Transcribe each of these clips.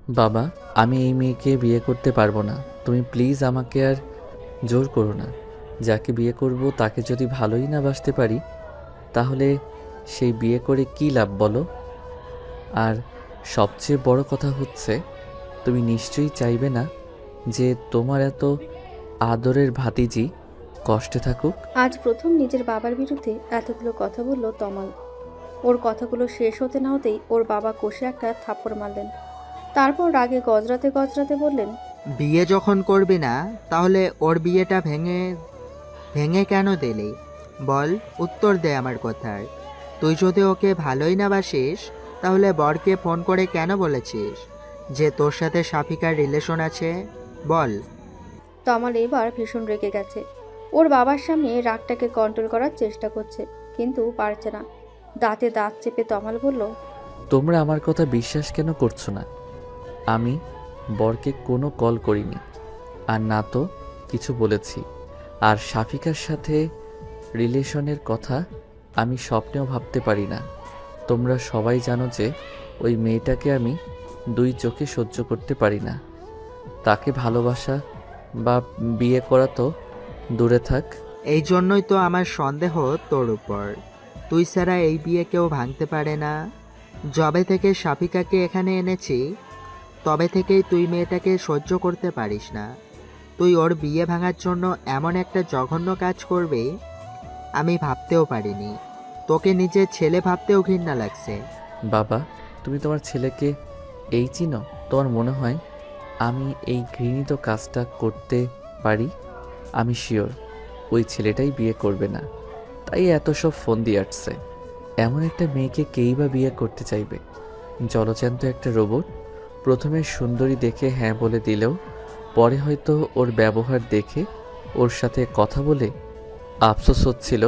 বাবা, আমি এই মেয়েকে বিয়ে করতে পারবো না। তুমি প্লিজ আমাকে আর জোর করো না। যাকে বিয়ে করব তাকে যদি ভালোই না বাসতে পারি, তাহলে সেই বিয়ে করে কী লাভ বলো? আর সবচেয়ে বড় কথা হচ্ছে, তুমি নিশ্চয়ই চাইবে না যে তোমার এত আদরের ভাতিজি কষ্টে থাকুক। আজ প্রথম নিজের বাবার বিরুদ্ধে এতগুলো কথা বলল তমাল। ওর কথাগুলো শেষ হতে না হতেই ওর বাবা কষে একটা থাপ্পড় মারলেন। তারপর রাগে গজরাতে গজরাতে বললেন, বিয়ে যখন করবি না তাহলে ওর বিয়েটা ভেঙে ভেঙে কেন দিলি? বল, উত্তর দে আমার কথার। তুই যদি ওকে ভালোই না বাসিস তাহলে বরকে ফোন করে কেন বলেছিস যে তোর সাথে সাফিকার রিলেশন আছে? বল। তমাল এবার ভীষণ রেগে গেছে। ওর বাবার সামনে রাগটাকে কন্ট্রোল করার চেষ্টা করছে, কিন্তু পারছে না। দাঁতে দাঁত চেপে তমাল বলল, তোমরা আমার কথা বিশ্বাস কেন করছো না? আমি বরকে কোনো কল করিনি, আর না তো কিছু বলেছি। আর শাফিকার সাথে রিলেশনের কথা আমি স্বপ্নেও ভাবতে পারি না। তোমরা সবাই জানো যে ওই মেয়েটাকে আমি দুই চোখে সহ্য করতে পারি না। তাকে ভালোবাসা বা বিয়ে করা তো দূরে থাক। এই জন্যই তো আমার সন্দেহ তোর উপর। তুই ছাড়া এই বিয়ে কেউ ভাঙতে পারে না। যবে থেকে সাফিকাকে এখানে এনেছি তবে থেকেই তুই মেয়েটাকে সহ্য করতে পারিস না। তুই ওর বিয়ে ভাঙার জন্য এমন একটা জঘন্য কাজ করবি আমি ভাবতেও পারিনি। তোকে নিজের ছেলে ভাবতেও ঘৃণা লাগছে। বাবা, তুমি তোমার ছেলেকে এই চিনো? তোমার মনে হয় আমি এই ঘৃণিত কাজটা করতে পারি? আমি শিওর ওই ছেলেটাই বিয়ে করবে না, তাই এত সব ফোন দিয়ে আসছে। এমন একটা মেয়েকে কেই বা বিয়ে করতে চাইবে? জলজ্যান্ত একটা রোবট। প্রথমে সুন্দরী দেখে হ্যাঁ বলে দিলেও পরে হয়তো ওর ব্যবহার দেখে ওর সাথে কথা বলে আফসোস হচ্ছিল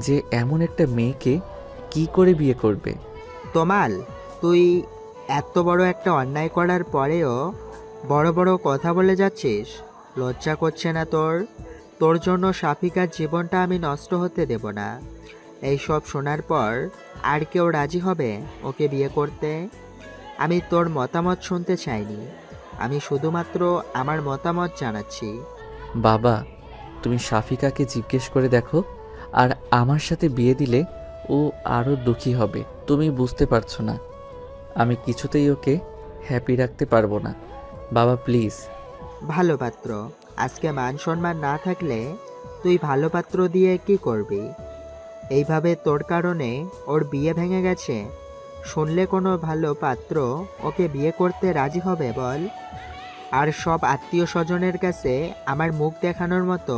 যে এমন একটা মেয়েকে কি করে বিয়ে করবে। তোমাল, তুই এত বড় একটা অন্যায় করার পরেও বড় বড় কথা বলে যাচ্ছিস? লজ্জা করছে না তোর? তোর জন্য সাফিকার জীবনটা আমি নষ্ট হতে দেব না। এই সব শোনার পর আর কেউ রাজি হবে ওকে বিয়ে করতে? আমি তোর মতামত শুনতে চাইনি, আমি শুধুমাত্র আমার মতামত জানাচ্ছি। বাবা, তুমি সাফিকাকে জিজ্ঞেস করে দেখো, আর আমার সাথে বিয়ে দিলে ও আরও দুঃখী হবে। তুমি বুঝতে পারছো না, আমি কিছুতেই ওকে হ্যাপি রাখতে পারবো না। বাবা প্লিজ। ভালো পাত্র? আজকে মান সম্মান না থাকলে তুই ভালো পাত্র দিয়ে কি করবি? এইভাবে তোর কারণে ওর বিয়ে ভেঙে গেছে। শুনলে কোনো ভালো পাত্র ওকে বিয়ে করতে রাজি হবে বল? আর সব আত্মীয় স্বজনের কাছে আমার মুখ দেখানোর মতো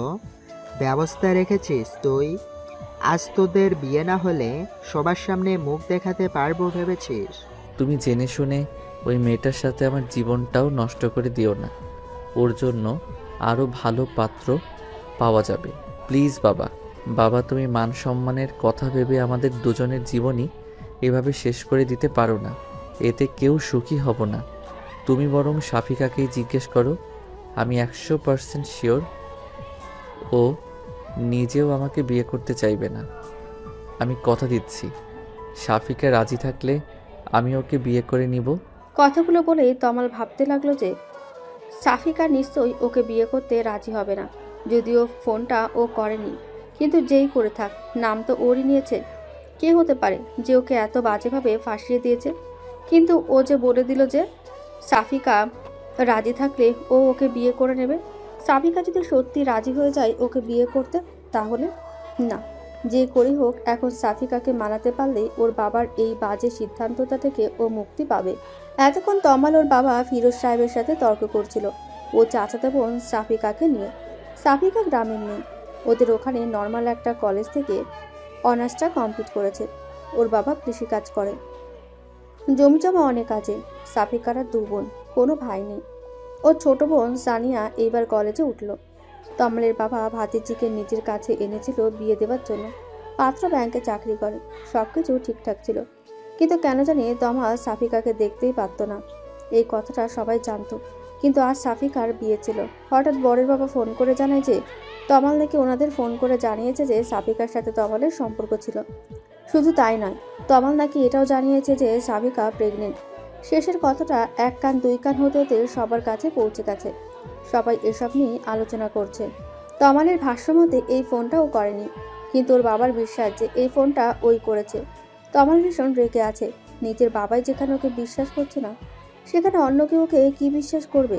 ব্যবস্থা রেখেছিস তুই? আজ তোদের বিয়ে না হলে সবার সামনে মুখ দেখাতে পারবো ভেবেছিস? তুমি জেনে শুনে ওই মেয়েটার সাথে আমার জীবনটাও নষ্ট করে দিও না। ওর জন্য আরও ভালো পাত্র পাওয়া যাবে। প্লিজ বাবা। বাবা, তুমি মান সম্মানের কথা ভেবে আমাদের দুজনের জীবনই এভাবে শেষ করে দিতে পারো না। এতে কেউ সুখী হব না। তুমি বরং সাফিকাকেই জিজ্ঞেস করো। আমি 100% শিওর ও নিজেও আমাকে বিয়ে করতে চাইবে না। আমি কথা দিচ্ছি, সাফিকা রাজি থাকলে আমি ওকে বিয়ে করে নিব। কথাগুলো বলেই তমাল ভাবতে লাগলো যে সাফিকা নিশ্চয়ই ওকে বিয়ে করতে রাজি হবে না। যদিও ফোনটা ও করেনি, কিন্তু যেই করে থাক, নাম তো ওরই নিয়েছে। কে হতে পারে যে ওকে এত বাজেভাবে ফাঁসিয়ে দিয়েছে? কিন্তু ও যে বলে দিল যে সাফিকা রাজি থাকলে ও ওকে বিয়ে করে নেবে। সাফিকা যদি সত্যি রাজি হয়ে যায় ওকে বিয়ে করতে, তাহলে না, যে করেই হোক এখন সাফিকাকে মানাতে পারলে ওর বাবার এই বাজে সিদ্ধান্তটা থেকে ও মুক্তি পাবে। এতক্ষণ তমাল ওর বাবা ফিরোজ সাহেবের সাথে তর্ক করছিল ও চাচাতো বোন সাফিকাকে নিয়ে। সাফিকা গ্রামের নেই, ওদের ওখানে নর্মাল একটা কলেজ থেকে অনার্সটা কমপ্লিট করেছে। ওর বাবা কৃষিকাজ করে, জমিজমা অনেক আছে। সাফিকার আর দু বোন, কোনো ভাই নেই। ওর ছোট বোন সানিয়া এইবার কলেজে উঠল। তমালের বাবা ভাতিজিকে নিজের কাছে এনেছিল বিয়ে দেওয়ার জন্য। পাত্র ব্যাংকে চাকরি করে, সবকিছু ঠিকঠাক ছিল, কিন্তু কেন জানি তমাল সাফিকাকে দেখতেই পারত না। এই কথাটা সবাই জানতো, কিন্তু আজ সাফিকার বিয়ে ছিল। হঠাৎ বরের বাবা ফোন করে জানায় যে তমাল নাকি ওনাদের ফোন করে জানিয়েছে যে সাফিকার সাথে তমালের সম্পর্ক ছিল। শুধু তাই নয়, তমাল নাকি এটাও জানিয়েছে যে সাফিকা প্রেগনেন্ট। শেষের কথাটা এক কান দুই কান হতে হতে সবার কাছে পৌঁছে গেছে। সবাই এসব নিয়ে আলোচনা করছে। তমালের ভাষ্য মতে এই ফোনটা ও করেনি, কিন্তু ওর বাবার বিশ্বাস যে এই ফোনটা ওই করেছে। তমাল ভীষণ রেগে আছে। নিজের বাবাই যেখানে ওকে বিশ্বাস করছে না, সেখানে অন্য কেউ ওকে কি বিশ্বাস করবে?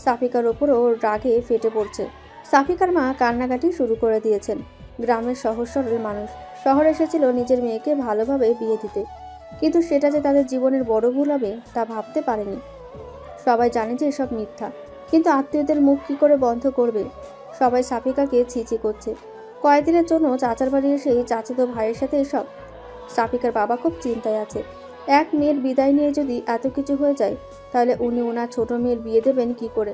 সাফিকার ওপরও রাগে ফেটে পড়ছে। সাফিকার মা কান্নাকাটি শুরু করে দিয়েছেন। গ্রামের সহজ সরল মানুষ শহরে এসেছিল নিজের মেয়েকে ভালোভাবে বিয়ে দিতে, কিন্তু সেটা যে তাদের জীবনের বড় ভুল হবে তা ভাবতে পারেনি। সবাই জানে যে এসব মিথ্যা, কিন্তু আত্মীয়দের মুখ কি করে বন্ধ করবে? সবাই সাফিকাকে ছিচি করছে। কয়েকদিনের জন্য চাচার বাড়ি এসেই চাচাতো ভাইয়ের সাথে এসব। সাফিকার বাবা খুব চিন্তায় আছে। এক মেয়ের বিদায় নিয়ে যদি এত কিছু হয়ে যায়, তাহলে উনি ওনার ছোট মেয়ের বিয়ে দেবেন কি করে?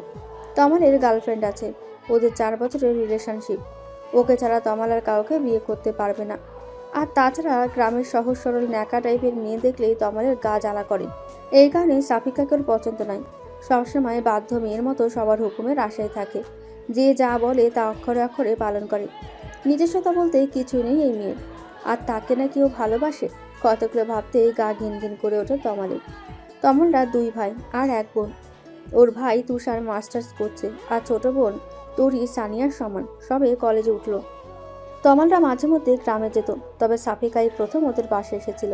তমালের গার্লফ্রেন্ড আছে, ওদের 4 বছরের রিলেশনশিপ। ওকে ছাড়া তমাল আর কাউকে বিয়ে করতে পারবে না। আর তাছাড়া গ্রামের সহজ সরল ন্যাকা টাইপের মেয়ে দেখলেই তমালের গা জ্বালা করে। এই কারণে সাফিকাকে ওর পছন্দ নয়। সবসময় বাধ্য মেয়ের মতো সবার হুকুমের আশায় থাকে। যে যা বলে তা অক্ষরে অক্ষরে পালন করে। নিজস্বতা বলতে কিছুই নেই এই মেয়ের। আর তাকে না কেউ ভালোবাসে? কতগুলো ভাবতে গা ঘিন ঘিন করে ওঠে তমালের। তমলরা 2 ভাই আর 1 বোন। ওর ভাই তুষার মাস্টার্স করছে, আর ছোট বোন তরি সানিয়ার সমান, সবে কলেজে উঠল। তমালরা মাঝে মধ্যে গ্রামে যেত, তবে সাফিকাই প্রথম ওদের পাশে এসেছিল।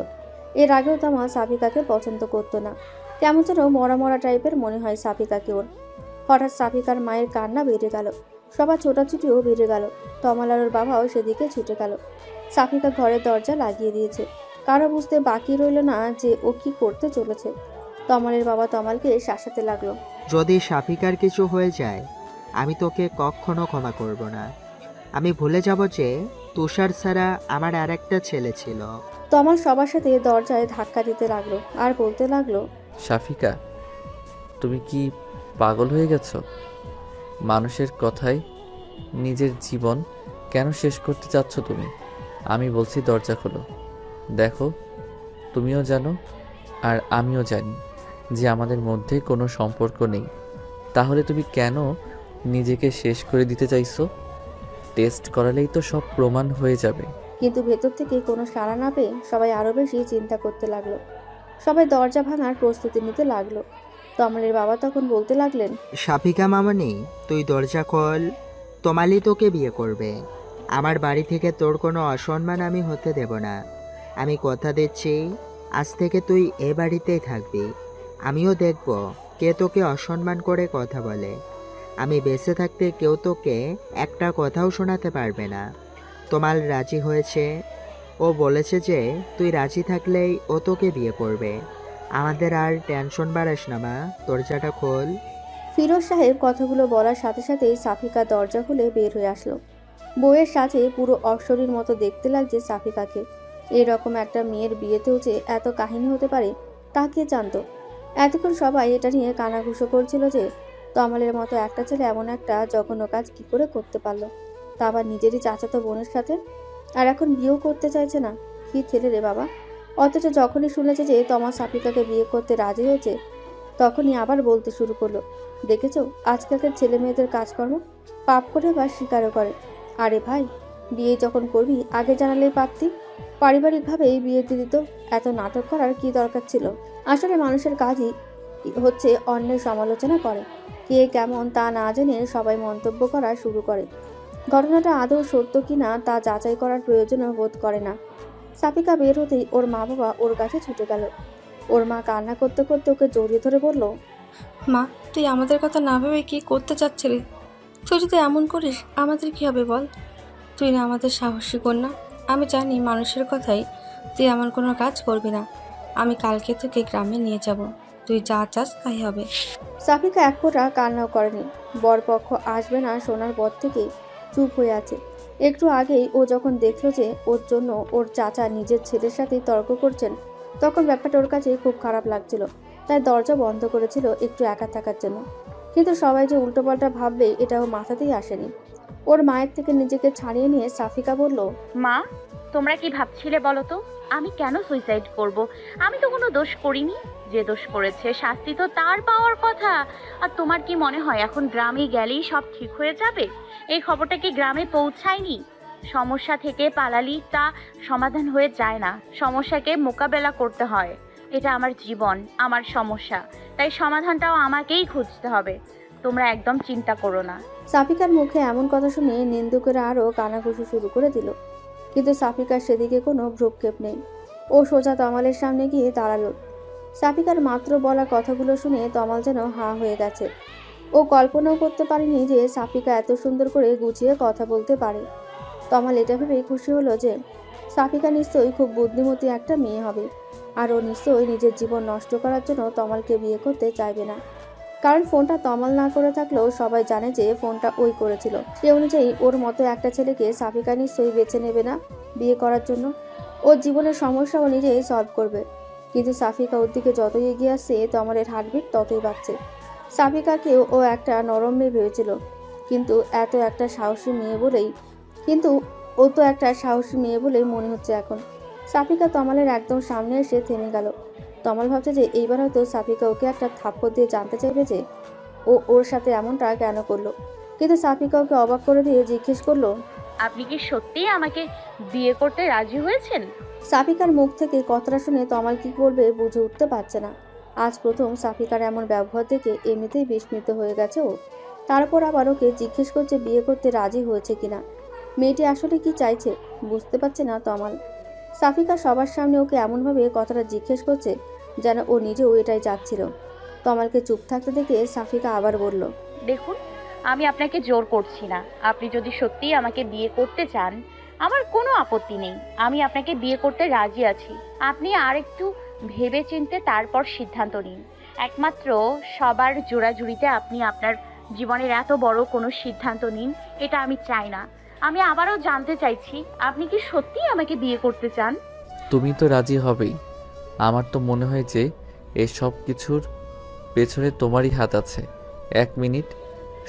এর আগেও তমাল সাফিকাকে পছন্দ করতো না। কেমন যেন মরা মরা টাইপের মনে হয় সাফিকাকে ওর। হঠাৎ সাফিকার মায়ের কান্না বেড়ে গেল। সবার ছোটাছুটিও বেড়ে গেল। তমাল আর ওর বাবাও সেদিকে ছুটে গেল। সাফিকা ঘরের দরজা লাগিয়ে দিয়েছে। কারো বুঝতে বাকি রইল না যে ও কি করতে চলেছে। তমালের বাবা তমালকে শাসাতে লাগলো। যদি সাফিকার কিছু হয়ে যায়, আমি তোকে কখনো ক্ষমা করব না। আমি ভুলে যাব যে তুষার ছাড়া আমার আর একটা ছেলে ছিল। তমাল সবার সাথে দরজায় ধাক্কা দিতে লাগলো আর বলতে লাগলো, সাফিকা, তুমি কি পাগল হয়ে গেছো? মানুষের কথায় নিজের জীবন কেন শেষ করতে চাচ্ছ তুমি? আমি বলছি দরজা খোলো। দেখো, তুমিও জানো আর আমিও জানি যে আমাদের মধ্যে কোনো সম্পর্ক নেই। তাহলে তুমি কেন নিজেকে শেষ করে দিতে চাইছো? টেস্ট করালেই তো সব প্রমাণ হয়ে যাবে। কিন্তু ভেতর থেকে কোনো সাড়া না পেয়ে সবাই আরো বেশি চিন্তা করতে লাগলো। সবাই দরজা ভাঙার প্রস্তুতি নিতে লাগলো। তমালের বাবা তখন বলতে লাগলেন, সাফিকা মামনি, তুই দরজা খোল। তোমালি তোকে বিয়ে করবে। আমার বাড়ি থেকে তোর কোনো অসম্মান আমি হতে দেব না। আমি কথা দিচ্ছি, আজ থেকে তুই এ বাড়িতেই থাকবি। আমিও দেখব কে তোকে অসম্মান করে কথা বলে। আমি বেঁচে থাকতে কেউ তোকে একটা কথাও শোনাতে পারবে না। তোমাল রাজি হয়েছে। ও বলেছে যে তুই রাজি থাকলেই ও তোকে বিয়ে করবে। আমাদের আর টেনশন বাড়াস না মা, দরজাটা খোল। ফিরোজ সাহেব কথাগুলো বলার সাথে সাথেই সাফিকা দরজা খুলে বের হয়ে আসলো। বউয়ের সাথে পুরো অশরীর মতো দেখতে লাগছে সাফিকাকে। এরকম একটা মেয়ের বিয়েতেও যে এত কাহিনী হতে পারে তা কে জানতো? এতক্ষণ সবাই এটা নিয়ে কানাঘুষো করছিল যে তমালের মতো একটা ছেলে এমন একটা জঘন্য কাজ কি করে করতে পারলো, তা আবার নিজেরই চাচাতো বোনের সাথে। আর এখন বিয়েও করতে চাইছে না। কি ছেলে রে বাবা! অথচ যখনই শুনেছে যে তমা সাফিকাকে বিয়ে করতে রাজি হয়েছে, তখনই আবার বলতে শুরু করলো, দেখেছো আজকালকার ছেলে মেয়েদের কাজকর্ম, পাপ করে বা স্বীকারও করে। আরে ভাই, বিয়ে যখন করবি আগে জানালেই পারতি। পারিবারিকভাবেই বিয়ে দিয়ে দিত। এত নাটক করার কি দরকার ছিল? আসলে মানুষের কাজই হচ্ছে অন্যের সমালোচনা করে। কে কেমন তা না জেনে সবাই মন্তব্য করা শুরু করে। ঘটনাটা আদৌ সত্য কিনা তা যাচাই করার প্রয়োজনও বোধ করে না। সাফিকা বের হতেই ওর মা বাবা ওর কাছে ছুটে গেল। ওর মা কান্না করতে করতে ওকে জড়িয়ে ধরে বলল, মা, তুই আমাদের কথা না ভেবে কি করতে চাচ্ছিলি? তুই যদি এমন করিস আমাদের কি হবে বল? তুই না আমাদের সাহসী কন্যা। আমি জানি মানুষের কথাই তুই এমন কোনো কাজ করবি না। আমি কালকে তোকে গ্রামে নিয়ে যাব। তুই যা চাস তাই হবে। সাফিকা এক ফোঁটা কান্নাও করেনি। বরপক্ষ আসবে না শোনার পর থেকে চুপ হয়ে আছে। একটু আগেই ও যখন দেখলো যে ওর জন্য ওর চাচা নিজের ছেলের সাথেই তর্ক করছেন, তখন ব্যাপারটা ওর কাছে খুব খারাপ লাগছিল। তাই দরজা বন্ধ করেছিল একটু একা থাকার জন্য। কিন্তু সবাই যে উল্টোপাল্টা ভাববে এটাও মাথাতেই আসেনি। ওর মায়ের থেকে নিজেকে ছাড়িয়ে নিয়ে সাফিকা বলল, মা, তোমরা কি ভাবছিলে বলো তো? আমি কেন সুইসাইড করব? আমি তো কোনো দোষ করিনি। যে দোষ করেছে শাস্তি তো তার পাওয়ার কথা। আর তোমার কি মনে হয় এখন গ্রামে গেলেই সব ঠিক হয়ে যাবে? এই খবরটা কি গ্রামে পৌঁছায়নি? সমস্যা থেকে পালালি তা সমাধান হয়ে যায় না, সমস্যাকে মোকাবেলা করতে হয়। এটা আমার জীবন, আমার সমস্যা, তাই সমাধানটাও আমাকেই খুঁজতে হবে। তোমরা একদম চিন্তা করো না। সাফিকার মুখে এমন কথা শুনে নিন্দুকেরা আরও কানাঘুষি শুরু করে দিল, কিন্তু সাফিকার সেদিকে কোনো ভ্রুক্ষেপ নেই। ও সোজা তমালের সামনে গিয়ে দাঁড়ালো। সাফিকার মাত্র বলা কথাগুলো শুনে তমাল যেন হাঁ হয়ে গেছে। ও কল্পনাও করতে পারেনি যে সাফিকা এত সুন্দর করে গুছিয়ে কথা বলতে পারে। তমাল এটা ভেবেই খুশি হলো যে সাফিকা নিশ্চয়ই খুব বুদ্ধিমতী একটা মেয়ে হবে, আর ও নিশ্চয়ই নিজের জীবন নষ্ট করার জন্য তমালকে বিয়ে করতে চাইবে না। কারণ ফোনটা তমাল না করে থাকলেও সবাই জানে যে ফোনটা ওই করেছিল। সে অনুযায়ী ওর মতো একটা ছেলেকে সাফিকা নিশ্চয়ই বেছে নেবে না বিয়ে করার জন্য। ওর জীবনের সমস্যা ও নিজেই সলভ করবে। কিন্তু সাফিকা ওর দিকে যতই এগিয়ে আসছে তমালের হার্টবিট ততই বাড়ছে। সাফিকাকেও ও একটা নরম মেয়ে ভেবেছিল, কিন্তু ও তো একটা সাহসী মেয়ে বলেই মনে হচ্ছে এখন। সাফিকা তমালের একদম সামনে এসে থেমে গেল। তমাল ভাবছে যে এইবার হয়তো সাফিকা ওকে একটা থাপ্পড় দিয়ে জানতে চাইবে যে ও ওর সাথে এমনটা কেন করলো। কিন্তু সাফিকা ওকে অবাক করে দিয়ে জিজ্ঞেস করলো, আপনি কি সত্যিই আমাকে বিয়ে করতে রাজি হয়েছেন? সাফিকার মুখ থেকে কথাটা শুনে তমাল কি বলবে বুঝে উঠতে পারছে না। আজ প্রথম সাফিকার এমন ব্যবহার দেখে এমনিতেই বিস্মিত হয়ে গেছে ও। তারপর আবার ওকে জিজ্ঞেস করছে বিয়ে করতে রাজি হয়েছে কিনা। মেয়েটি আসলে কি চাইছে বুঝতে পারছে না তমাল। সাফিকা সবার সামনে ওকে এমনভাবে কথাটা জিজ্ঞেস করছে যেন ও নিজেও এটাই চাচ্ছিল। তমালকে চুপ থাকতে দেখে সাফিকা আবার বলল, দেখুন, আমি আপনাকে জোর করছি না। আপনি যদি সত্যিই আমাকে বিয়ে করতে চান, আমার কোনো আপত্তি নেই। আমি আপনাকে বিয়ে করতে রাজি আছি। আপনি আর একটু ভেবে চিন্তে তারপর সিদ্ধান্ত নিন। একমাত্র সবার জোড়াজুড়িতে আপনি আপনার জীবনের এত বড় কোনো সিদ্ধান্ত নিন, এটা আমি চাই না। আমি আবারও জানতে চাইছি, আপনি কি সত্যিই আমাকে বিয়ে করতে চান? তুমি তো রাজি হবেই। আমার তো মনে হয় যে এসব কিছুর পেছনে তোমারই হাত আছে। 1 মিনিট,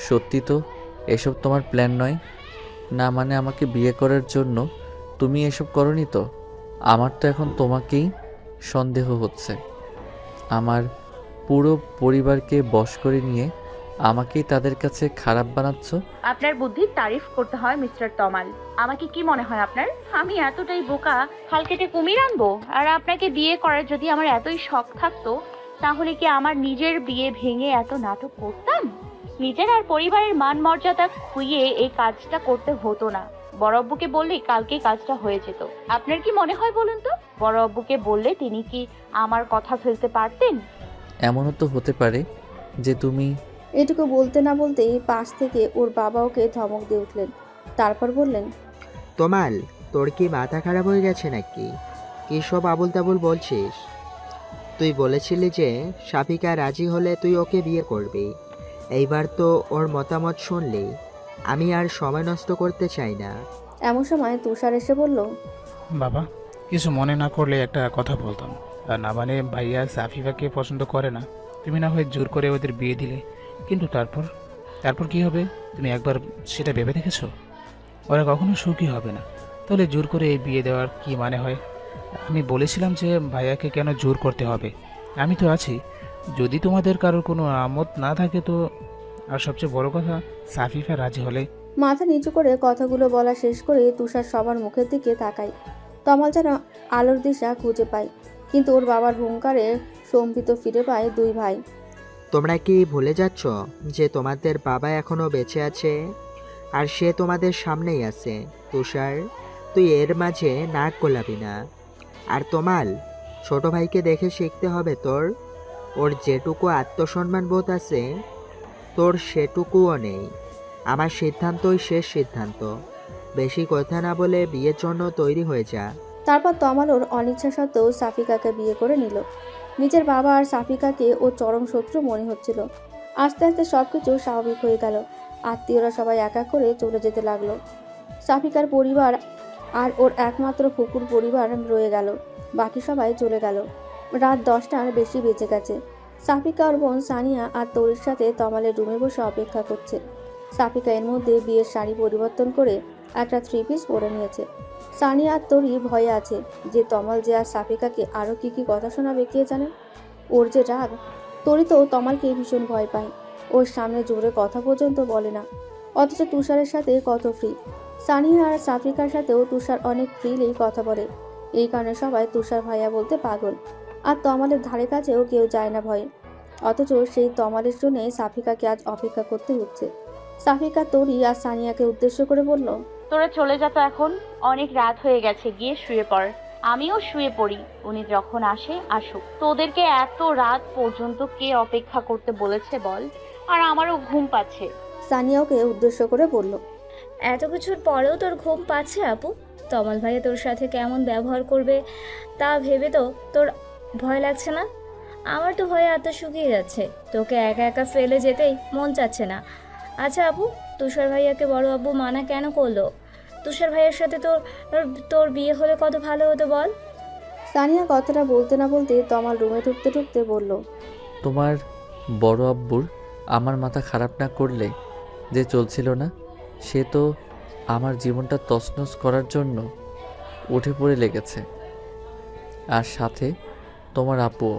সত্যি তো এসব তোমার প্ল্যান নয়? না মানে আমাকে বিয়ে করার জন্য তুমি এসব করনি তো? আমার তো এখন তোমাকেই সন্দেহ হচ্ছে। আমার পুরো পরিবারকে বশ করে নিয়ে আমাকেই তাদের কাছে খারাপ বানাচ্ছ। আপনার বুদ্ধির তারিফ করতে হয় মিস্টার তমাল। আমাকে কি মনে হয় আপনার? আমি এতটাই বোকা খাল কেটে কুমির আনবো? আর আপনাকে বিয়ে করার যদি আমার এতই শখ থাকতো, তাহলে কি আমার নিজের বিয়ে ভেঙে এত নাটক করতাম? নিজের আর পরিবারের মান মর্যাদা খুইয়ে এই কাজটা করতে হতো না। বড় আব্বুকে বললে কালকেই কাজটা হয়ে যেত। আপনার কি মনে হয় বলুন তো? বড় আব্বুকে বললে তিনি কি আমার কথা ফেলতে পারতেন? এমনও তো হতে পারে যে তুমি। এটুকু বলতে না বলতেই পাশ থেকে ওর বাবা ওকে ধমক দিয়ে উঠলেন। তারপর বললেন, তমাল, তোর কি মাথা খারাপ হয়ে গেছে নাকি? কী সব আবুল তাবুল বলছিস? তুই বলেছিলি যে সাফিকা রাজি হলে তুই ওকে বিয়ে করবি। এইবার তো ওর মতামত শুনলি। আমি আর সময় নষ্ট করতে চাই না। এমন সময় তুষার এসে বলল, বাবা, কিছু মনে না করলে একটা কথা বলতাম। আর না মানে ভাইয়া সাফিফাকে পছন্দ করে না। তুমি না হয় জোর করে ওদের বিয়ে দিলে, কিন্তু তারপর তারপর কি হবে তুমি একবার সেটা ভেবে দেখেছো? ওরা কখনো সুখী হবে না। তাহলে জোর করে এই বিয়ে দেওয়ার কি মানে হয়? আমি বলেছিলাম যে ভাইয়াকে কেন জোর করতে হবে? আমি তো আছি। যদি তোমাদের কারোর কোনো আমত না থাকে তো। আর সবচেয়ে বড় কথা, সাফিফা রাজি হলে। মাথা নিচু করে কথাগুলো বলা শেষ করে তুষার সবার মুখের দিকে তাকায়। তমাল যেন আলোর দিশা খুঁজে পায়, কিন্তু ওর বাবার হুঙ্কারে সম্পিত ফিরে পায় দুই ভাই। তোমরা কি ভুলে যাচ্ছ যে তোমাদের বাবা এখনো বেঁচে আছে? আর সে তোমাদের সামনেই আছে। তুষার, তুই এর মাঝে নাক গলাবি না। আর তমাল, ছোট ভাইকে দেখে শিখতে হবে তোর। ওর যেটুকু আত্মসম্মান বোধ আছে তোর সেটুকুও নেই। আমার সিদ্ধান্তই শেষ সিদ্ধান্ত। বেশি কথা না বলে বিয়ের জন্য তৈরি হয়ে যা। তারপর তমাল ওর অনিচ্ছা সত্ত্বেও সাফিকাকে বিয়ে করে নিল। নিজের বাবা আর সাফিকাকে ও চরম শত্রু মনে হচ্ছিল। আস্তে আস্তে সবকিছু স্বাভাবিক হয়ে গেল। আত্মীয়রা সবাই এক এক করে চলে যেতে লাগলো। সাফিকার পরিবার আর ওর একমাত্র ফুকুর পরিবার রয়ে গেল। বাকি সবাই চলে গেল। রাত 10টার বেশি বেজে গেছে। সাফিকা ওর বোন সানিয়া আর তরির সাথে তমালের রুমে বসে অপেক্ষা করছে। সাফিকা এর মধ্যে বিয়ের শাড়ি পরিবর্তন করে একটা 3 পিস পরে নিয়েছে। সানিয়া আর তরি ভয়ে আছে যে তমাল যে আর সাফিকাকে আরও কি কি কথা শোনাবে কে জানে। ওর যে রাগ। তরি তো তমালকে ভীষণ ভয় পায়। ওর সামনে জোরে কথা পর্যন্ত বলে না, অথচ তুষারের সাথে কত ফ্রি। সানিয়া আর সাফিকার সাথেও তুষার অনেক ফ্রিলি কথা বলে। এই কারণে সবাই তুষার ভাইয়া বলতে পাগল। আর তমালের ধারে কাছেও কেউ যায় না ভয়ে। অথচ সেই তমালের জন্যে সাফিকাকে আজ অপেক্ষা করতে হচ্ছে। সাফিকা তরি আর সানিয়াকে উদ্দেশ্য করে বলল, তোরা চলে যা তো এখন, অনেক রাত হয়ে গেছে, গিয়ে শুয়ে পড়। আমিও শুয়ে পড়ি, উনি যখন আসুক। তোদেরকে এত রাত পর্যন্ত কে অপেক্ষা করতে বলেছে বল? আর আমারও ঘুম পাচ্ছে। সানিয়া ওকে উদ্দেশ্য করে বলল, এত কিছুর পরেও তোর ঘুম পাচ্ছে আপু? তমাল ভাইয়া তোর সাথে কেমন ব্যবহার করবে তা ভেবে তো তোর ভয় লাগছে না? আমার তো ভয়ে আত্মা শুকিয়ে যাচ্ছে, তোকে একা একা ফেলে যেতেই মন চাচ্ছে না। আচ্ছা আপু, তুষার ভাইয়াকে বড় আব্বু মানা কেন করলো? তুষার ভাইয়ের সাথে তোর তোর বিয়ে হলে কত ভালো হতো বল। সানিয়া কথাটা বলতে না বলতে তমাল রুমে ঢুকতে ঢুকতে বলল, তোমার বড় আব্বুর আমার মাথা খারাপ না করলে যে চলছিল না, সে তো আমার জীবনটা তছনছ করার জন্য উঠে পড়ে লেগেছে। আর সাথে তোমার আপুও।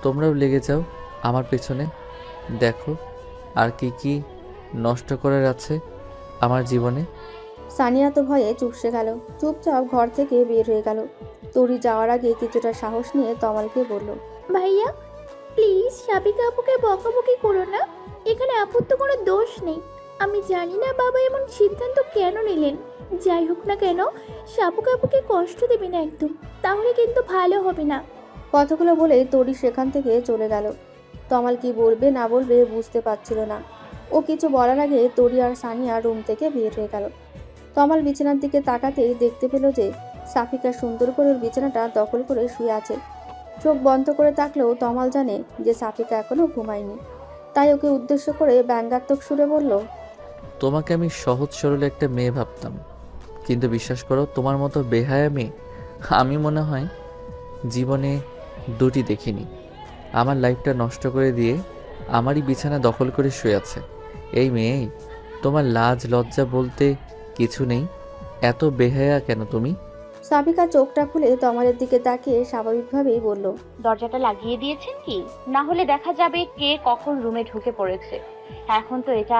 তোমরাও লেগে যাও আমার পেছনে, দেখো আর কি কি নষ্ট করার আছে আমার জীবনে। সানিয়া তো ভয়ে চুপসে গেল, চুপচাপ ঘর থেকে বের হয়ে গেল। তরি যাওয়ার আগে কিছুটা সাহস নিয়ে তমালকে বলল, ভাইয়া প্লিজ সাবিকা আপুকে বকাবকি করো না, এখানে আপুর তো কোনো দোষ নেই। আমি জানি না বাবা এমন সিদ্ধান্ত কেন নিলেন। যাই হোক না কেন, সাবুকা আপুকে কষ্ট দেবে না একদম, তাহলে কিন্তু ভালো হবে না। কথাগুলো বলে তরি সেখান থেকে চলে গেল। তমাল কি বলবে না বলবে বুঝতে পারছিল না। ও কিছু বলার আগে তরি আর সানিয়া রুম থেকে বের হয়ে গেল। তমাল বিছানার দিকে তাকাতেই দেখতে পেল যে সাফিকা সুন্দর করে ওর বিছানাটা দখল করে শুয়ে আছে। চোখ বন্ধ করে থাকলেও তমাল জানে যে সাফিকা এখনো ঘুমায়নি। তাই ওকে উদ্দেশ্য করে ব্যঙ্গাত্মক সুরে বলল, তোমাকে আমি সহজ সরল একটা মেয়ে ভাবতাম, কিন্তু বিশ্বাস করো তোমার মতো বেহায়া মেয়ে আমি মনে হয় জীবনে দুটি দেখিনি। আমার লাইফটা নষ্ট করে দিয়ে আমারই বিছানা দখল করে শুয়ে আছে এই মেয়েই। তোমার লাজ লজ্জা বলতে কিছু নেই, এত বেহায়া কেন তুমি? সাফিকা চোখটা খুলে তমালের দিকে তাকিয়ে স্বাভাবিকভাবেই বলল, দরজাটা লাগিয়ে দিয়েছেন কি? না হলে দেখা যাবে কে কখন রুমে ঢুকে পড়েছে। এখন তো এটা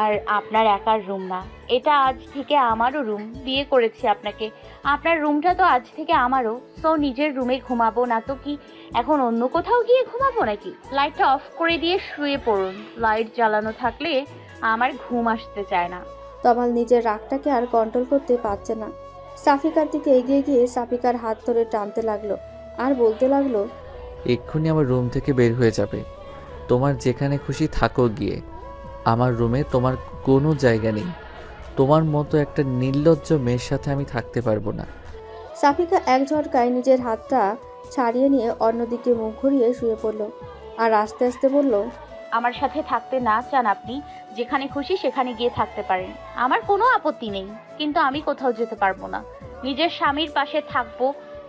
আর আপনার একার রুম না, এটা আজ থেকে আমারও রুম। বিয়ে করেছি আপনাকে, আপনার রুমটা তো আজ থেকে আমারও। সো নিজের রুমে ঘুমাবো না তো কি এখন অন্য কোথাও গিয়ে ঘুমাবো নাকি? লাইটটা অফ করে দিয়ে শুয়ে পড়ুন, লাইট জ্বালানো থাকলে আমার ঘুম আসতে চায় না। তমাল নিজের রাগটাকে আর কন্ট্রোল করতে পারছে না। সাফিকার দিকে এগিয়ে গিয়ে সাফিকার হাত ধরে টানতে লাগলো আর বলতে লাগলো, এক্ষুনি আমার রুম থেকে বের হয়ে যাবে। তোমার যেখানে খুশি থাকো গিয়ে, আমার রুমে তোমার কোনো জায়গা নেই। তোমার মতো একটা নির্লজ্জ মেয়ের সাথে আমি থাকতে পারবো না। সাফিকা এক ঝটকায় নিজের হাতটা ছাড়িয়ে নিয়ে অন্যদিকে মুখ ঘুরিয়ে শুয়ে পড়ল আর আস্তে আস্তে বলল, আমার সাথে থাকতে না চান আপনি, যেখানে খুশি সেখানে গিয়ে থাকতে পারেন, আমার কোনো আপত্তি নেই। কিন্তু আমি কোথাও যেতে পারবো না, নিজের স্বামীর পাশে থাকবো।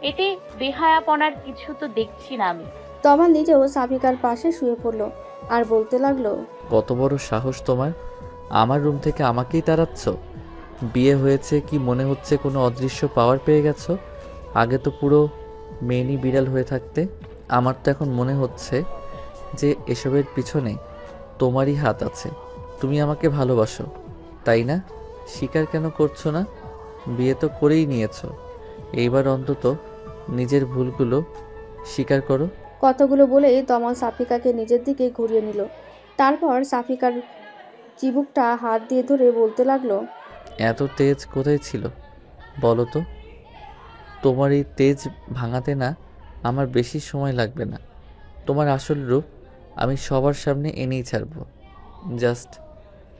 এতে বেহায়াপনার কিছু তো দেখছি না আমি। তমাল নিজেও সাফিকার পাশে শুয়ে পড়ল আর বলতে লাগলো, কত বড় সাহস তোমার, আমার রুম থেকে আমাকেই তাড়াচ্ছ? বিয়ে হয়েছে কি মনে হচ্ছে কোনো অদৃশ্য পাওয়ার পেয়ে গেছো? আগে তো পুরো মেনি বিড়াল হয়ে থাকতে। আমার তো এখন মনে হচ্ছে যে এসবের পিছনে তোমারই হাত আছে। তুমি আমাকে ভালোবাসো, তাই না? স্বীকার কেন করছো না? বিয়ে তো করেই নিয়েছো, এইবার অন্তত নিজের ভুলগুলো স্বীকার করো। কথাগুলো বলেই তমাল সাফিকাকে নিজের দিকে ঘুরিয়ে নিল। তারপর সাফিকার চিবুকটা হাত দিয়ে ধরে বলতে লাগলো, এত তেজ কোথায় ছিল বলো তো? তোমার এই তেজ ভাঙাতে না আমার বেশি সময় লাগবে না। তোমার আসল রূপ আমি সবার সামনে এনেই ছাড়ব। Just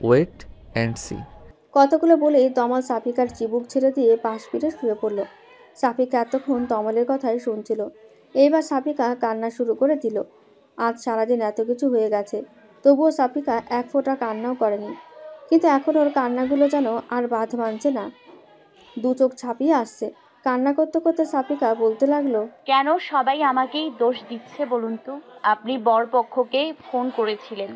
wait and see. কথাগুলো বলেই তমাল সাফিকার চিবুক ছেড়ে দিয়ে পাশ ফিরে শুয়ে পড়ল। সাফিকা এতক্ষণ তমালের কথাই শুনছিল। এইবার সাফিকা কান্না শুরু করে দিল। আজ সারাদিন এত কিছু হয়ে গেছে, তবুও সাফিকা এক ফোঁটা কান্নাও করেনি। কিন্তু এখন ওর কান্নাগুলো যেন আর বাঁধ মানছে না, দু চোখ ছাপিয়ে আসছে। কান্না করতে করতে সাফিকা বলতে লাগলো, কেন সবাই আমাকেই দোষ দিচ্ছে বলুন তো? আপনি বরপক্ষকে ফোন করেছিলেন,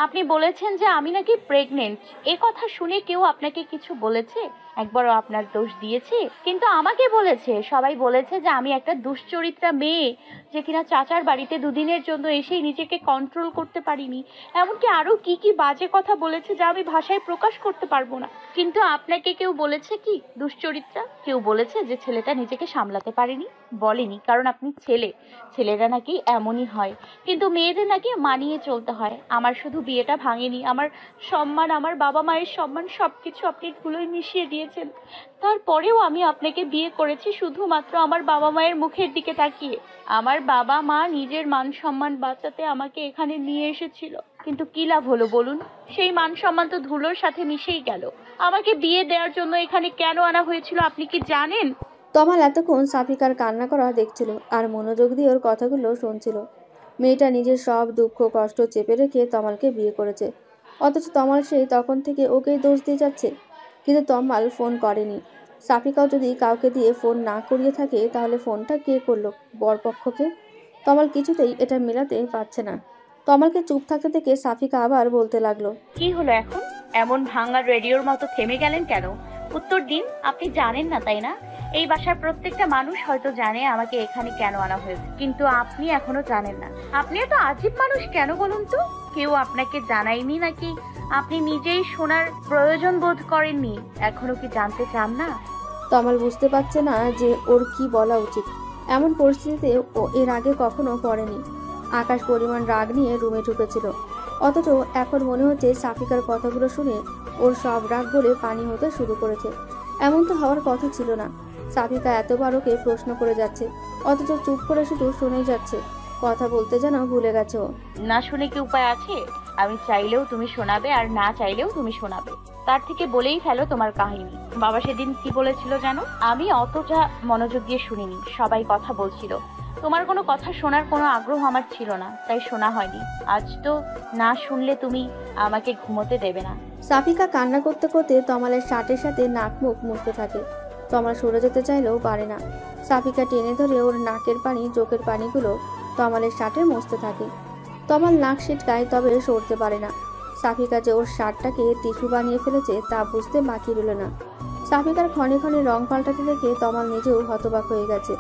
আপনি বলেছেন যে আমি নাকি প্রেগনেন্ট। এ কথা শুনে কেউ আপনাকে কিছু বলেছে? একবারও আপনার দোষ দিয়েছি? কিন্তু আমাকে বলেছে, সবাই বলেছে যে আমি একটা দুশ্চরিত্রা মেয়ে, যে কিনা চাচার বাড়িতে দুদিনের জন্য এসেই নিজেকে কন্ট্রোল করতে পারিনি। এমনকি আরো কি কি বাজে কথা বলেছে যা আমি ভাষায় প্রকাশ করতে পারবো না। কিন্তু আপনাকে কেউ বলেছে কি দুশ্চরিত্রা? কেউ বলেছে যে ছেলেটা নিজেকে সামলাতে পারেনি? বলেনি, কারণ আপনি ছেলে। ছেলেরা নাকি এমনই হয়, কিন্তু মেয়েদের নাকি মানিয়ে চলতে হয়। আমার শুধু বিয়েটা ভাঙেনি, আমার সম্মান, আমার বাবা মায়ের সম্মান সবকিছু আপনি ধুলোয় মিশিয়ে দিয়েছেন। তারপরেও আমি আপনাকে বিয়ে করেছি শুধুমাত্র আমার বাবা মায়ের মুখের দিকে তাকিয়ে। আমার বাবা মা নিজের মান সম্মান বাঁচাতে আমাকে এখানে নিয়ে এসেছিল, কিন্তু কি লাভ হলো বলুন? সেই মান সম্মান তো ধুলোর সাথে মিশেই গেল। আমাকে বিয়ে দেওয়ার জন্য এখানে কেন আনা হয়েছিল আপনি কি জানেন? তমাল এতক্ষণ সাফিকার কান্না করা দেখছিল আর মনোযোগ দিয়ে ওর কথাগুলো শুনছিল। মেয়েটা নিজের সব দুঃখ কষ্ট চেপে রেখে তমালকে বিয়ে করেছে, অথচ তমাল সেই তখন থেকে ওকেই দোষ দিয়ে যাচ্ছে। কিন্তু তমাল ফোন করেনি। সাফিকাও যদি কাউকে দিয়ে ফোন না করিয়ে থাকে তাহলে ফোনটা কে করলো? বরপক্ষকে। তমাল কিছুতেই এটা মেলাতে পারছে না। তমালকে চুপ থাকতে দেখে সাফিকা আবার বলতে লাগলো, কি হলো এখন? এমন ভাঙা রেডিওর মতো থেমে গেলেন কেন? উত্তর দিন। আপনি জানেন না তাই না? এই বাসার প্রত্যেকটা মানুষ হয়তো জানে আমাকে এখানে কেন আনা হয়েছে, কিন্তু আপনি এখনো জানেন না। আপনি এত আজীব মানুষ কেন বলুন তো? কেউ আপনাকে জানায়নি নাকি আপনি নিজেই শোনার প্রয়োজন বোধ করেননি? এখনো কি জানতে চান না? তমাল বুঝতে পারছে না যে ওর কি বলা উচিত। এমন পরিস্থিতিতে ও এর আগে কখনো পড়েনি। আকাশ পরিমাণ রাগ নিয়ে রুমে ঢুকেছিল, অথচ এখন মনে হচ্ছে সাফিকার কথাগুলো শুনে ওর সব রাগ গলে পানি হতে শুরু করেছে। এমন তো হওয়ার কথা ছিল না। সাফিকা এতবার ওকে প্রশ্ন করে যাচ্ছে, অথচ চুপ করে শুধু শুনেই যাচ্ছে। কথা বলতে যেন ভুলে গেছে ও। না শুনে কি উপায় আছে? আমি চাইলেও তুমি শোনাবে, আর না চাইলেও তুমি শোনাবে। তার থেকে বলেই ফেলো তোমার কাহিনী। বাবা সেদিন কি বলেছিল জানো? আমি অতটা মনোযোগ দিয়ে শুনিনি, সবাই কথা বলছিল। তোমার কোনো কথা শোনার কোনো আগ্রহ আমার ছিল না, তাই শোনা হয়নি। আজ তো না শুনলে তুমি আমাকে ঘুমোতে দেবে না। সাফিকা কান্না করতে করতে তমালের শার্টের সাথে নাক মুখ মুছতে থাকে। তমাল সরে যেতে চাইলেও পারে না। সাফিকা টেনে ধরে ওর নাকের পানি চোখের পানিগুলো তমালের শার্টে মুছতে থাকে। তমাল নাক ছিটকায়, তবে সরতে পারে না। সাফিকা যে ওর শার্টটাকে টিস্যু বানিয়ে ফেলেছে তা বুঝতে বাকি রইল না। সাফিকার ক্ষণে ক্ষণে রং পাল্টাতে দেখে তমাল নিজেও হতবাক হয়ে গেছে।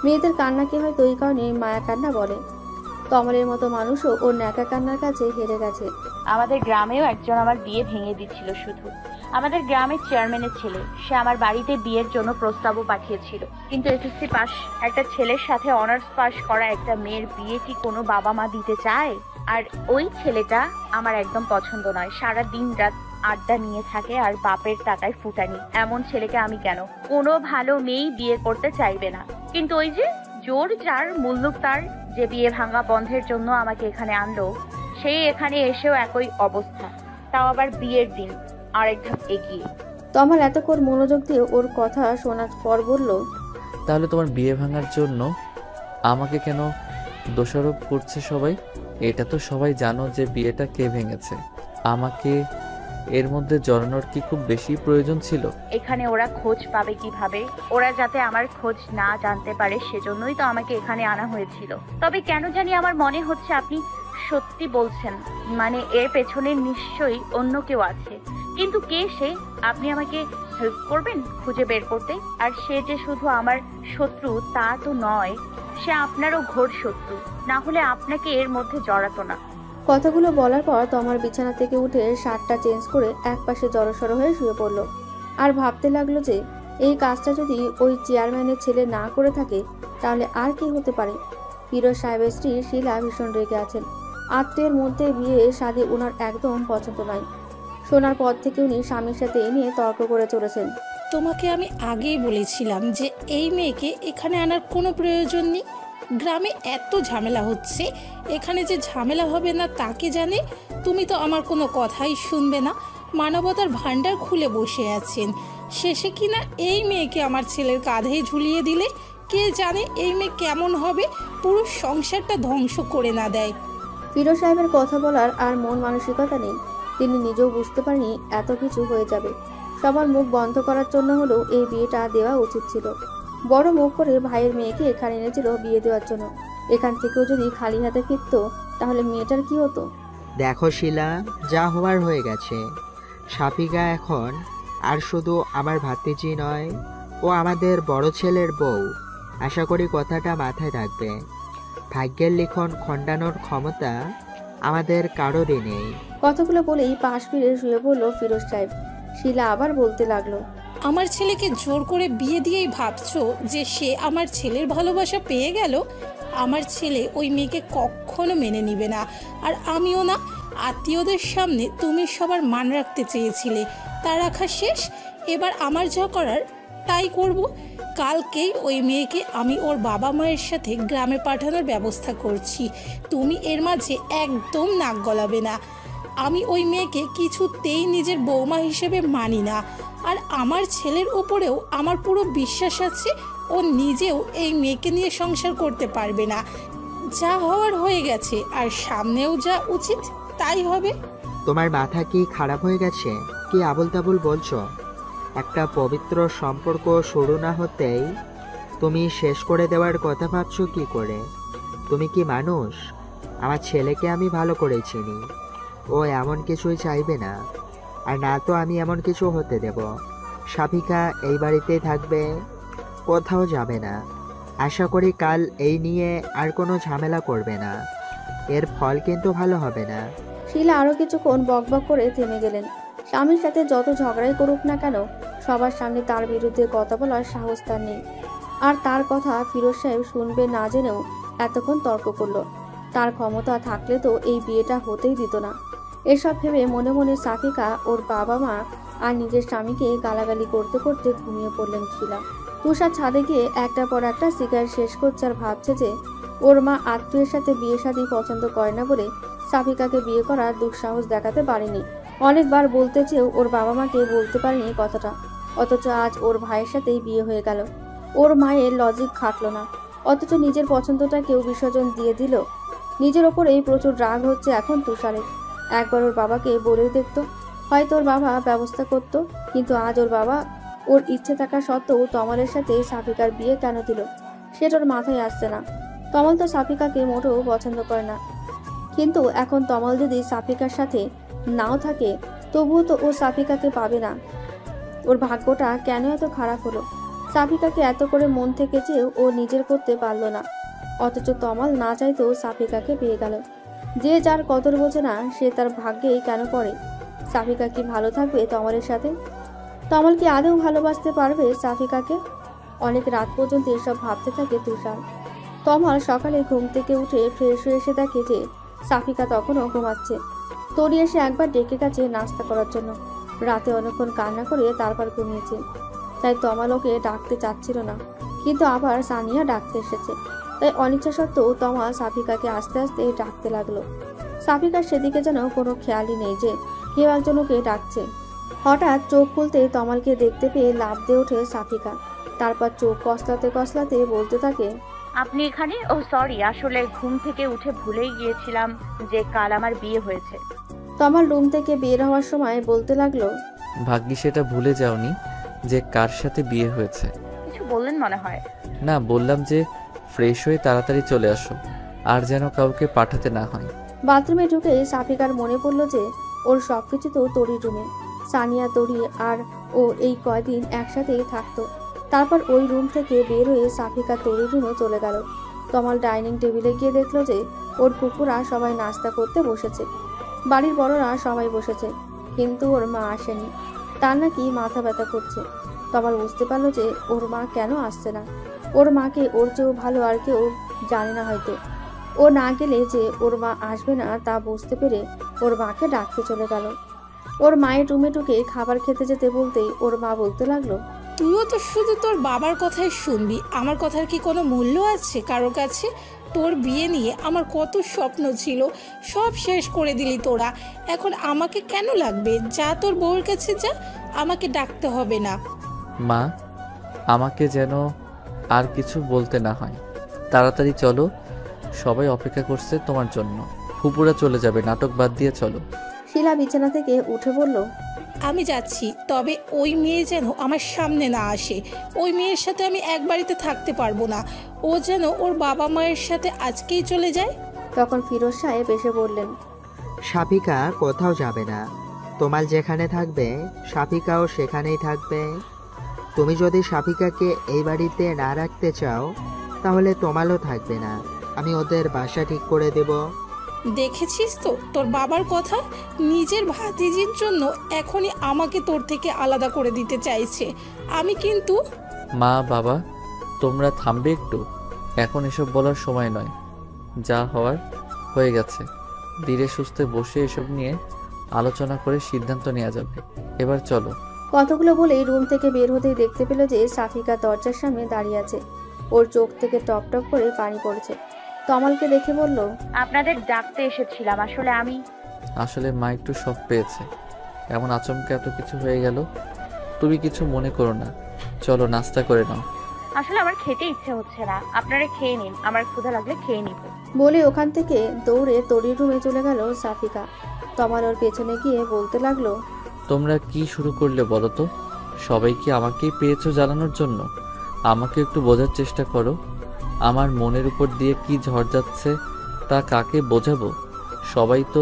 মেয়েদের কান্নাকে হয়তো এই কারণে মায়া কান্না বলে। তমালের মতো মানুষও ওর ন্যাকা কান্নার কাছে হেরে গেছে। আমাদের গ্রামেও একজন আমার বিয়ে ভেঙে দিচ্ছিল। শুধু আমাদের গ্রামের চেয়ারম্যানের ছেলে, সে আমার বাড়িতে বিয়ের জন্য প্রস্তাবও পাঠিয়েছিল। কিন্তু এসএসসি পাস একটা ছেলের সাথে অনার্স পাস করা একটা মেয়ের বিয়ে কি কোনো বাবা মা দিতে চায়? আর ওই ছেলেটা আমার একদম পছন্দ নয়। সারা দিন রাত আড্ডা নিয়ে থাকে আর বাপের টাকায় ফুটানি। এমন ছেলেকে আমি কেন? কোনো ভালো মেয়েই বিয়ে করতে চাইবে না। কিন্তু ওই যে জোর যার মুল্লুক তার, যে বিয়ে ভাঙা বন্ধের জন্য আমাকে এখানে আনলো, সেই এখানে এসেও একই অবস্থা, তাও আবার বিয়ের দিন আরেক ধাপ এগিয়ে। তমাল এতক্ষণ মনোযোগ দিয়ে ওর কথা শোনার পর বলল, তাহলে তোমার বিয়ে ভাঙার জন্য আমাকে কেন দোষারোপ করছে সবাই? এটা তো সবাই জানো যে বিয়েটা কে ভেঙেছে। আমাকে এর মধ্যে জড়ানোর কি খুব বেশি প্রয়োজন ছিল? এখানে ওরা খোঁজ পাবে কিভাবে? ওরা যাতে আমার খোঁজ না জানতে পারে সেজন্যই তো আমাকে এখানে আনা হয়েছিল। তবে কেন জানি আমার মনে হচ্ছে আপনি সত্যি বলছেন, মানে এর পেছনে নিশ্চয়ই অন্য কেউ আছে। কিন্তু কে সে? আপনি আমাকে হেল্প করবেন খুঁজে বের করতে? আর সে যে শুধু আমার শত্রু তা তো নয়, সে আপনারও ঘোর শত্রু, না হলে আপনাকে এর মধ্যে জড়াতো না। কথাগুলো বলার পর তমাল বিছানা থেকে উঠে শার্টটা চেঞ্জ করে একপাশে জড়সড় হয়ে শুয়ে পড়ল। আর ভাবতে লাগলো যে এই কাজটা যদি ওই চেয়ারম্যানের ছেলে না করে থাকে তাহলে আর কি হতে পারে। ফিরোজ সাহেবের স্ত্রী শিলা ভীষণ রেগে আছেন। আত্মীয়ের মধ্যে বিয়ে শাদী ওনার একদম পছন্দ নয়। শোনার পর থেকে উনি স্বামীর সাথে এ নিয়ে তর্ক করে চলেছেন। তোমাকে আমি আগেই বলেছিলাম যে এই মেয়েকে এখানে আনার কোনো প্রয়োজন নেই। গ্রামে এত ঝামেলা হচ্ছে, এখানে যে ঝামেলা হবে না তাকে জানে। তুমি তো আমার কোনো কথাই শুনবে না, মানবতার ভাণ্ডার খুলে বসে আছেন। শেষে কিনা এই মেয়েকে আমার ছেলের কাঁধেই ঝুলিয়ে দিলে, কে জানে এই মেয়ে কেমন হবে, পুরো সংসারটা ধ্বংস করে না দেয়। ফিরোজ সাহেবের কথা বলার আর মন মানসিকতা নেই। তিনি নিজেও বুঝতে পারেনি এত কিছু হয়ে যাবে। সবার মুখ বন্ধ করার জন্য হলেও এই বিয়েটা দেওয়া উচিত ছিল। বড় মুখ করে ভাইয়ের মেয়েকে এখানে এনেছিল বিয়ে দেওয়ার জন্য। এখান থেকেও যদি খালি হাতে ফিরত তাহলে মেয়েটার কি হতো? দেখো শিলা, যা হওয়ার হয়ে গেছে। সাফিকা এখন আর শুধু আমার ভাতিজি নয়, ও আমাদের বড় ছেলের বউ। আশা করি কথাটা মাথায় রাখবে। ভাগ্যের লিখন খণ্ডানোর ক্ষমতা আমাদের কারোরই নেই। কথাগুলো বলেই পাশ ফিরে শুয়ে পড়ল ফিরোজ সাহেব। শিলা আবার বলতে লাগলো, আমার ছেলেকে জোর করে বিয়ে দিয়েই ভাবছো যে সে আমার ছেলের ভালোবাসা পেয়ে গেল? আমার ছেলে ওই মেয়েকে কখনো মেনে নিবে না, আর আমিও না। আত্মীয়দের সামনে তুমি সবার মান রাখতে চেয়েছিলে, তা রাখা শেষ। এবার আমার যা করার তাই করব। কালকেই ওই মেয়েকে আমি ওর বাবা মায়ের সাথে গ্রামে পাঠানোর ব্যবস্থা করছি। তুমি এর মাঝে একদম নাক গলাবে না। আমি ওই মেয়েকে কিছুতেই নিজের বৌমা হিসেবে মানি না। আর আমার ছেলের উপরেও আমার পুরো বিশ্বাস আছে, ও নিজেও এই মেয়েকে নিয়ে সংসার করতে পারবে না। যা হওয়ার হয়ে গেছে, আর সামনেও যা উচিত তাই হবে। তোমার মাথা কি খারাপ হয়ে গেছে? কি আবল তাবল বলছো? একটা পবিত্র সম্পর্ক শুরু না হতেই তুমি শেষ করে দেওয়ার কথা ভাবছো কি করে? তুমি কি মানুষ? আমার ছেলেকে আমি ভালো করে চিনি। ও এমন কিছুই চাইবে না, আর না তো আমি এমন কিছু হতে দেব। সাফিকা এই বাড়িতেই থাকবে, কোথাও যাবে না। আশা করি কাল এই নিয়ে আর কোনো ঝামেলা করবে না। এর ফল কিন্তু ভালো হবে না। শিলা আরো কিছুক্ষণ বকবক করে থেমে গেলেন। স্বামীর সাথে যত ঝগড়াই করুক না কেন, সবার সামনে তার বিরুদ্ধে কথা বলার সাহস তার নেই। আর তার কথা ফিরোজ সাহেব শুনবে না জেনেও এতক্ষণ তর্ক করলো। তার ক্ষমতা থাকলে তো এই বিয়েটা হতেই দিত না। এসব ভেবে মনে মনে সাফিকা, ওর বাবা মা আর নিজের স্বামীকে গালাগালি করতে করতে ঘুমিয়ে পড়লেন শিলা। তুষার ছাদে গিয়ে একটার পর একটা সিগারেট শেষ করছে আর ভাবছে যে ওর মা আত্মীয়ের সাথে বিয়ে শাদী পছন্দ করে না বলে সাফিকাকে বিয়ে করার দুঃসাহস দেখাতে পারেনি। অনেকবার বলতে চেয়েও ওর বাবা মাকে বলতে পারেনি কথাটা, অথচ আজ ওর ভাইয়ের সাথেই বিয়ে হয়ে গেল। ওর মায়ের লজিক খাটলো না, অথচ নিজের পছন্দটা কেউ বিসর্জন দিয়ে দিল। নিজের ওপরেই প্রচুর রাগ হচ্ছে এখন তুষারের। একবার ওর বাবাকে বলেও দেখতো, হয়তো ওর বাবা ব্যবস্থা করত। কিন্তু আজ ওর বাবা ওর ইচ্ছে থাকা সত্ত্বেও তমালের সাথে সাফিকার বিয়ে কেন দিল সেটা ওর মাথায় আসছে না। তমাল তো সাফিকাকে মোটেও পছন্দ করে না, কিন্তু এখন তমাল যদি সাফিকার সাথে নাও থাকে তবুও তো ও সাফিকাকে পাবে না। ওর ভাগ্যটা কেন এত খারাপ হলো? সাফিকাকে এত করে মন থেকে চেয়েও ও নিজের করতে পারলো না, অথচ তমাল না চাইতেও সাফিকাকে পেয়ে গেল। যে যার কদর বোঝে না সে তার ভাগ্যেই কেন পড়ে? সাফিকা কি ভালো থাকবে তমালের সাথে? তমাল কি আদৌ ভালোবাসতে পারবে সাফিকাকে? অনেক রাত পর্যন্ত এসব ভাবতে থাকে তুষার। তমাল সকালে ঘুম থেকে উঠে ফ্রেশ হয়ে এসে দেখে যে সাফিকা তখনও ঘুমাচ্ছে। তরি এসে একবার ডেকে গেছে নাস্তা করার জন্য। রাতে অনেকক্ষণ কান্না করে তারপর ঘুমিয়েছে, তাই তমাল ওকে ডাকতে চাচ্ছিল না। কিন্তু আবার সানিয়া ডাকতে এসেছে, তাই অনিচ্ছা সত্ত্বেও তমাল সাফিকাকে আস্তে আস্তে ডাকতে লাগলো। সাফিকার সেদিকে যেন কোনো খেয়ালই নেই যে কেউ একজন ওকে ডাকছে। হঠাৎ চোখ খুলতে তমালকে দেখতে পেয়ে লাফ দিয়ে ওঠে সাফিকা। তারপর চোখ কসলাতে কসলাতে বলতে থাকে, আপনি এখানে? ও সরি, আসলে ঘুম থেকে উঠে ভুলেই গিয়েছিলাম যে কাল আমার বিয়ে হয়েছে। তমাল রুম থেকে বের হওয়ার সময় বলতে লাগলো, ভাগ্যিস সেটা ভুলে যাওনি যে কার সাথে বিয়ে হয়েছে। কিছু বললেন মনে হয়। না, বললাম যে ফ্রেশ হয়ে তাড়াতাড়ি চলে আসো, আর যেন কাউকে পাঠাতে না হয়। বাথরুমে ঢুকে সাফিকার মনে পড়ল যে ওর সবকিছু তো তরির রুমে। সানিয়া, তরি আর ও এই কয়দিন একসাথেই থাকতো। তারপর ওই রুম থেকে বের হয়ে সাফিকা তরির রুমে চলে গেল। তমাল ডাইনিং টেবিলে গিয়ে দেখলো যে ওর কুকুরা সবাই নাস্তা করতে বসেছে। বাড়ির বড়রা সবাই বসেছে, কিন্তু ওর মা আসেনি। তার নাকি মাথা ব্যথা করছে। তমাল বুঝতে পারলো যে ওর মা কেন আসছে না। ওর মাকে ওর চেয়েও ভালো আর কেউ জানে না হয়তো। ও না গেলে যে ওর মা আসবে না তা বুঝতে পেরে ওর মাকে ডাকতে চলে গেল। ওর মায়ের রুমে ঢুকে খাবার খেতে যেতে বলতেই ওর মা বলতে লাগলো, তুইও তো শুধু তোর বাবার কথাই শুনবি, আমার কথার কি কোনো মূল্য আছে কারো কাছে? তোর বিয়ে নিয়ে আমার কত স্বপ্ন ছিল, সব শেষ করে দিলি তোরা। এখন আমাকে কেন লাগবে? যা তোর বউয়ের কাছে যা, আমাকে ডাকতে হবে না। মা, আমাকে যেন আর কিছু বলতে না হয়। তাড়াতাড়ি চলো, সবাই অপেক্ষা করছে তোমার জন্য। ফুপুরা চলে যাবে, নাটক বাদ দিয়ে চলো। শিলা বিছানা থেকে উঠে বলল, আমি যাচ্ছি, তবে ওই মেয়ে যেন আমার সামনে না আসে। ওই মেয়ের সাথে আমি এক বাড়িতে থাকতে পারবো না। ও যেন ওর বাবা মায়ের সাথে আজকেই চলে যায়। তখন ফিরোজ সাহেব এসে বললেন, সাফিকা কোথাও যাবে না। তোমাল যেখানে থাকবে সাফিকাও সেখানেই থাকবে। তুমি যদি সাফিকাকে এই বাড়িতে না রাখতে চাও তাহলে তোমালও থাকবে না। আমি ওদের বাসা ঠিক করে দেব। দেখেছিস তো তোর বাবার কথা, নিজের ভাতিজির জন্য এখনই আমাকে তোর থেকে আলাদা করে দিতে চাইছে। আমি কিন্তু মা বাবা তোমরা থামবে একটু, এখন এসব বলার সময় নয়। যা হওয়ার হয়ে গেছে, ধীরে সুস্থে বসে এসব নিয়ে আলোচনা করে সিদ্ধান্ত নেওয়া যাবে। এবার চলো। কতগুলো বলেই রুম থেকে বের হতেই দেখতে পেল যে সাফিকা দরজার সামনে দাঁড়িয়ে আছে। ওর চোখ থেকে টপ টপ করে পানি পড়ছে। তমালকে দেখে বলল, আপনাদের ডাকতে এসেছিলাম। আসলে মা একটু শক পেয়েছে, এমন আচমকা এত কিছু হয়ে গেল। তুমি কিছু মনে করো না, চলো নাস্তা করে নাও। আসলে আমার খেতে ইচ্ছে হচ্ছে না, আপনারা খেয়ে নিন, আমার ক্ষুধা লাগলে খেয়ে নিব। বলে ওখান থেকে দৌড়ে তরির রুমে চলে গেল সাফিকা। তমাল ওর পেছনে গিয়ে বলতে লাগলো, তোমরা কি শুরু করলে বলো তো? সবাই কি আমাকেই পেয়েছো জানানোর জন্য? আমাকে একটু বোঝার চেষ্টা করো। আমার মনের উপর দিয়ে কি ঝড় যাচ্ছে তা কাকে বোঝাবো? সবাই তো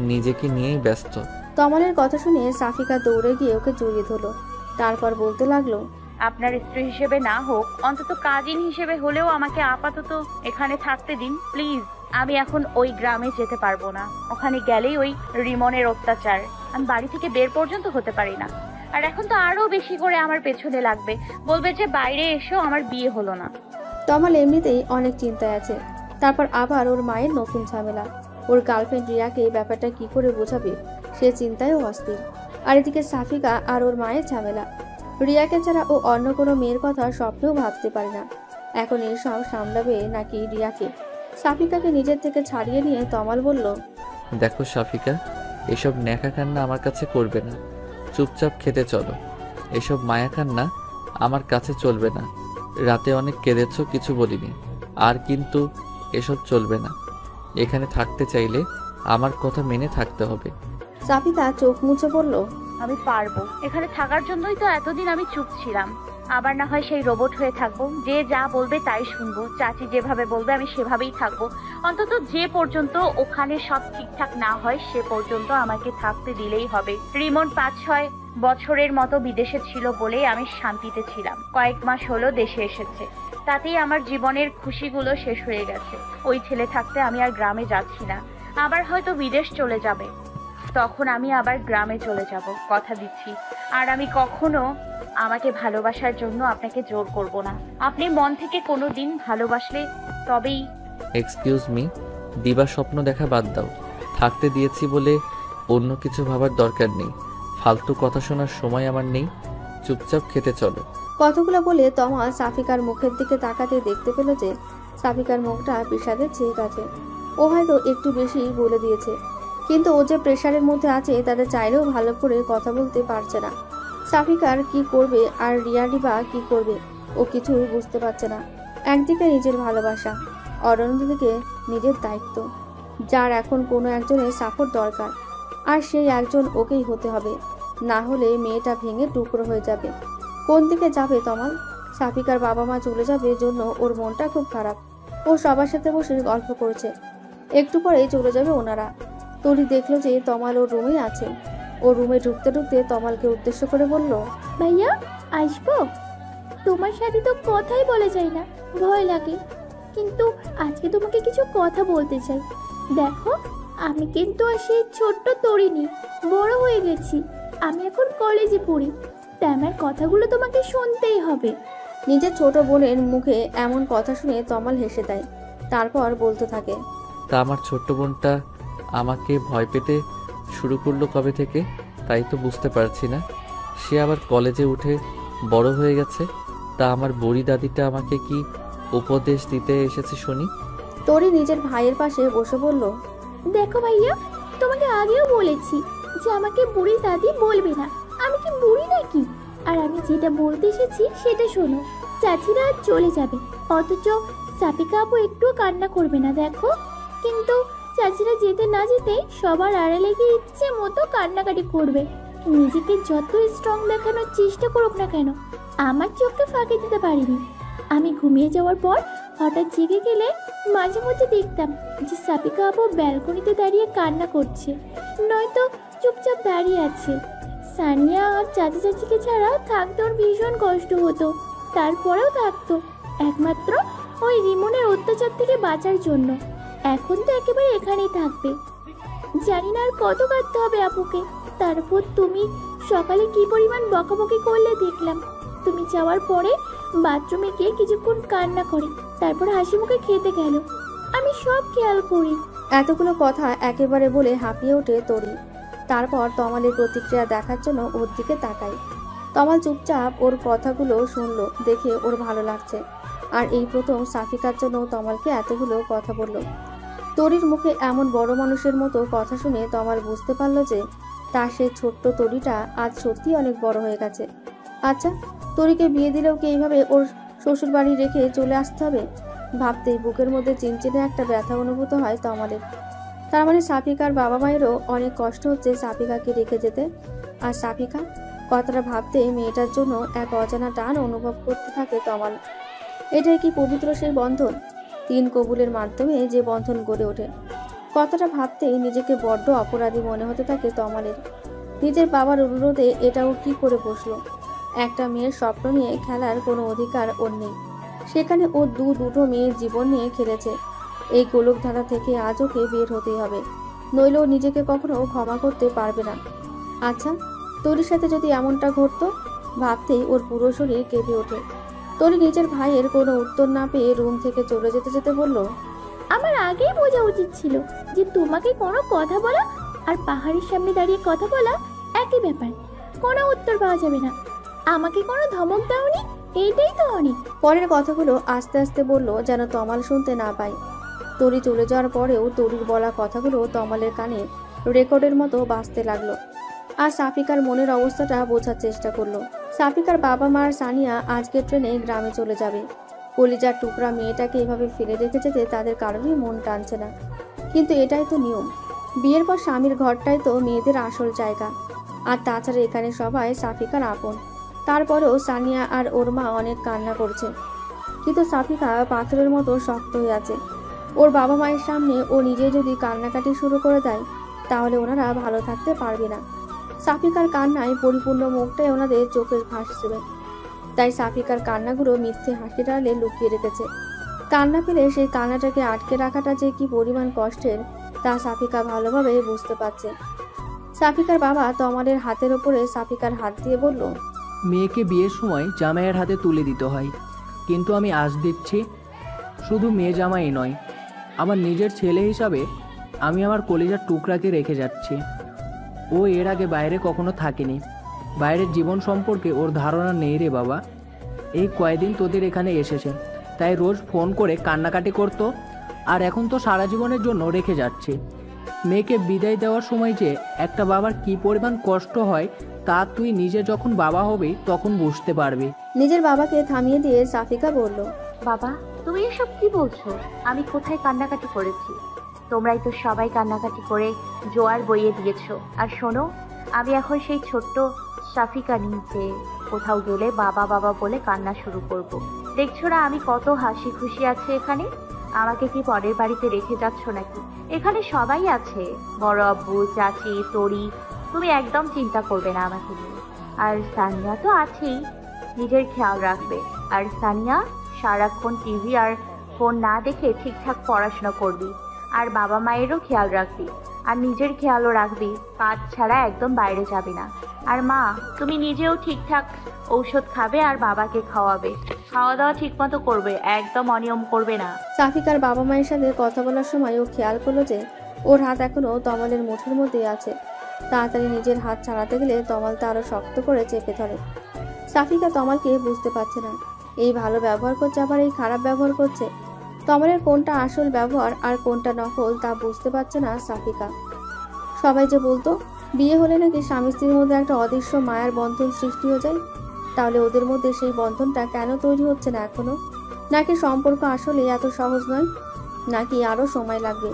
নিজেকে নিয়েই ব্যস্ত। তমালের কথা শুনে সাফিকা দৌড়ে গিয়ে ওকে জড়িয়ে ধরলো। তারপর বলতে লাগলো, আপনার স্ত্রী হিসেবে না হোক, অন্তত কাজিন হিসেবে হলেও আমাকে আপাতত এখানে থাকতে দিন প্লিজ। আমি এখন ওই গ্রামে যেতে পারবো না। ওখানে গেলেই ওই রিমনের অত্যাচার, আমি বাড়ি থেকে বের পর্যন্ত হতে পারি না। আর এখন তো আরো বেশি করে আমার পেছনে লাগবে, বলবে যে বাইরে এসেও আমার বিয়ে হলো না। তমাল এমনিতেই অনেক চিন্তায় আছে, তারপর আবার ওর মায়ের নতুন ঝামেলা। ওর গার্লফ্রেন্ড রিয়াকে ব্যাপারটা কি করে বোঝাবে সে চিন্তায়ও অস্থির। আর এদিকে সাফিকা আর ওর মায়ের ঝামেলা। রিয়াকে ছাড়া ও অন্য কোনো মেয়ের কথা স্বপ্নেও ভাবতে পারে না। এখন এসব সামলাবে নাকি রিয়াকে? সাফিকাকে নিজের থেকে ছাড়িয়ে নিয়ে তমাল বলল, দেখো সাফিকা, এসব ন্যাকা কান্না আমার কাছে করবে না, চুপচাপ খেতে চলো। এসব মায়া কান্না আমার কাছে চলবে না। রাতে অনেক কেঁদেছ, কিছু বলিনি, আর কিন্তু এসব চলবে না। এখানে থাকতে চাইলে আমার কথা মেনে থাকতে হবে। সাফিকা চোখ মুছে বলল, আমি পারবো। এখানে থাকার জন্যই তো এতদিন আমি চুপ ছিলাম। আবার না হয় সেই রোবট হয়ে থাকবো, যে যা বলবে তাই শুনবো। চাচি যেভাবে বলবে আমি সেভাবেই থাকবো। অন্তত যে পর্যন্ত ওখানে সব ঠিকঠাক না হয় সে পর্যন্ত আমাকে থাকতে দিলেই হবে। রিমন 5-6 বছরের মতো বিদেশে ছিল বলেই আমি শান্তিতে ছিলাম। কয়েক মাস হলো দেশে এসেছে, তাতেই আমার জীবনের খুশিগুলো শেষ হয়ে গেছে। ওই ছেলে থাকতে আমি আর গ্রামে যাচ্ছি না। আবার হয়তো বিদেশ চলে যাবে, তখন আমি আবার গ্রামে চলে যাব, কথা দিচ্ছি। আর আমি কখনো আমাকে ভালোবাসার জন্য আপনাকে জোর করব না। আপনি মন থেকে কোনো দিন ভালোবাসলে তবেই। এক্সকিউজ মি, দিবা স্বপ্ন দেখা বাদ দাও। থাকতে দিয়েছি বলে অন্য কিছু ভাবার দরকার নেই। ফালতু কথা শোনার সময় আমার নেই, চুপচাপ খেতে চলো। কতগুলো বলে তমাল সাফিকার মুখের দিকে তাকাতে দেখতে পেল যে সাফিকার মুখটা বিষাদে চেয়ে গেছে। ও হয়তো একটু বেশি বলে দিয়েছে, কিন্তু ও যে প্রেশারের মধ্যে আছে তাতে চাইলেও ভালো করে কথা বলতে পারছে না। সাফিকার কি করবে আর রিয়াডি বা কি করবে ও কিছুই বুঝতে পারছে না। একদিকে নিজের ভালোবাসা, অন্যদিকে নিজের দায়িত্ব, যার এখন কোনো একজনের সাপোর্ট দরকার। আর সেই একজন ওকেই হতে হবে, না হলে মেয়েটা ভেঙে টুকরো হয়ে যাবে। কোন দিকে যাবে তমাল? সাফিকার বাবা মা চলে যাবে জন্য ওর মনটা খুব খারাপ। ও সবার সাথে বসে গল্প করছে, একটু পরেই চলে যাবে ওনারা। তরি দেখলো যে তমাল ওর রুমেই আছে। ও রুমে ঢুকতে ঢুকতে তমালকে উদ্দেশ্য করে বলল, ভাইয়া আসবো? তোমার সাথে তো কথাই বলা যায় না, ভয় লাগে। কিন্তু আজকে তোমাকে কিছু কথা বলতে চাই। দেখো, আমি কিন্তু আর সেই ছোট্ট তরিনি, বড় হয়ে গেছি। আমি এখন কলেজে পড়ি, তাই আমার কথাগুলো তোমাকে শুনতেই হবে। নিজের ছোট বোনের মুখে এমন কথা শুনে তমাল হেসে দেয়। তারপর বলতে থাকে, তা আমার ছোট্ট বোনটা আমাকে ভয় পেতে শুরু করলো কবে থেকে তাই তো বুঝতে পারছি না। সে আবার কলেজে উঠে বড় হয়ে গেছে। তা আমার বুড়ি দাদিটা আমাকে কি উপদেশ দিতে এসেছে শুনি? তরি নিজের ভাইয়ের পাশে বসে বলল, দেখো ভাইয়া, তোমাকে আগেও বলেছি যে আমাকে বুড়ি দাদি বলবে না। আমি কি বুড়ি নাকি? আর আমি যেটা বলতে এসেছি সেটা শোনো। চাচিরা আজ চলে যাবে, অথচ সাফিকা আপু একটুও কান্না করবে না। দেখো, কিন্তু চাচিরা যেতে না যেতেই সবার আড়ালে গিয়ে ইচ্ছে মতো কান্নাকাটি করবে। নিজেকে যত স্ট্রং দেখানোর চেষ্টা করুক না কেন, আমার চোখকে ফাঁকি দিতে পারিনি। আমি ঘুমিয়ে যাওয়ার পর হঠাৎ জেগে গেলে মাঝে মধ্যে দেখতাম যে সাফিকা আপু ব্যালকনিতে দাঁড়িয়ে কান্না করছে, নয়তো চুপচাপ দাঁড়িয়ে আছে। সানিয়া আর চাচা চাচিকে ছাড়া থাকতে ওর ভীষণ কষ্ট হতো, তারপরেও থাকতো একমাত্র ওই রিমনের অত্যাচার থেকে বাঁচার জন্য। এখন তো একেবারে এখানেই থাকবে। জানি না আর কত কাঁদতে হবে আপুকে। তারপর তুমি সকালে কি পরিমাণ বকাবকি করলে দেখলাম। তুমি যাওয়ার পরে বাথরুমে গিয়ে কিছুক্ষণ কান্না করে তারপর হাসি মুখে খেতে গেল, আমি সব খেয়াল করি। এতগুলো কথা একেবারে বলে হাঁপিয়ে ওঠে তরি। তারপর তমালের প্রতিক্রিয়া দেখার জন্য ওর দিকে তাকায়। তমাল চুপচাপ ওর কথাগুলো শুনলো, দেখে ওর ভালো লাগছে। আর এই প্রথম সাফিকার জন্য তমালকে এতগুলো কথা বলল। তরির মুখে এমন বড় মানুষের মতো কথা শুনে তমাল বুঝতে পারলো যে তার সেই ছোট্ট তরিটা আজ সত্যি অনেক বড় হয়ে গেছে। আচ্ছা, তরিকে বিয়ে দিলেও কি এইভাবে ওর শ্বশুর বাড়ি রেখে চলে আসতে হবে? ভাবতেই বুকের মধ্যে চিনচিনে একটা ব্যথা অনুভূত হয় তমালের। তার মানে সাফিকার বাবা মায়েরও অনেক কষ্ট হচ্ছে সাফিকাকে রেখে যেতে। আর সাফিকা কথাটা ভাবতেই মেয়েটার জন্য এক অজানা টান অনুভব করতে থাকে তমাল। এটাই কি পবিত্র সেই বন্ধন? 3 কবুলের মাধ্যমে যে বন্ধন গড়ে ওঠে। কথাটা ভাবতেই নিজেকে বড্ড অপরাধী মনে হতে থাকে তমালের। নিজের বাবার অনুরোধে এটাও কি করে বসলো? একটা মেয়ের স্বপ্ন নিয়ে খেলার কোনো অধিকার ওর নেই। সেখানে ও দুটো মেয়ের জীবন নিয়ে খেলেছে। এই গোলকধারা থেকে আজ ওকে বের হতেই হবে, নইলে ও নিজেকে কখনো ক্ষমা করতে পারবে না। আচ্ছা, তরির সাথে যদি এমনটা ঘটতো, ভাবতেই ওর পুরো শরীর কেঁপে ওঠে। তরি নিজের ভাইয়ের কোনো উত্তর না পেয়ে রুম থেকে চলে যেতে যেতে বলল, আমার আগেই বোঝা উচিত ছিল যে তোমাকে কোনো কথা বলা আর পাহাড়ের সামনে দাঁড়িয়ে কথা বলা একই ব্যাপার। কোনো উত্তর পাওয়া যাবে না। আমাকে কোনো ধমক দাওনি, এইটাই তো অনেক। পরের কথাগুলো আস্তে আস্তে বলল যেন তমাল শুনতে না পায়। তরি চলে যাওয়ার পরেও তরির বলা কথাগুলো তমালের কানে রেকর্ডের মতো বাজতে লাগলো। আর সাফিকার মনের অবস্থাটা বোঝার চেষ্টা করলো। সাফিকার বাবা মার সানিয়া আজকের ট্রেনে গ্রামে চলে যাবে। কলিজার টুকরা মেয়েটাকে এভাবে ফেলে রেখে যেতে তাদের কারোরই মন টানছে না। কিন্তু এটাই তো নিয়ম। বিয়ের পর স্বামীর ঘরটাই তো মেয়েদের আসল জায়গা। আর তাছাড়া এখানে সবাই সাফিকার আপন। তারপরেও সানিয়া আর ওর মা অনেক কান্না করছে, কিন্তু সাফিকা পাথরের মতো শক্ত হয়ে আছে। ওর বাবা মায়ের সামনে ও নিজে যদি কান্নাকাটি শুরু করে দেয়, তাহলে ওনারা ভালো থাকতে পারবে না। সাফিকার কান্নায় পরিপূর্ণ মুখটাই ওনাদের চোখে ভাসবে। তাই সাফিকার কান্নাগুলো মিথ্যে হাসির আড়ালে লুকিয়ে রেখেছে। কান্না পেলে সেই কান্নাটাকে আটকে রাখাটা যে কি পরিমাণ কষ্টের, তা সাফিকা ভালোভাবে বুঝতে পারছে। সাফিকার বাবা তমালের হাতের ওপরে সাফিকার হাত দিয়ে বলল, মেয়েকে বিয়ের সময় জামাইয়ের হাতে তুলে দিতে হয়, কিন্তু আমি আজ দিচ্ছি শুধু মেয়ে জামাই নয়, আমার নিজের ছেলে হিসাবে আমি আমার কলিজার টুকরাকে রেখে যাচ্ছি। ও এর আগে বাইরে কখনো থাকেনি, বাইরের জীবন সম্পর্কে ওর ধারণা নেই রে বাবা। এই কয়েকদিন তোদের এখানে এসেছে, তাই রোজ ফোন করে কান্নাকাটি করতো, আর এখন তো সারা জীবনের জন্য রেখে যাচ্ছে। মেয়েকে বিদায় দেওয়ার সময় যে একটা বাবার কী পরিমাণ কষ্ট হয়, তা তুই নিজে যখন বাবা হবি তখন বুঝতে পারবি। নিজের বাবাকে থামিয়ে দিয়ে সাফিকা বলল, বাবা, তুমি এসব কি বলছো? আমি কোথায় কান্নাকাটি করেছি? তোমরাই তো সবাই কান্নাকাটি করে জোয়ার বইয়ে দিয়েছো। আর শোনো, আমি এখন সেই ছোট্ট সাফিকা নিচে কোথাও গেলে বাবা বাবা বলে কান্না শুরু করব। দেখছো না আমি কত হাসি খুশি আছি এখানে? আমাকে কি পরের বাড়িতে রেখে যাচ্ছ নাকি? এখানে সবাই আছে, বড় আব্বু, চাচি, তরি। তুমি একদম চিন্তা করবে না আমাকে নিয়ে। আর সানিয়া তো আছেই, নিজের খেয়াল রাখবে। আর সানিয়া, সারাক্ষণ টিভি আর ফোন না দেখে ঠিকঠাক পড়াশোনা করবি, আর বাবা মায়েরও খেয়াল রাখবি, আর নিজের খেয়ালও রাখবি। কাজ ছাড়া একদম বাইরে যাবি না। আর মা, তুমি নিজেও ঠিকঠাক ঔষধ খাবে আর বাবাকে খাওয়াবে। খাওয়া দাওয়া ঠিক মতো করবে, একদম অনিয়ম করবে না। সাফিকার বাবা মায়ের সাথে কথা বলার সময় ও খেয়াল করলো যে ওর হাত এখনো তমালের মুঠোর মধ্যে আছে। তাড়াতাড়ি নিজের হাত ছাড়াতে গেলে তমাল তা আরো শক্ত করে চেপে ধরে। সাফিকা তমালকে বুঝতে পারছে না, এই ভালো ব্যবহার করছে আবার এই খারাপ ব্যবহার করছে। তমালের কোনটা আসল ব্যবহার আর কোনটা নকল তা বুঝতে পারছে না সাফিকা। সবাই যে বলতো বিয়ে হলে নাকি স্বামী স্ত্রীর মধ্যে একটা অদৃশ্য মায়ার বন্ধন সৃষ্টি হয়ে যায়, তাহলে ওদের মধ্যে সেই বন্ধনটা কেন তৈরি হচ্ছে না এখনো? নাকি সম্পর্ক আসলে এত সহজ নয়, নাকি আরও সময় লাগবে?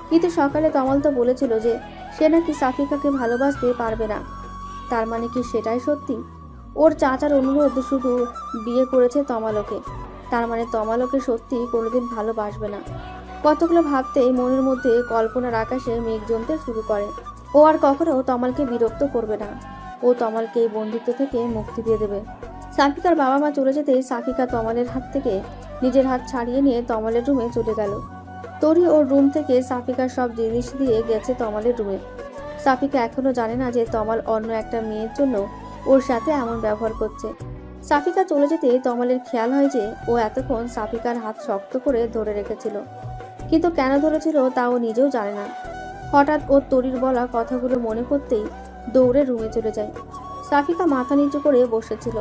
কিন্তু সকালে তমাল তো বলেছিল যে সে নাকি সাফিকাকে ভালোবাসতে পারবে না। তার মানে কি সেটাই সত্যি? ওর চাচার অনুরোধ শুধু বিয়ে করেছে তমালকে, তার মানে তমালকে সত্যি কোনোদিন ভালোবাসবে না। কতগুলো ভাবতেই মনের মধ্যে কল্পনার আকাশে মেঘ জমতে শুরু করে। ও আর কখনো তমালকে বিরক্ত করবে না। ও তমালকে এই বন্দিত্ব থেকে মুক্তি দিয়ে দেবে। সাফিকার বাবা মা চলে যেতেই সাফিকা তমালের হাত থেকে নিজের হাত ছাড়িয়ে নিয়ে তমালের রুমে চলে গেল। তরি ওর রুম থেকে সাফিকার সব জিনিস দিয়ে গেছে তমালের রুমে। সাফিকা এখনো জানে না যে তমাল অন্য একটা মেয়ের জন্য ওর সাথে এমন ব্যবহার করছে। সাফিকা চলে যেতে তমালের খেয়াল হয় যে ও এতক্ষণ সাফিকার হাত শক্ত করে ধরে রেখেছিল, কিন্তু কেন ধরেছিল তা ও নিজেও জানে না। হঠাৎ ওর তরির বলা কথাগুলো মনে করতেই দৌড়ে রুমে চলে যায়। সাফিকা মাথা নিচু করে বসেছিল।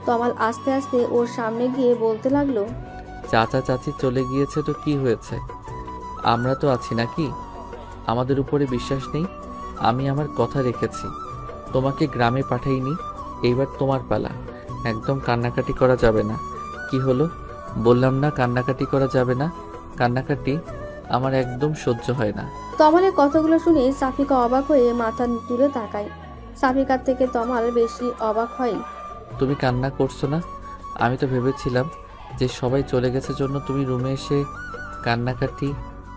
তমাল আস্তে আস্তে ওর সামনে গিয়ে বলতে লাগলো, চাচা চাচি চলে গিয়েছে তো কি হয়েছে, আমরা তো আছি নাকি? আমাদের উপরে বিশ্বাস নেই? আমি আমার কথা রেখেছি, তোমাকে গ্রামে পাঠাইনি, এইবার তোমার পালা। একদম কান্নাকাটি করা যাবে না। কি হলো, বললাম না কান্নাকাটি করা যাবে না। কান্নাকাটি আমার একদম সহ্য হয় না। তমালের কথাগুলো শুনে সাফিকা অবাক হয়ে মাথা তুলে তাকায়। সাফিকার থেকে তমাল বেশি অবাক হয়। তুমি কান্না করছো না? আমি তো ভেবেছিলাম যে সবাই চলে গেছে জন্য তুমি রুমে এসে কান্নাকাটি।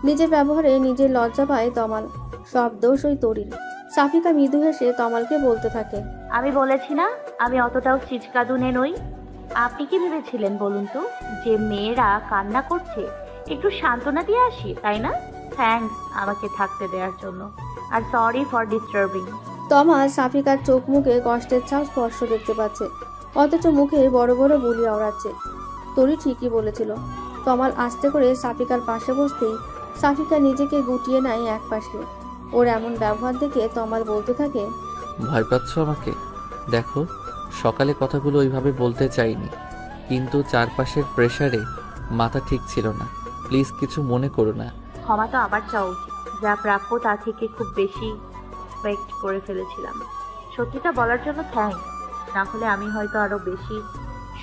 নিজের ব্যবহারে নিজের লজ্জা পায় তমাল। সব দোষ ওই তরির। সাফিকা মৃদু হেসে তমালকে বলতে থাকে, আমি বলেছি না আমি অতটাও চিচকাদুনে নই। আপনি কি ভেবেছিলেন বলুন তো, যে মেয়েরা কান্না করছে একটু সান্ত্বনা দিয়ে আসি, তাই না? থ্যাঙ্কস আমাকে থাকতে দেওয়ার জন্য, আর সরি ফর ডিস্টার্বিং। তমাল সাফিকার চোখ মুখে কষ্টের ছাপ স্পর্শ দেখতে পাচ্ছে, অথচ মুখে বড় বড় বুলি আওড়াচ্ছে। তরি ঠিকই বলেছিল। তমাল আস্তে করে সাফিকার পাশে বসতেই সাফিকা নিজেকে গুটিয়ে নেয় এক পাশে। ওর এমন ব্যবহার দেখে তমাল বলতে থাকে, ভয় পাচ্ছ আমাকে? দেখো, সকালে কথাগুলো ওইভাবে বলতে চাইনি, কিন্তু চারপাশের প্রেসারে মাথা ঠিক ছিল না। প্লিজ কিছু মনে করো না। ক্ষমা তো আবার চাওয়া উচিত, যা প্রাপ্য তা থেকে খুব বেশি এক্সপেক্ট করে ফেলেছিলাম। সত্যিটা বলার জন্য থ্যাঙ্কস, না হলে আমি হয়তো আরো বেশি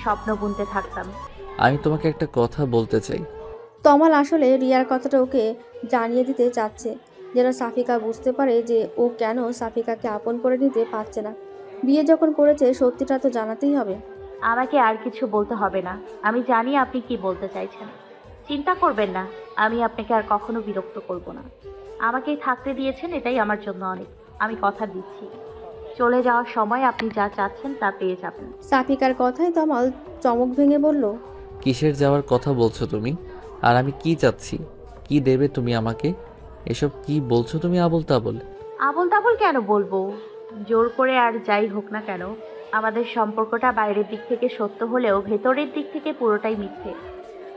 স্বপ্ন বুনতে থাকতাম। আমি তোমাকে একটা কথা বলতে চাই। তমাল আসলে রিয়ার কথাটা ওকে জানিয়ে দিতে চাচ্ছে, যেন সাফিকা বুঝতে পারে যে ও কেন সাফিকাকে আপন করে নিতে পারছে না। বিয়ে যখন করেছে সত্যিটা তো জানাতেই হবে। আমাকে আর কিছু বলতে হবে না, আমি জানি আপনি কি বলতে চাইছেন। চিন্তা করবেন না, আমি আপনাকে আর কখনো বিরক্ত করব না। আমাকেই থাকতে দিয়েছেন, এটাই আমার জন্য অনেক। আমি কথা দিচ্ছি, চলে যাওয়ার সময় আপনি যা চাচ্ছেন তা পেয়ে যাবেন। সাফিকার কথায় তমাল চমক ভেঙে বলল, কিসের যাওয়ার কথা বলছো তুমি? আর আমি কি চাচ্ছি? কি দেবে তুমি আমাকে? এসব কি বলছো তুমি আবোল তাবোল? আবোল তাবোল কেন বলবো? জোর করে আর যাই হোক না কেন, আমাদের সম্পর্কটা বাইরের দিক থেকে সত্য হলেও ভেতরের দিক থেকে পুরোটাই মিথ্যে।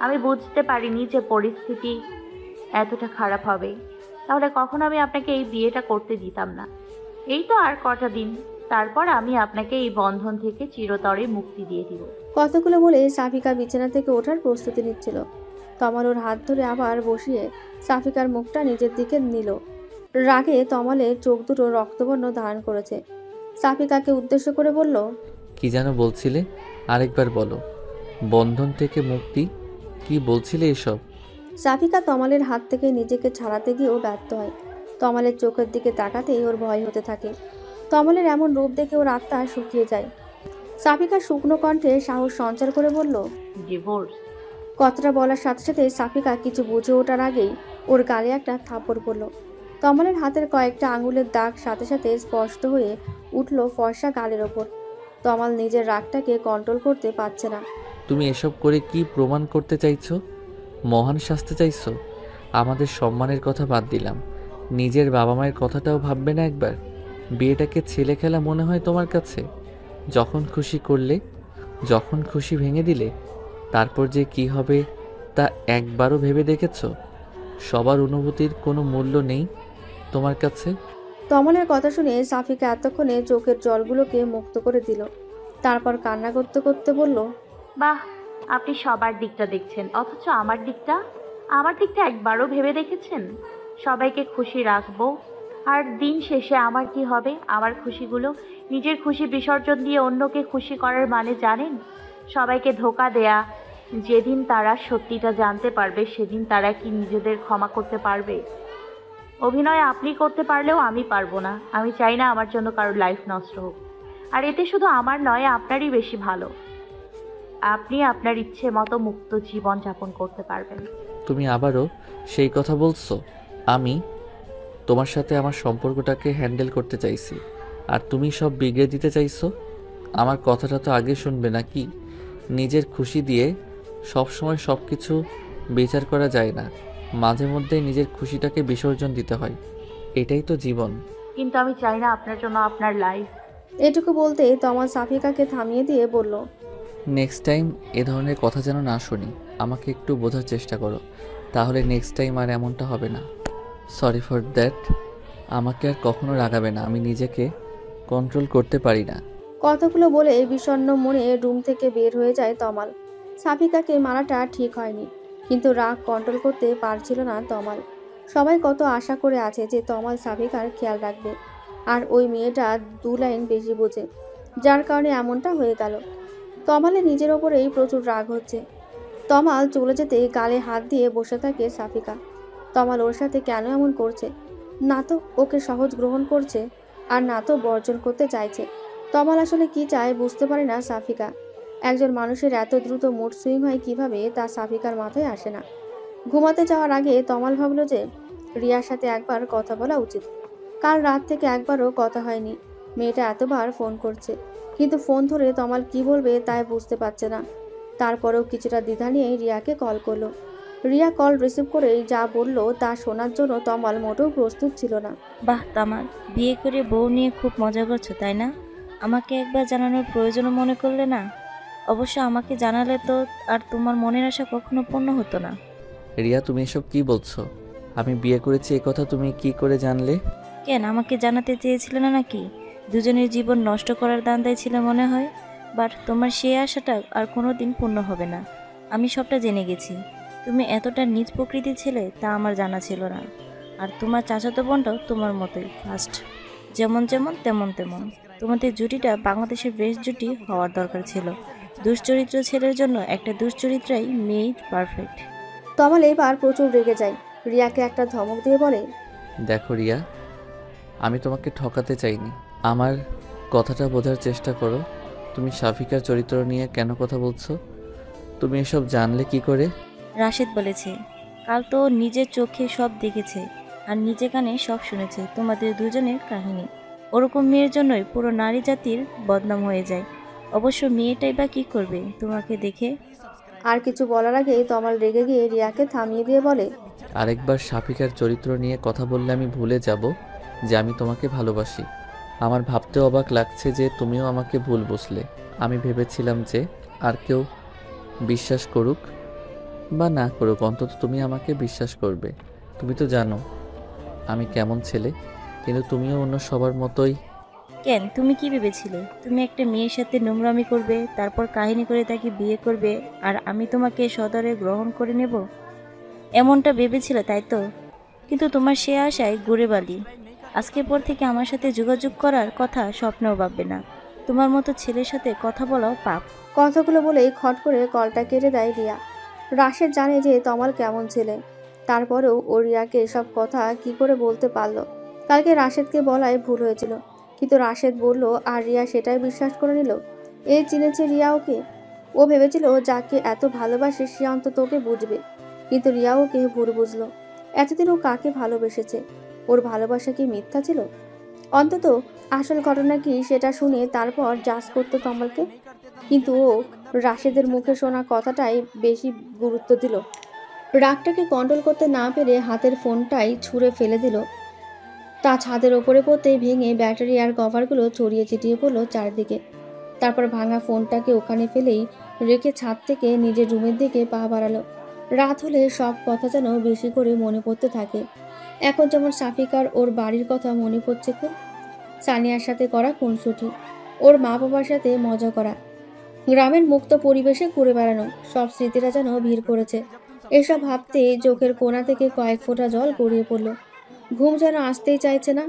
আমি বুঝতে পারিনি যে পরিস্থিতি এতটা খারাপ হবে, তাহলে কখনো আমি আপনাকে এই বিয়েটা করতে দিতাম না। এই তো আর কটা দিন, তারপর আমি আপনাকে এই বন্ধন থেকে চিরতরে মুক্তি দিয়ে দিব। কথাগুলো বলে সাফিকা বিছানা থেকে ওঠার প্রস্তুতি নিচ্ছিল। তমাল ওর হাত ধরে আবার বসিয়ে সাফিকার মুখটা নিজের দিকে নিল। রাগে তমালের চোখ দুটো রক্তবর্ণ ধারণ করেছে। সাফিকাকে উদ্দেশ্য করে বলল, কি যেন বলছিলে? আরেকবার বলো। বন্ধন থেকে মুক্তি? কি বলছিলে এসব? সাফিকা তমালের হাত থেকে নিজেকে ছাড়াতে গিয়েও ব্যর্থ হয়। তমালের চোখের দিকে তাকাতেই ওর ভয় হতে থাকে। তমালের এমন রূপ দেখে ওর আত্মা শুকিয়ে যায়। সাফিকা শুকনো কণ্ঠে সাহস সঞ্চার করে বলল, ডিভোর্স। কথাটা বলার সাথে সাথে সাফিকা কিছু বুঝে ওঠার আগেই ওর গালে একটা থাপ্পড় পড়ল। তমালের হাতের কয়েকটা আঙুলের দাগ সাথে সাথে স্পষ্ট হয়ে উঠল ফর্সা গালের ওপর। তমাল নিজের রাগটাকে কন্ট্রোল করতে পারছে না। তুমি এসব করে কি প্রমাণ করতে চাইছো? মহান শাস্তি চাইছো? আমাদের সম্মানের কথা বাদ দিলাম, নিজের বাবা মায়ের কথাটাও ভাববে না একবার? বিয়েটাকে ছেলে খেলা মনে হয় তোমার কাছে? যখন খুশি করলে, যখন খুশি ভেঙে দিলে, তারপর যে কি হবে তা একবারও ভেবে দেখেছো? সবার অনুভূতির কোনো মূল্য নেই তোমার কাছে? তমালের কথা শুনে সাফিকা এতক্ষণে চোখের জলগুলোকে মুক্ত করে দিল। তারপর কান্না করতে করতে বলল, বাহ, আপনি সবার দিকটা দেখছেন, অথচ আমার দিকটা একবারও ভেবে দেখেছেন? সবাইকে খুশি রাখবো, আর দিন শেষে আমার কি হবে? আমার খুশিগুলো নিজের খুশি বিসর্জন দিয়ে অন্যকে খুশি করার মানে জানেন? সবাইকে ধোঁকা দেয়া। যেদিন তারা সত্যিটা জানতে পারবে সেদিন তারা কি নিজেদের ক্ষমা করতে পারবে? অভিনয় আপনি করতে পারলেও আমি পারবো না। আমি চাই না আমার জন্য কারোর লাইফ নষ্ট হোক, আর এতে শুধু আমার নয় আপনারই বেশি ভালো। আপনি আপনার ইচ্ছে মতো মুক্ত জীবন যাপন করতে পারবেন। তুমি আবারও সেই কথা বলছো? আমি তোমার সাথে আমার সম্পর্কটাকে হ্যান্ডেল করতে চাইছি, আর তুমি সব বিগড়ে দিতে চাইছো। আমার কথাটা তো আগে শুনবে নাকি? নিজের খুশি দিয়ে সব সময় সব কিছু বিচার করা যায় না, মাঝে মধ্যে নিজের খুশিটাকে বিসর্জন দিতে হয়। এটাই তো জীবন। কিন্তু আমি চাই না আপনার জন্য আপনার লাইফ। এটুকু বলতে তমাল সাফিকাকে থামিয়ে দিয়ে বলল, নেক্সট টাইম এ ধরনের কথা যেন না শুনি। আমাকে একটু বোঝার চেষ্টা করো, তাহলে নেক্সট টাইম আর এমনটা হবে না। Sorry for that. আমাকে আর কখনো রাগাবে না, আমি নিজেকে কন্ট্রোল করতে পারি না। কথাগুলো বলে বিষণ্ণ মনে রুম থেকে বের হয়ে যায় তমাল। সাফিকাকে মারাটা ঠিক হয়নি, কিন্তু রাগ কন্ট্রোল করতে পারছিল না তমাল। সবাই কত আশা করে আছে যে তমাল সাফিকার খেয়াল রাখবে, আর ওই মেয়েটা 2 লাইন বেশি বোঝে, যার কারণে এমনটা হয়ে গেল। তমালের নিজের ওপরেই প্রচুর রাগ হচ্ছে। তমাল চলে যেতে গালে হাত দিয়ে বসে থাকে সাফিকা। তমাল ওর সাথে কেন এমন করছে? না তো ওকে সহজ গ্রহণ করছে, আর না তো বর্জন করতে চাইছে। তমাল আসলে কি চায় বুঝতে পারে না সাফিকা। একজন মানুষের এত দ্রুত মুড সুইং হয় কিভাবে তা সাফিকার মাথায় আসে না। ঘুমাতে যাওয়ার আগে তমাল ভাবলো যে রিয়ার সাথে একবার কথা বলা উচিত। কাল রাত থেকে একবারও কথা হয়নি। মেয়েটা এতবার ফোন করছে, কিন্তু ফোন ধরে তমাল কি বলবে তাই বুঝতে পারছে না। তারপরেও কিছুটা দ্বিধা নিয়ে রিয়াকে কল করলো। রিয়া কল রিসিভ করেই যা বলল তা শোনার জন্য তমাল মোটেও প্রস্তুত ছিল না। বাহ তামাল, বিয়ে করে বউ নিয়ে খুব মজা করছো তাই না? আমাকে একবার জানানোর প্রয়োজনও মনে করলে না? অবশ্য আমাকে জানালে তো আর তোমার মনের আশা কখনো পূর্ণ হতো না। রিয়া, তুমি এসব কি বলছো? আমি বিয়ে করেছি এ কথা তুমি কি করে জানলে? কেন, আমাকে জানাতে চেয়েছিলে না নাকি? দুজনের জীবন নষ্ট করার দান্দায় ছিল মনে হয়। বাট তোমার সেই আশাটা আর কোনো দিন পূর্ণ হবে না। আমি সবটা জেনে গেছি। তুমি এতটা নীচ প্রকৃতির ছেলে তা আমার জানা ছিল না। আর তোমার চাচাতো বোনটাও তোমার মতোই ফার্স্ট, যেমন যেমন তেমন তেমন। তোমাদের জুটিটা বাংলাদেশের বেস্ট জুটি হওয়ার দরকার ছিল। দুশ্চরিত্র ছেলের জন্য একটা দুশ্চরিত্রাই মেড পারফেক্ট। তমাল এবার প্রচুর রেগে যায়। রিয়াকে একটা ধমক দিয়ে বলে, দেখো রিয়া, আমি তোমাকে ঠকাতে চাইনি। আমার কথাটা বোঝার চেষ্টা করো। তুমি সাফিকার চরিত্র নিয়ে কেন কথা বলছো? তুমি এসব জানলে কি করে? রাশেদ বলেছে, কাল তো নিজের চোখে সব দেখেছে আর নিজে কানে সব শুনেছে তোমাদের দুজনের কাহিনী। ওরকম মেয়ের জন্যই পুরো নারী জাতির বদনাম হয়ে যায়। অবশ্য মেয়েটাই বা কী করবে তোমাকে দেখে? আর কিছু বলার আগে তমাল রেগে গিয়ে রিয়াকে থামিয়ে দিয়ে বলে, আরেকবার সাফিকার চরিত্র নিয়ে কথা বললে আমি ভুলে যাব যে আমি তোমাকে ভালোবাসি। আমার ভাবতে অবাক লাগছে যে তুমিও আমাকে ভুল বুঝলে। আমি ভেবেছিলাম যে আর কেউ বিশ্বাস করুক বা না করুক, অন্তত তুমি আমাকে বিশ্বাস করবে। তুমি তো জানো আমি কেমন ছেলে, কিন্তু তুমিও অন্য সবার মতোই। কেন, তুমি কি ভেবেছিলে তুমি একটা মেয়ের সাথে নোংরামি করবে, তারপর কাহিনী করে তাকে বিয়ে করবে, আর আমি তোমাকে সদরে গ্রহণ করে নেব? এমনটা ভেবেছিলে তাই তো? কিন্তু তোমার সে আশায় ঘুরে বালি। আজকের পর থেকে আমার সাথে যোগাযোগ করার কথা স্বপ্নেও ভাববে না। তোমার মতো ছেলের সাথে কথা বলাও পাপ। কথাগুলো বলেই খট করে কলটা কেটে দেয় রিয়া। রাশেদ জানে যে তমাল কেমন ছেলে, তারপরেও ও রিয়াকে এসব কথা কি করে বলতে পারলো। কালকে রাশেদকে বলায় ভুল হয়েছিল, কিন্তু রাশেদ বলল আর রিয়া সেটাই বিশ্বাস করে নিল। এই চিনেছে রিয়া ওকে। ও ভেবেছিল যাকে এত ভালোবাসে সে অন্তত ওকে বুঝবে, কিন্তু রিয়া ওকে ভুল বুঝলো। এতদিন ও কাকে ভালোবেসেছে? ওর ভালোবাসা কি মিথ্যা ছিল? অন্তত আসল ঘটনা কি সেটা শুনে তারপর জাজ করতো তমালকে। কিন্তু ও রাশেদের মুখে শোনা কথাটাই বেশি গুরুত্ব দিল। রাগটাকে কন্ট্রোল করতে না পেরে হাতের ফোনটাই ছুঁড়ে ফেলে দিল। তা ছাদের ওপরে পড়তেই ভেঙে ব্যাটারি আর কভারগুলো ছড়িয়ে ছিটিয়ে পড়লো চারদিকে। তারপর ভাঙা ফোনটাকে ওখানে ফেলেই রেখে ছাদ থেকে নিজের রুমের দিকে পা বাড়ালো। রাত হলে সব কথা যেন বেশি করে মনে পড়তে থাকে। এখন যেমন সাফিকার ওর বাড়ির কথা মনে পড়ছে খুব, সানিয়ার সাথে করা খুনসুটি, ওর মা বাবার সাথে মজা করা, গ্রামের মুক্ত পরিবেশে ঘুরে বেড়ানো, সব স্মৃতিরা যেন ভিড় করেছে। এসব ভাবতে চোখের কোণা থেকে কয়েক ফোঁটা জল গড়িয়ে পড়ল। ঘুম যেন আসতেই চাইছে না।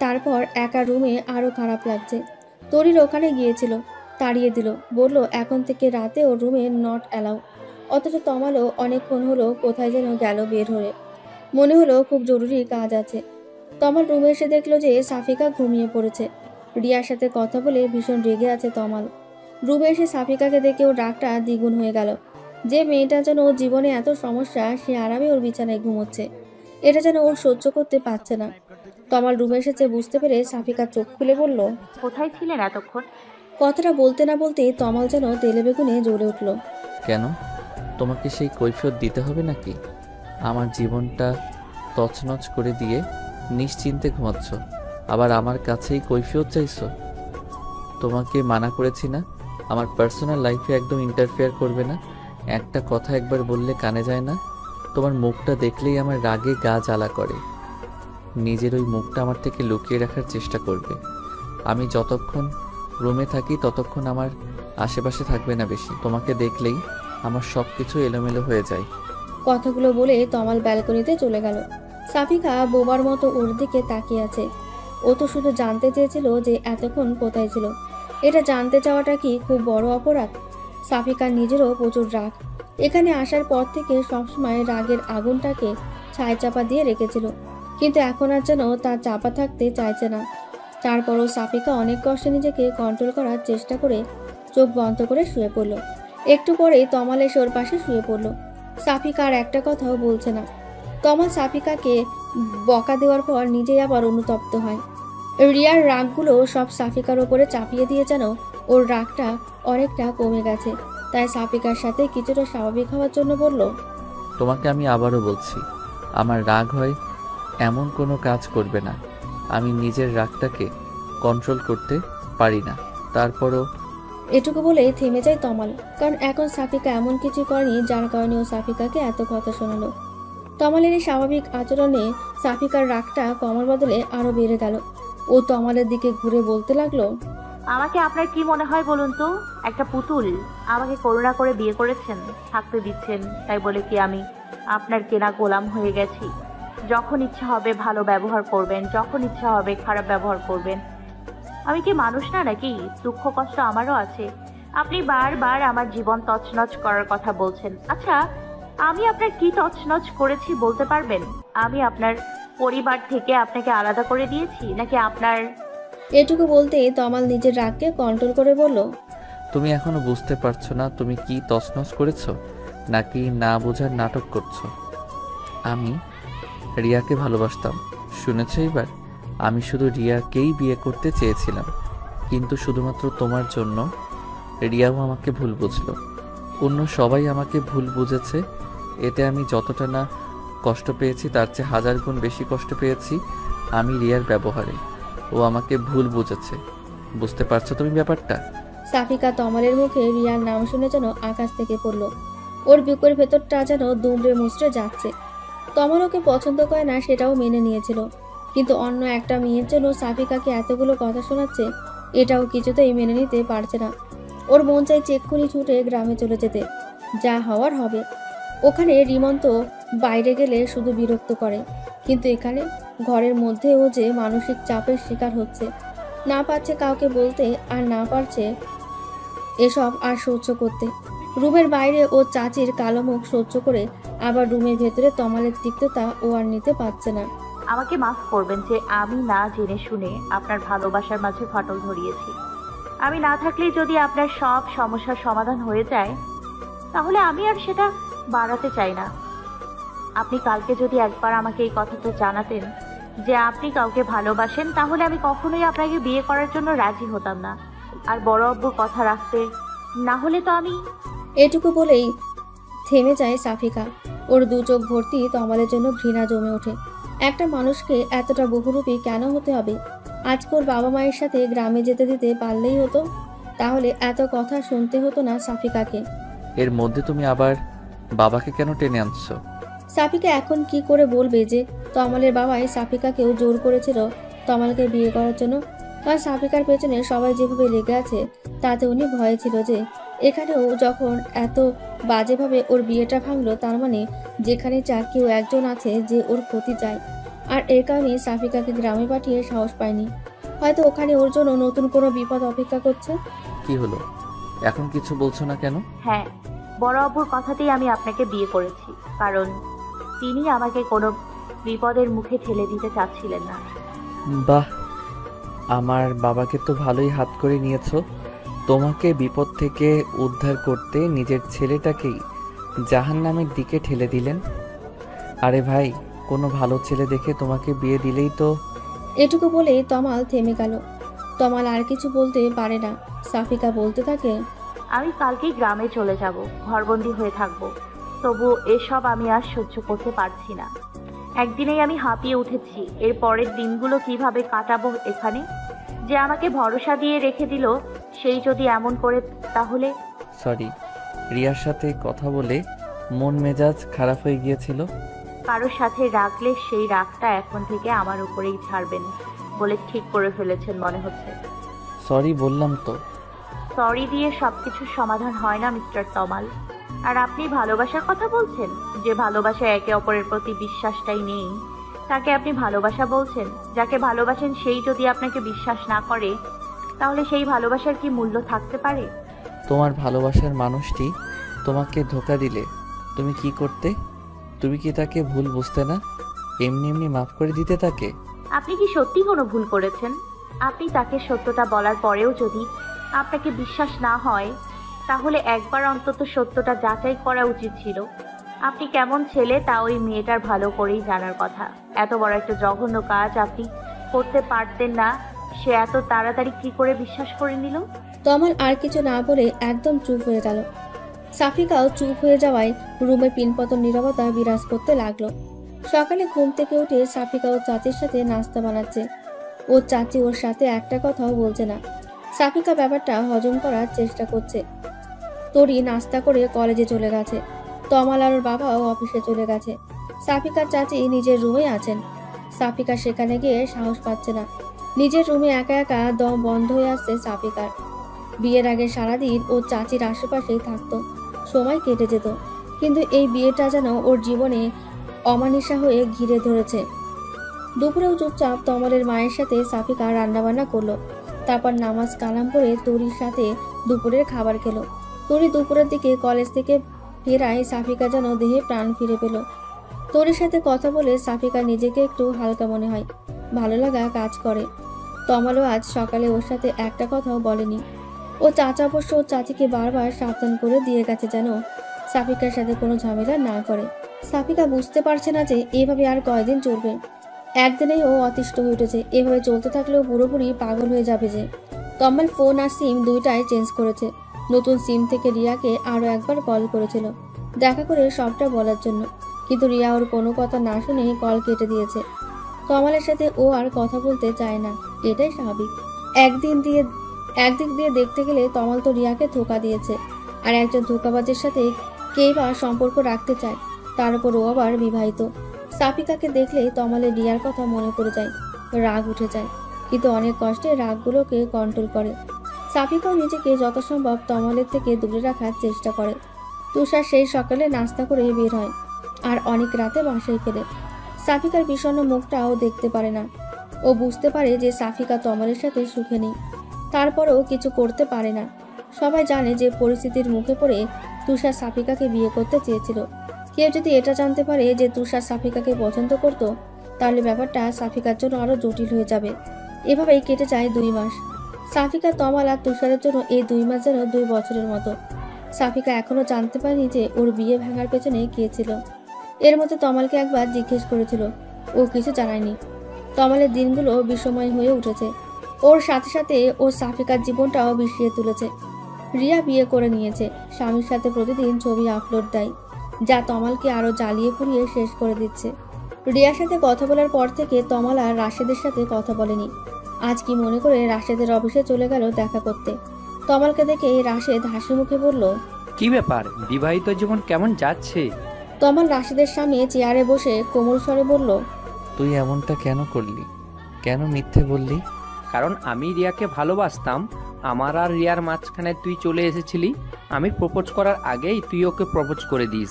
তারপর একা রুমে আরও খারাপ লাগছে। তরির ওখানে গিয়েছিল, তাড়িয়ে দিল, বলল এখন থেকে রাতে ওর রুমে নট অ্যালাউ। অথচ তমালও অনেকক্ষণ হলো কোথায় যেন গেল বের হয়ে। মনে হলো খুব জরুরি কাজ আছে। তমাল রুমে এসে দেখলো যে সাফিকা ঘুমিয়ে পড়েছে। রিয়ার সাথে কথা বলে ভীষণ রেগে আছে তমাল। রুমে এসে সাফিকাকে দেখে ওর রাগটা দ্বিগুণ হয়ে গেল। যে মেয়েটা যেন ওর জীবনে এত সমস্যা সে আরামে ওর বিছানায় ঘুমোচ্ছে, এটা যেন ওর সহ্য করতে পারছে না। তমাল রুমে এসেছে বুঝতে পেরে সাফিকা চোখ খুলে বলল, কোথায় ছিলেন এতক্ষণ? কথাটা বলতে না বলতেই তমাল যেন তেলে বেগুনে জ্বলে উঠল। কেন? তোমাকে সেই কৈফিয়ত দিতে হবে নাকি? আমার জীবনটা তছনছ করে দিয়ে নিশ্চিন্তে ঘুমাচ্ছ, আবার আমার কাছেই কৈফিয়ত চাইছো? তোমাকে মানা করেছি না আমার পার্সোনাল লাইফে একদম ইন্টারফেয়ার করবে না? একটা কথা একবার বললে কানে যায় না? তোমার মুখটা দেখলেই আমার রাগে গা জ্বালা করে। নিজের ওই মুখটা আমার থেকে লুকিয়ে রাখার চেষ্টা করবে। আমি যতক্ষণ রুমে থাকি ততক্ষণ আমার আশেপাশে থাকবে না বেশি। তোমাকে দেখলেই আমার সব কিছু এলোমেলো হয়ে যায়। কথাগুলো বলে তমাল ব্যালকনিতে চলে গেল। সাফিকা বোবার মতো ওর দিকে তাকিয়ে আছে। ও তো শুধু জানতে চেয়েছিল যে এতক্ষণ কোথায় ছিল। এটা জানতে চাওয়াটা কি খুব বড় অপরাধ? সাফিকার নিজেরও প্রচুর রাগ। এখানে আসার পর থেকে সবসময় রাগের আগুনটাকে ছাই চাপা দিয়ে রেখেছিল, কিন্তু এখন আর যেন তা চাপা থাকতে চাইছে না। তারপরও সাফিকা অনেক কষ্টে নিজেকে কন্ট্রোল করার চেষ্টা করে চোখ বন্ধ করে শুয়ে পড়ল। একটু পরেই তমাল এসে ওর পাশে শুয়ে পড়ল। সাফিকা আর একটা কথাও বলছে না। তমাল সাফিকাকে বকা দেওয়ার পর নিজেই আবার অনুতপ্ত হয়। রিয়ার রাগগুলো সব সাফিকার ওপরে চাপিয়ে দিয়ে যেন ওর রাগটা অনেকটা কমে গেছে। তাই সাফিকার সাথে কিছুটা স্বাভাবিক হওয়ার জন্য বলল, তোমাকে আমি আবারও বলছি, আমার রাগ হয় এমন কোনো কাজ করবে না। আমি নিজের রাগটাকে কন্ট্রোল করতে পারি না। তারপরও এটুকু বলেই থেমে যায় তমাল, কারণ এখন সাফিকা এমন কিছু করেনি যার কারণে ও সাফিকাকে এত কথা শোনালো। তমালের এই স্বাভাবিক আচরণে সাফিকার রাগটা কমার বদলে আরো বেড়ে গেল। ও তমালের দিকে ঘুরে বলতে লাগলো, আমাকে আপনার কি মনে হয় বলুন তো? একটা পুতুল? আমাকে করুণা করে বিয়ে করেছেন, থাকতে দিচ্ছেন, তাই বলে কি আমি আপনার কেনা গোলাম হয়ে গেছি? যখন ইচ্ছা হবে ভালো ব্যবহার করবেন, যখন ইচ্ছা হবে খারাপ ব্যবহার করবেন। আমি কি মানুষ না নাকি? দুঃখ কষ্ট আমারও আছে। আপনি বারবার আমার জীবন তছনছ করার কথা বলছেন। আচ্ছা, আমি আপনার কি তছনছ করেছি বলতে পারবেন? আমি আপনার পরিবার থেকে আপনাকে আলাদা করে দিয়েছি, নাকি আপনার... এটুকু বলতে তমাল নিজের রাগকে কন্ট্রোল করে বলল, তুমি এখনো বুঝতে পারছো না তুমি কি তছনছ করেছো, নাকি না বোঝার নাটক করছো? আমি রিয়াকে ভালোবাসতাম, শুনেছো এবার? আমি শুধু রিয়াকেই বিয়ে করতে চেয়েছিলাম, কিন্তু শুধুমাত্র তোমার জন্য। রিয়াও আমাকে ভুল বুঝলো, অন্য সবাই আমাকে ভুল বুঝেছে। এতে আমি যতটা না কষ্ট পেয়েছি তার চেয়ে 1000 গুণ বেশি কষ্ট পেয়েছি আমি রিয়ার ব্যবহারে। ও আমাকে ভুল বুঝেছে, বুঝতে পারছো তুমি ব্যাপারটা? সাফিকা তমালের মুখে রিয়ার নাম শুনে যেন আকাশ থেকে পড়ল। ওর বুকের ভেতরটা যেন দুমড়ে মুচড়ে যাচ্ছে। তমাল ওকে পছন্দ করে না সেটাও মেনে নিয়েছিল, কিন্তু অন্য একটা মেয়ের জন্য সাফিকাকে এতগুলো কথা শোনাচ্ছে এটাও কিছুতেই মেনে নিতে পারছে না। ওর মন চাই চেক্ষুনি ছুটে গ্রামে চলে যেতে, যা হওয়ার হবে। ওখানে রিমন্ত বাইরে গেলে শুধু বিরক্ত করে, কিন্তু এখানে ঘরের মধ্যেও যে মানসিক চাপের শিকার হচ্ছে, না পারছে কাউকে বলতে আর না পারছে এসব আর সহ্য করতে। রুমের বাইরে ও চাচির কালো মুখ সহ্য করে আবার রুমের ভেতরে তমালের তিক্ততা ও আর নিতে পারছে না। আমাকে মাফ করবেন যে আমি না জেনে শুনে আপনার ভালোবাসার মাঝে ফাটল ধরিয়েছি। আমি না থাকলেই যদি আপনার সব সমস্যার সমাধান হয়ে যায়, তাহলে আমি আর সেটা বাড়াতে চাই না। আপনি কালকে যদি একবার আমাকে এই কথাটা জানাতেন যে আপনি কাউকে ভালোবাসেন, তাহলে আমি কখনোই আপনাকে বিয়ে করার জন্য রাজি হতাম না। আর বড় আব্বুর কথা রাখতে না হলে তো আমি... এটুকু বলেই থেমে যায় সাফিকা। ওর দু চোখ ভর্তি তমালের জন্য ঘৃণা জমে ওঠে। একটা মানুষকে এতটা বহুরূপী কেন হতে হবে? আজকে ওর বাবা মায়ের সাথে গ্রামে যেতে দিতে পারলেই হতো, তাহলে এত কথা শুনতে হতো না সাফিকাকে। এর মধ্যে তুমি আবার বাবাকে কেন টেনে আনছো? সাফিকা এখন কি করে বলবে যে তমালের বাবাই সাফিকাকেও জোর করেছিল তমালকে বিয়ে করার জন্য? কারণ সাফিকার পেছনে সবাই যেভাবে লেগে আছে তাতে উনি ভয়ে ছিল যে এখানেও যখন এত বাজেভাবে ওর বিয়েটা ভাঙলো, তার মানে যেখানে যা কেউ একজন আছে যে ওর ক্ষতি চায়। আর এর কারণে সাফিকাকে গ্রামে পাঠিয়ে সাহস পায়নি। হয়তো ওখানে ওর জন্য নতুন কোনো বিপদ অপেক্ষা করছে। কি হলো, এখন কিছু বলছো না কেন? হ্যাঁ, বড় আব্বুর কথাতেই আমি আপনাকে বিয়ে করেছি, কারণ তিনি আমাকে কোনো বিপদের মুখে ঠেলে দিতে চাচ্ছিলেন না। বাহ, আমার বাবাকে তো ভালোই হাত করে নিয়েছো। তোমাকে বিপদ থেকে উদ্ধার করতে নিজের ছেলেটাকেই জাহান্নামের দিকে ঠেলে দিলেন। আরে ভাই, কোনো ভালো ছেলে দেখে তোমাকে বিয়ে দিলেই তো এটুকু বলেই তমাল থেমে গেল। তমাল আর কিছু বলতে পারে না। সাফিকা বলতে থাকে, আমি কালকেই গ্রামে চলে যাব, ঘরবন্দি হয়ে থাকবো। তবু এসব আমি আর সহ্য করতে পারছি না। একদিনেই আমি হাঁপিয়ে উঠেছি, এর পরের দিনগুলো কিভাবে কাটাবো এখানে? যে আমাকে ভরসা দিয়ে রেখে দিল, সেই যদি এমন করে, তাহলে? সরি, রিয়ার সাথে কথা বলে মন মেজাজ খারাপ হয়ে গিয়েছিল। কারোর সাথে রাখলে সেই রাগটা এখন থেকে আমার উপরেই ছাড়বেন বলে ঠিক করে ফেলেছেন মনে হচ্ছে। সরি বললাম তো। সরি দিয়ে সবকিছুর সমাধান হয় না মিস্টার তমাল। আর আপনি ভালোবাসার কথা বলছেন? যে ভালোবাসায় একে অপরের প্রতি বিশ্বাসটাই নেই, তাকে আপনি ভালোবাসা বলছেন? যাকে ভালোবাসেন সেই যদি আপনাকে বিশ্বাস না করে, তাহলে সেই ভালোবাসার কি মূল্য থাকতে পারে? তোমার ভালোবাসার মানুষটি তোমাকে ধোঁকা দিলে তুমি কি করতে? তুমি কি তাকে ভুল বুঝতে না? এমনি এমনি মাফ করে দিতে তাকে? আপনি কি সত্যি কোনো ভুল করেছেন? আপনি তাকে সত্যটা বলার পরেও যদি আপনাকে বিশ্বাস না হয়, তাহলে একবার অন্তত সত্যটা যাচাই করা উচিত ছিল। আপনি কেমন ছেলে তা ওই মেয়েটার ভালো করেই জানার কথা। এত বড় একটা জঘন্য কাজ আপনি করতে পারতেন না, সে এত তাড়াতাড়ি কি করে বিশ্বাস করে নিল? তমাল আর কিছু না বলে একদম চুপ হয়ে গেল। সাফিকাও চুপ হয়ে যাওয়ায় রুমে পিনপতন নীরবতা বিরাজ করতে লাগলো। সকালে ঘুম থেকে উঠে সাফিকা ও চাচির সাথে নাস্তা বানাচ্ছে। ওর চাচি ওর সাথে একটা কথাও বলছে না। সাফিকা ব্যাপারটা হজম করার চেষ্টা করছে। তরি নাস্তা করে কলেজে চলে গেছে। তমাল আর ওর বাবাও অফিসে চলে গেছে। সাফিকার চাচি নিজের রুমে আছেন। সাফিকা সেখানে গিয়ে সাহস পাচ্ছে না। নিজের রুমে একা একা দম বন্ধ হয়ে আসছে সাফিকার। বিয়ের আগে সারাদিন ও চাচির আশেপাশেই থাকতো, সময় কেটে যেত। কিন্তু এই বিয়েটা যেন ওর জীবনে অমানিসা হয়ে ঘিরে ধরেছে। দুপুরেও চুপচাপ তমালের মায়ের সাথে সাফিকা রান্নাবান্না করলো। তারপর নামাজ কালাম করে তরির সাথে দুপুরের খাবার খেলো। তরি দুপুরের দিকে কলেজ থেকে ফেরায় সাফিকা যেন দেহে প্রাণ ফিরে পেল। তরির সাথে কথা বলে সাফিকা নিজেকে একটু হালকা মনে হয়, ভালো লাগা কাজ করে। তমালও আজ সকালে ওর সাথে একটা কথাও বলেনি। ও চাচা অবশ্য ওর চাচিকে বারবার সাবধান করে দিয়ে গেছে যেন সাফিকার সাথে কোনো ঝামেলা না করে। সাফিকা বুঝতে পারছে না যে এভাবে আর কয়দিন চলবে। একদিনেই ও অতিষ্ঠ হয়ে উঠেছে। এভাবে চলতে থাকলেও পুরোপুরি পাগল হয়ে যাবে যে। তমাল ফোন আর সিম দুইটাই চেঞ্জ করেছে। নতুন সিম থেকে রিয়াকে আরও একবার কল করেছিল, দেখা করে সবটা বলার জন্য। কিন্তু রিয়া ওর কোনো কথা না শুনে কল কেটে দিয়েছে। তমালের সাথে ও আর কথা বলতে চায় না, এটাই স্বাভাবিক। একদিক দিয়ে দেখতে গেলে তমাল তো রিয়াকে ধোঁকা দিয়েছে। আর একজন ধোঁকাবাজের সাথে কেই বা সম্পর্ক রাখতে চায়, তার উপর ও আবার বিবাহিত। সাফিকাকে দেখলে তমালের রিয়ার কথা মনে পড়ে যায়, রাগ উঠে যায়। কিন্তু অনেক কষ্টে রাগগুলোকে কন্ট্রোল করে। সাফিকাও নিজেকে যথাসম্ভব তমালের থেকে দূরে রাখার চেষ্টা করে। তুষার সেই সকালে নাস্তা করে বের হয় আর অনেক রাতে বাসায় ফেরে। সাফিকার বিষণ্ণ মুখটাও দেখতে পারে না। ও বুঝতে পারে যে সাফিকা তমালের সাথে সুখে নেই, তারপরেও কিছু করতে পারে না। সবাই জানে যে পরিস্থিতির মুখে পড়ে তুষার সাফিকাকে বিয়ে করতে চেয়েছিল। কেউ যদি এটা জানতে পারে যে তুষার সাফিকাকে পছন্দ করত, তাহলে ব্যাপারটা সাফিকার জন্য আরও জটিল হয়ে যাবে। এভাবেই কেটে যায় 2 মাস। সাফিকা, তমাল আর তুষারের জন্য এই 2 মাস যেন 2 বছরের মতো। সাফিকা এখনো জানতে পারেনি যে ওর বিয়ে ভাঙার পেছনে কে ছিল। এর মধ্যে তমালকে একবার জিজ্ঞেস করেছিল, ও কিছু জানায়নি। তমালের দিনগুলো বিষময় হয়ে উঠেছে। ওর সাথে সাথে ও সাফিকার জীবনটাও বিষিয়ে তুলেছে। রিয়া বিয়ে করে নিয়েছে, স্বামীর সাথে প্রতিদিন ছবি আপলোড দেয়, যা তমালকে আরও জ্বালিয়ে পুড়িয়ে শেষ করে দিচ্ছে। রিয়ার সাথে কথা বলার পর থেকে তমাল আর রাশেদের সাথে কথা বলেনি। আজ কি মনে করে রাশেদের অফিসে চলে গেল দেখা করতে। তমালকে দেখে রাশেদ হাসি মুখে বলল, কি ব্যাপার, বিবাহিত জীবন কেমন যাচ্ছে? তমাল রাশেদের সামনে চেয়ারে বসে কোমল স্বরে বলল, তুই এমনটা কেন করলি? কেন মিথ্যে বললি? কারণ আমি রিয়াকে ভালোবাসতাম। আমার আর রিয়ার মাঝখানে তুই চলে এসেছিলি। আমি প্রপোজ করার আগেই তুই ওকে প্রপোজ করে দিস,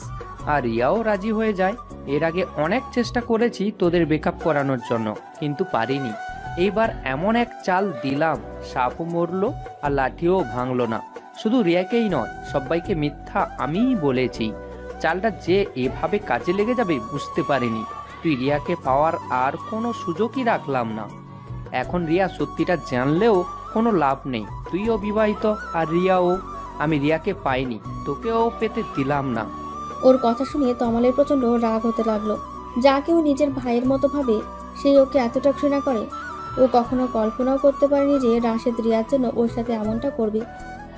আর রিয়াও রাজি হয়ে যায়। এর আগে অনেক চেষ্টা করেছি তোদের ব্রেকআপ করানোর জন্য, কিন্তু পারিনি। এইবার এমন এক চাল দিলাম, সাপও মরলো আর লাঠিও ভাঙলো না। শুধু রিয়াকেই নয়, সবাইকে মিথ্যা আমিই বলেছি। চালটা যে এভাবে কাজে লেগে যাবে বুঝতে পারিনি। তুই রিয়াকে পাওয়ার আর কোনো সুযোগই রাখলাম না। এখন রিয়া সত্যিটা জানলেও কোনো লাভ নেই। তুইও বিবাহিত আর রিয়াও। আমি রিয়াকে পাইনি, তোকেও পেতে দিলাম না। ওর কথা শুনে তমালের প্রচন্ড রাগ হতে লাগলো। যা কেউ নিজের ভাইয়ের মতো ভাবে, সেই ওকে এতটা ঘৃণা করে। ও কখনো কল্পনাও করতে পারেনি যে রাশেদ রিয়ার জন্য ওর সাথে এমনটা করবে।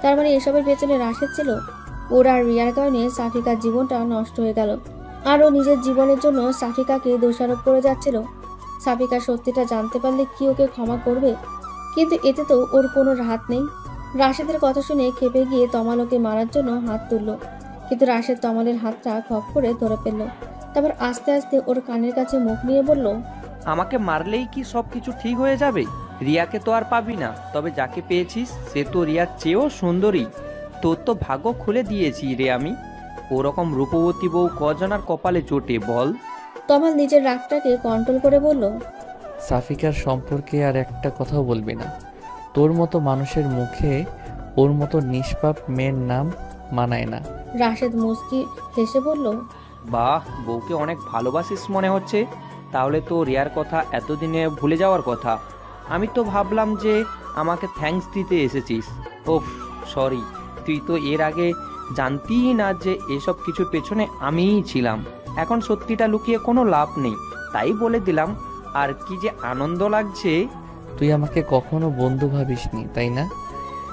তার মানে এসবের পেছনে রাশেদ ছিল। ওর আর রিয়ার কারণে সাফিকার জীবনটা নষ্ট হয়ে গেল, আর ও নিজের জীবনের জন্য সাফিকাকে দোষারোপ করে যাচ্ছিল। সাফিকা সত্যিটা জানতে পারলে কি ওকে ক্ষমা করবে? কিন্তু এতে তো ওর কোনো হাত নেই। রাশেদের কথা শুনে খেপে গিয়ে তমাল ওকে মারার জন্য হাত তুলল, কিন্তু রাশেদ তমালের হাতটা খপ করে ধরে ফেলল। তারপর আস্তে আস্তে ওর কানের কাছে মুখ নিয়ে বলল, আমাকে মারলেই কি সব কিছু ঠিক হয়ে যাবে? রিয়াকে তো আর পাবি না, তবে যাকে পেয়েছিস সে তো রিয়ার চেয়েও সুন্দরী। তোর তো ভাগ্য খুলে দিয়েছি রে আমি। ওরকম রূপবতী বউ কজনার কপালে জোটে বল? তমাল নিজের রাগটাকে কন্ট্রোল করে বলল, সাফিকার সম্পর্কে আর একটা কথাও বলবি না। তোর মতো মানুষের মুখে ওর মতো নিষ্পাপ মেয়ের নাম মানায় না। রাশেদ মুস্কি হেসে বলল, বাহ, বউকে অনেক ভালোবাসিস মনে হচ্ছে। তাহলে তো রিয়ার কথা এতদিনে ভুলে যাওয়ার কথা। আমি তো ভাবলাম যে আমাকে থ্যাঙ্কস দিতে এসেছিস। ওফ, সরি। তুই তো এর আগে জানতিই না যে এসব কিছুর পেছনে আমিই ছিলাম। এখন সত্যিটা লুকিয়ে কোনো লাভ নেই, তাই বলে দিলাম। আর কি যে আনন্দ লাগছে। তুই আমাকে কখনো বন্ধু ভাবিসনি, তাই না?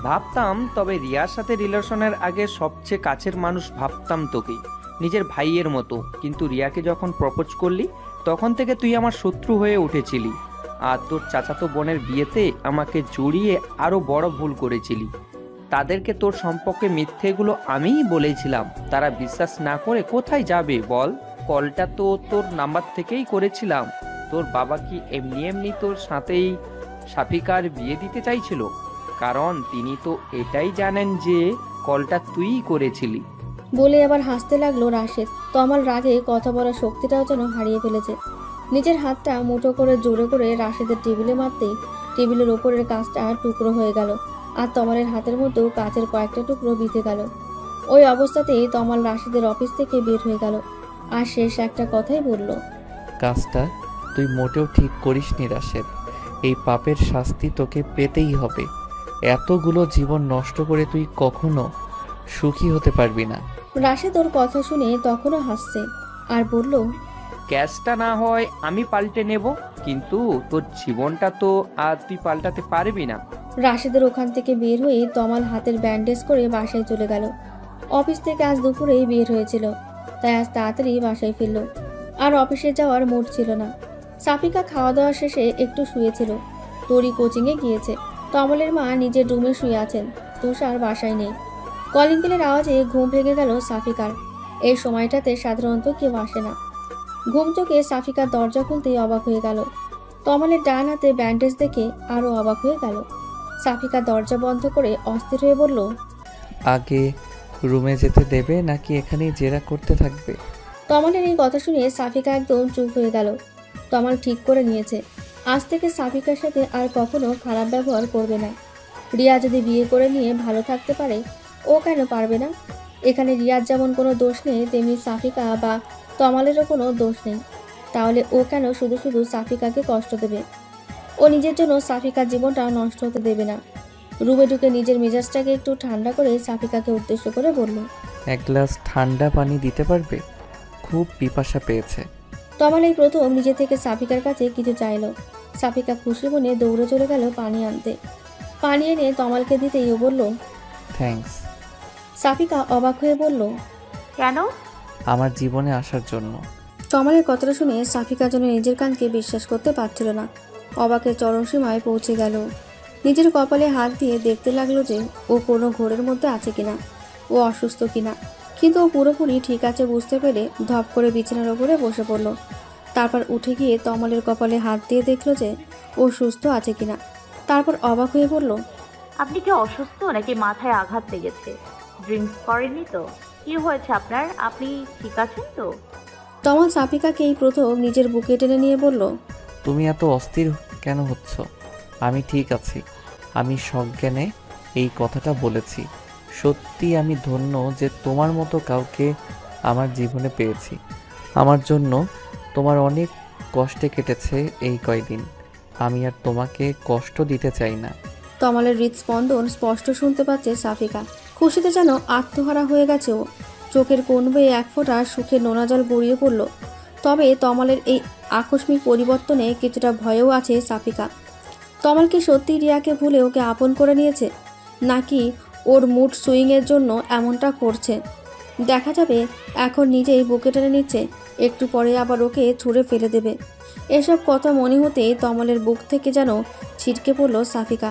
ভাবতাম, তবে রিয়ার সাথে রিলেশনের আগে সবচেয়ে কাছের মানুষ ভাবতাম তোকে, নিজের ভাইয়ের মতো। কিন্তু রিয়াকে যখন প্রপোজ করলি তখন থেকে তুই আমার শত্রু হয়ে উঠেছিলি। আর তোর চাচাতো বোনের বিয়েতে আমাকে জড়িয়ে আরও বড় ভুল করেছিলি। তাদেরকে তোর সম্পর্কে মিথ্যেগুলো আমিই বলেছিলাম। তারা বিশ্বাস না করে কোথায় যাবে বল? কলটা তো তোর নাম্বার থেকেই করেছিলাম। তোর বাবা কি এমনি এমনি তোর সাথেই সাফিকার বিয়ে দিতে চাইছিল? কারণ তিনি তো এটাই জানেন যে কলটা তুইই করেছিলি। বলে আবার হাসতে লাগলো রাশেদ। তমাল রাগে কথা বলার শক্তিটাও যেন হারিয়ে ফেলেছে। নিজের হাতটা মুঠো করে জোরে করে রাশেদের টেবিলে মারতেই টেবিলের ওপরের কাঁচটা টুকরো হয়ে গেল, আর তমালের হাতের মধ্যেও কাঁচের কয়েকটা টুকরো বিঁধে গেল। ওই অবস্থাতেই তমাল রাশেদের অফিস থেকে বের হয়ে গেল, আর শেষ একটা কথাই বলল, কাজটা তুই মোটেও ঠিক করিসনি রাশেদ। এই পাপের শাস্তি তোকে পেতেই হবে। এতগুলো জীবন নষ্ট করে তুই কখনো সুখী হতে পারবি না। রাশেদ ওর কথা শুনে তখনও হাসছে আর বলল, ক্যাশটা না হয় আমি পাল্টে নেব, কিন্তু তোর জীবনটা তো আর তুই পাল্টাতে পারবি না। রাশেদের ওখান থেকে বের হয়ে তমাল হাতের ব্যান্ডেজ করে বাসায় চলে গেল। অফিস থেকে আজ দুপুরেই বের হয়েছিল, তাই আজ তাড়াতাড়ি বাসায় ফিরল। আর অফিসে যাওয়ার মুড ছিল না। সাফিকা খাওয়া দাওয়া শেষে একটু শুয়েছিল। তরি কোচিংয়ে গিয়েছে। তমালের মা নিজের রুমে শুয়ে আছেন। তুষার বাসায় নেই। কলিং বেলের আওয়াজে ঘুম ভেঙে গেল সাফিকার। এই সময়টাতে সাধারণত কেউ আসে না। ঘুম চোখে সাফিকার দরজা খুলতেই অবাক হয়ে গেল। তমালের ডান হাতে ব্যান্ডেজ দেখে আরও অবাক হয়ে গেল। সাফিকা দরজা বন্ধ করে অস্থির হয়ে বলল, আগে রুমে যেতে দেবে নাকি এখানেই জেরা করতে থাকবে? তমালের এই কথা শুনে সাফিকা একদম চুপ হয়ে গেল। তমাল ঠিক করে নিয়েছে, আজ থেকে সাফিকার সাথে আর কখনো খারাপ ব্যবহার করবে না। রিয়া যদি বিয়ে করে নিয়ে ভালো থাকতে পারে, ও কেন পারবে না? এখানে রিয়ার যেমন কোনো দোষ নেই, তেমনি সাফিকা বা তমালেরও কোনো দোষ নেই। তাহলে ও কেন শুধু শুধু সাফিকাকে কষ্ট দেবে? ও নিজের জন্য সাফিকার জীবনটা নষ্ট হতে দেবে না। রুমে ঢুকে নিজের মেজাজটাকে একটু ঠান্ডা করে সাফিকাকে উদ্দেশ্য করে বলল, এক গ্লাস ঠান্ডা পানি দিতে পারবে? খুব পিপাসা পেয়েছে। তমাল এই প্রথম নিজে থেকে সাফিকার কাছে কিছু চাইল। সাফিকা খুশি মনে দৌড়ে চলে গেল পানি আনতে। পানি এনে তমালকে দিতেই ও বলল, থ্যাঙ্কস। সাফিকা অবাক হয়ে বলল, কেন? আমার জীবনে আসার জন্য। তমালের কথাটা শুনে সাফিকা যেন নিজের কানকে বিশ্বাস করতে পারছিল না। অবাকের চরম সীমায় পৌঁছে গেল। নিজের কপালে হাত দিয়ে দেখতে লাগলো যে ও কোনো ঘোরের মধ্যে আছে কিনা, ও অসুস্থ কিনা। কিন্তু ও পুরোপুরি ঠিক আছে বুঝতে পেরে ধপ করে বিছানার ওপরে বসে পড়ল। তারপর উঠে গিয়ে তমালের কপালে হাত দিয়ে দেখলো যে ও সুস্থ আছে কিনা। তারপর অবাক হয়ে বলল, আপনি কি অসুস্থ নাকি মাথায় আঘাত লেগেছে? ড্রিঙ্কস করেননি তো? কি হয়েছে আপনার? আপনি ঠিক আছেন তো? তমাল সাফিকাকে এই প্রথম নিজের বুকে টেনে নিয়ে বলল, তুমি এত অস্থির কেন হচ্ছ? আমি ঠিক আছি। আমি সজ্ঞানে এই কথাটা বলেছি। সত্যি আমি ধন্য যে তোমার মতো কাউকে আমার জীবনে পেয়েছি। আমার জন্য তোমার অনেক কষ্টে কেটেছে এই কয়দিন। আমি আর তোমাকে কষ্ট দিতে চাই না। তমালের হৃদস্পন্দন স্পষ্ট শুনতে পাচ্ছে সাফিকা। খুশিতে যেন আত্মহারা হয়ে গেছে ও। চোখের কোণ বেয়ে এক ফোঁটা সুখের নোনা জল গড়িয়ে পড়ল। তবে তমালের এই আকস্মিক পরিবর্তনে কিছুটা ভয়ও আছে সাফিকা। তমাল কি সত্যি রিয়াকে ভুলে ওকে আপন করে নিয়েছে, নাকি ওর মুড সুইংয়ের জন্য এমনটা করছে? দেখা যাবে। এখন নিজেই বুকে টেনে নিচ্ছে, একটু পরে আবার ওকে ছুঁড়ে ফেলে দেবে। এসব কথা মনে হতেই তমালের বুক থেকে যেন ছিটকে পড়ল সাফিকা।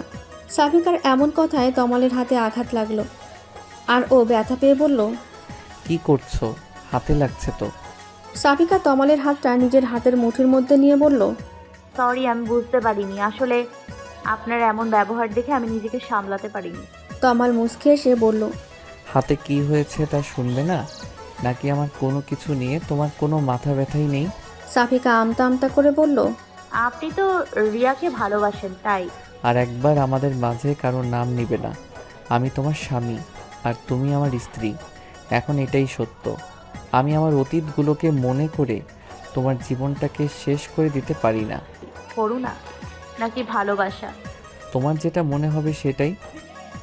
সাফিকার এমন কথায় তমালের হাতে আঘাত লাগলো, আর ও ব্যথা পেয়ে বলল, কি করছো? হাতে লাগছে তো। সাফিকা তমালের হাতটা নিজের হাতের মুঠির মধ্যে নিয়ে বলল, সরি, আমি বুঝতে পারিনি। আসলে আপনার এমন ব্যবহার দেখে আমি নিজেকে সামলাতে পারিনি। তমাল মুচকে এসে বলল, হাতে কি হয়েছে তা শুনবে না? নাকি আমার কোনো কিছু নিয়ে তোমার কোনো মাথা ব্যথাই নেই? সাফিকা আমতা আমতা করে বলল, আপনি তো রিয়াকে ভালোবাসেন, তাই। আর একবার আমাদের মাঝে কারোর নাম নিবে না। আমি তোমার স্বামী আর তুমি আমার স্ত্রী। এখন এটাই সত্য। আমি আমার অতীতগুলোকে মনে করে তোমার জীবনটাকে শেষ করে দিতে পারি না। করুণা নাকি ভালোবাসা? তোমার যেটা মনে হবে সেটাই।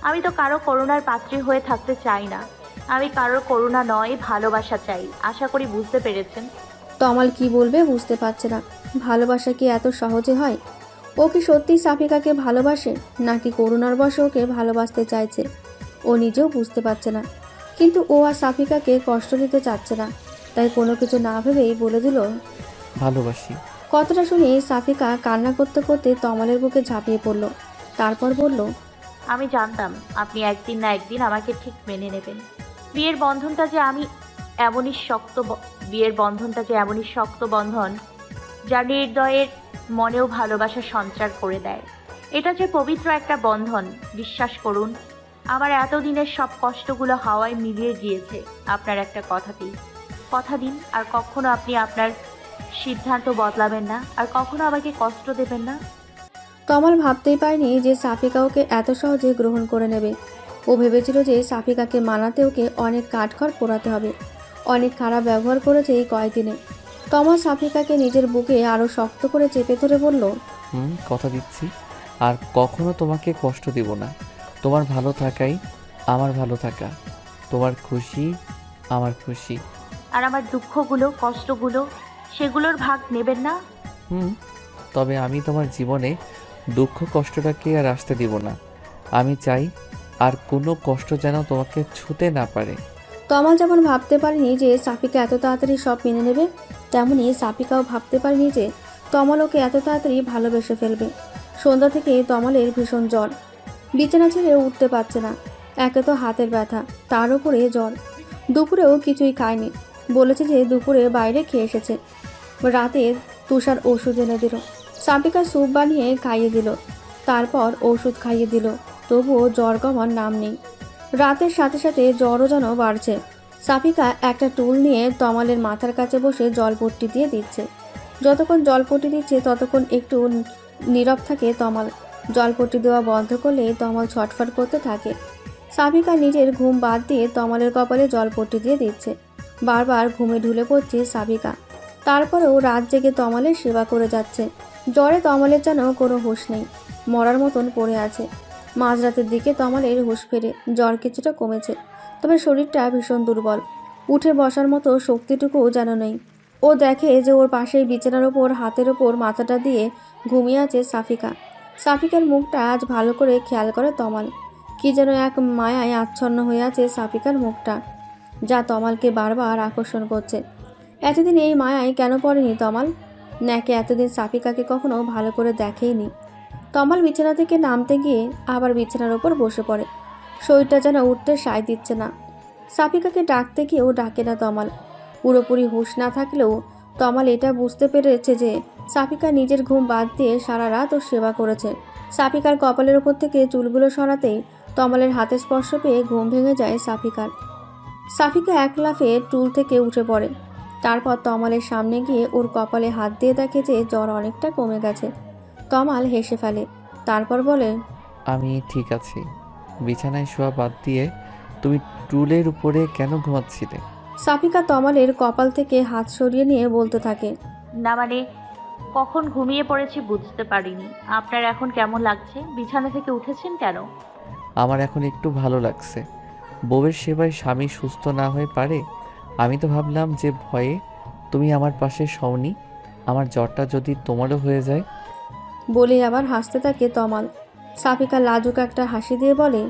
আমি তো কারো করুণার পাত্রী হয়ে থাকতে চাই না। আমি কারোর করুণা নয়, ভালোবাসা চাই। আশা করি বুঝতে পেরেছেন। তমাল কি বলবে বুঝতে পারছে না। ভালোবাসা কি এত সহজে হয়? ও কি সত্যিই সাফিকাকে ভালোবাসে, নাকি করুণার বশে ওকে ভালোবাসতে চাইছে? ও নিজেও বুঝতে পারছে না। কিন্তু ও আর সাফিকাকে কষ্ট দিতে চাচ্ছে না, তাই কোনো কিছু না ভেবেই বলে দিল, ভালোবাসি। কথাটা শুনে সাফিকা কান্না করতে করতে তমালের বুকে ঝাঁপিয়ে পড়ল। তারপর বলল, আমি জানতাম আপনি একদিন না একদিন আমাকে ঠিক মেনে নেবেন। বিয়ের বন্ধনটা যে এমনই শক্ত বন্ধন, যা নির্দয়ের মনেও ভালোবাসা সঞ্চার করে দেয়। এটা যে পবিত্র একটা বন্ধন, বিশ্বাস করুন। আমার এতদিনের সব কষ্টগুলো হাওয়ায় মিলিয়ে গিয়েছে আপনার একটা কথাতেই। কথা দিন, আর কখনো আপনি আপনার সিদ্ধান্ত বদলাবেন না, আর কখনো আমাকে কষ্ট দেবেন না। তমাল ভাবতেই পারেনি যে সাফিকা ওকে এত সহজে গ্রহণ করে নেবে। ও ভেবেছিল যে সাফিকাকে মানাতে ওকে অনেক কাঠখড় পোড়াতে হবে। অনেক খারাপ ব্যবহার করেছে এই কয়েকদিনে। তমাল সাফিকাকে নিজের বুকে আরও শক্ত করে চেপে ধরে বলল, কথা দিচ্ছি, আর কখনো তোমাকে কষ্ট দিব না। তোমার ভালো থাকাই আমার ভালো থাকা, তোমার খুশি আমার খুশি। আর আমার দুঃখগুলো, কষ্টগুলো, সেগুলোর ভাগ নেবেন না। তবে আমি তোমার জীবনে দুঃখ কষ্টটাকে আর আসতে দিব না। আমি চাই আর কোনো কষ্ট যেন তোমাকে ছুতে না পারে। তমাল যেমন ভাবতে পারেনি যে সাফিকা এত তাড়াতাড়ি সব মেনে নেবে, তেমনি সাফিকাও ভাবতে পারেনি যে তমাল ওকে এত তাড়াতাড়ি ভালোবেসে ফেলবে। সন্ধ্যা থেকে তমালের ভীষণ জ্বর, বিছানা ছেড়ে উঠতে পারছে না। একে তো হাতের ব্যথা, তার উপরে জ্বর। দুপুরেও কিছুই খায়নি, বলেছে যে দুপুরে বাইরে খেয়ে এসেছে। রাতে তুষার ওষুধ এনে দিল, সাফিকা স্যুপ বানিয়ে খাইয়ে দিল, তারপর ওষুধ খাইয়ে দিল, তবুও জ্বর কমার নাম নেই। রাতের সাথে সাথে জ্বরও যেন বাড়ছে। সাফিকা একটা টুল নিয়ে তমালের মাথার কাছে বসে জলপট্টি দিয়ে দিচ্ছে। যতক্ষণ জলপট্টি দিচ্ছে ততক্ষণ একটু নীরব থাকে তমাল। জলপট্টি দেওয়া বন্ধ করলে তমাল ছটফট করতে থাকে। সাফিকা নিজের ঘুম বাদ দিয়ে তমালের কপালে জলপট্টি দিয়ে দিচ্ছে। বারবার ঘুমে ঢুলে পড়ছে সাফিকা। তারপরেও রাত জেগে তমালের সেবা করে যাচ্ছে। জ্বরে তমালের যেন কোনো হুঁশ নেই, মরার মতন পড়ে আছে। মাঝরাতের দিকে তমালের হুঁশ ফেরে, জ্বর কিছুটা কমেছে, তবে শরীরটা ভীষণ দুর্বল। উঠে বসার মতো শক্তিটুকুও যেন নেই। ও দেখে যে ওর পাশেই বিছানার ওপর হাতের ওপর মাথাটা দিয়ে ঘুমিয়ে আছে সাফিকা। সাফিকার মুখটা আজ ভালো করে খেয়াল করে তমাল। কি যেন এক মায়ায় আচ্ছন্ন হয়ে আছে সাফিকার মুখটা, যা তমালকে বারবার আকর্ষণ করছে। এতদিন এই মায়ায় কেন পড়েনি তমাল? নাকি এতদিন সাফিকাকে কখনো ভালো করে দেখেইনি? তমাল বিছানা থেকে নামতে গিয়ে আবার বিছানার ওপর বসে পড়ে। শরীরটা যেন উঠতে সায় দিচ্ছে না। সাফিকাকে ডাকতে গিয়েও ডাকে না তমাল। পুরোপুরি হুঁশ না থাকলেও তমাল এটা বুঝতে পেরেছে যে সাফিকা নিজের ঘুম বাদ দিয়ে সারা রাত ওর সেবা করেছে। সাফিকার কপালের ওপর থেকে চুলগুলো সরাতেই তমালের হাতে স্পর্শ পেয়ে ঘুম ভেঙে যায় সাফিকার। সাফিকা এক লাফে টুল থেকে উঠে পড়ে। তারপর তমালের সামনে গিয়ে ওর কপালে হাত দিয়ে দেখে যে জ্বর অনেকটা কমে গেছে। তমাল হেসে ফেলে, তারপর বলে, আমি ঠিক আছি। বিছানায় শোয়া বাদ দিয়ে তুমি টুলের উপরে কেন ঘুমাচ্ছিলে? সাফিকা তমালের কপাল থেকে হাত সরিয়ে নিয়ে বলতে থাকে, না মানে কখন ঘুমিয়ে পড়েছি বুঝতে পারিনি। আপনার এখন কেমন লাগছে? বিছানা থেকে উঠেছেন কেন? আমার এখন একটু ভালো লাগছে। বউয়ের সেবায় স্বামী সুস্থ না হয়ে পারে? আমি তো ভাবলাম যে ভয়ে তুমি আমার পাশে শওনি, আমার জ্বরটা যদি তোমারও হয়ে যায়। বলেই আবার হাসতে থাকে তমাল। সাফিকা লাজুক একটা হাসি দিয়ে বলে,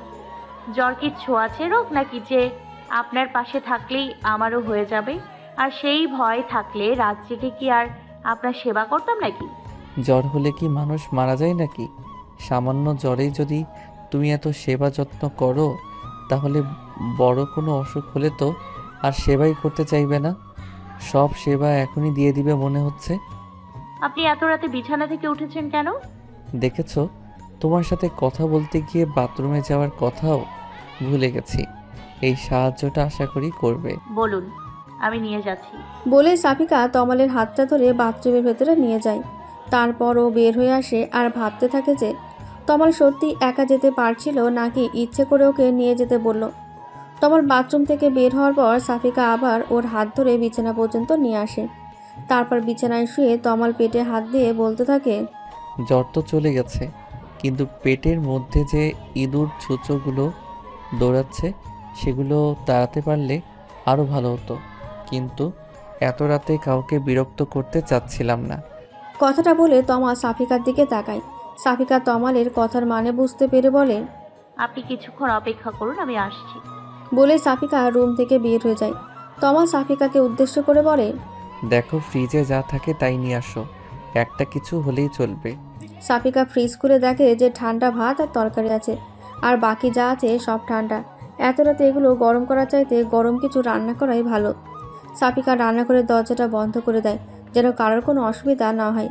জ্বর কি ছোঁয়াচে রোগ নাকি যে আপনার পাশে থাকলেই আমারও হয়ে যাবে? আর সেই ভয় থাকলে রাত জেগে কি আর আপনার সেবা করতাম নাকি? জ্বর হলে কি মানুষ মারা যায় নাকি? সামান্য জ্বরেই যদি তুমি এত সেবা যত্ন করো, তাহলে বড় কোনো অসুখ হলে তো আর সেবাই করতে চাইবে না। সব সেবা এখনই দিয়ে দিবে মনে হচ্ছে। আপনি এত রাতে বিছানা থেকে উঠেছেন কেন? দেখেছো, তোমার সাথে কথা বলতে গিয়ে বাথরুমে যাওয়ার কথাও ভুলে গেছি। এই সাহায্যটা আশা করি করবে। বলুন, আমি নিয়ে যাচ্ছি। বলে সাফিকা তমালের হাতটা ধরে বাথরুমের ভেতরে নিয়ে যায়। তারপর ও বের হয়ে আসে আর ভাবতে থাকে যে তমাল সত্যি একা যেতে পারছিল নাকি ইচ্ছে করে ওকে নিয়ে যেতে বলল। তমাল বাথরুম থেকে বের হওয়ার পর সাফিকা আবার ওর হাত ধরে বিছানা পর্যন্ত নিয়ে আসে। তারপর বিছানায় শুয়ে তমাল পেটে হাত দিয়ে বলতে থাকে, জ্বর তো চলে গেছে, কিন্তু পেটের মধ্যে যে ইঁদুর ছুঁচোগুলো দৌড়াচ্ছে সেগুলো তাড়াতে পারলে আরও ভালো হতো, কিন্তু এত রাতে কাউকে বিরক্ত করতে চাচ্ছিলাম না। কথাটা বলে তমাল সাফিকার দিকে তাকায়। সাফিকা তমালের কথার মানে বুঝতে পেরে বলে, আপনি কিছুক্ষণ অপেক্ষা করুন, আমি আসছি। বলে সাফিকা রুম থেকে বের হয়ে যায়। তমাল সাফিকাকে উদ্দেশ্য করে বলে, দেখো, ফ্রিজে যা থাকে তাই নিয়ে আসো, একটা কিছু হলেই চলবে। সাফিকা ফ্রিজ খুলে দেখে যে ঠান্ডা ভাত আর তরকারি আছে, আর বাকি যা আছে সব ঠান্ডা। এত রাতে এগুলো গরম করার চাইতে গরম কিছু রান্না করাই ভালো। সাফিকা রান্নাঘরের দরজাটা বন্ধ করে দেয় যেন কারোর কোনো অসুবিধা না হয়।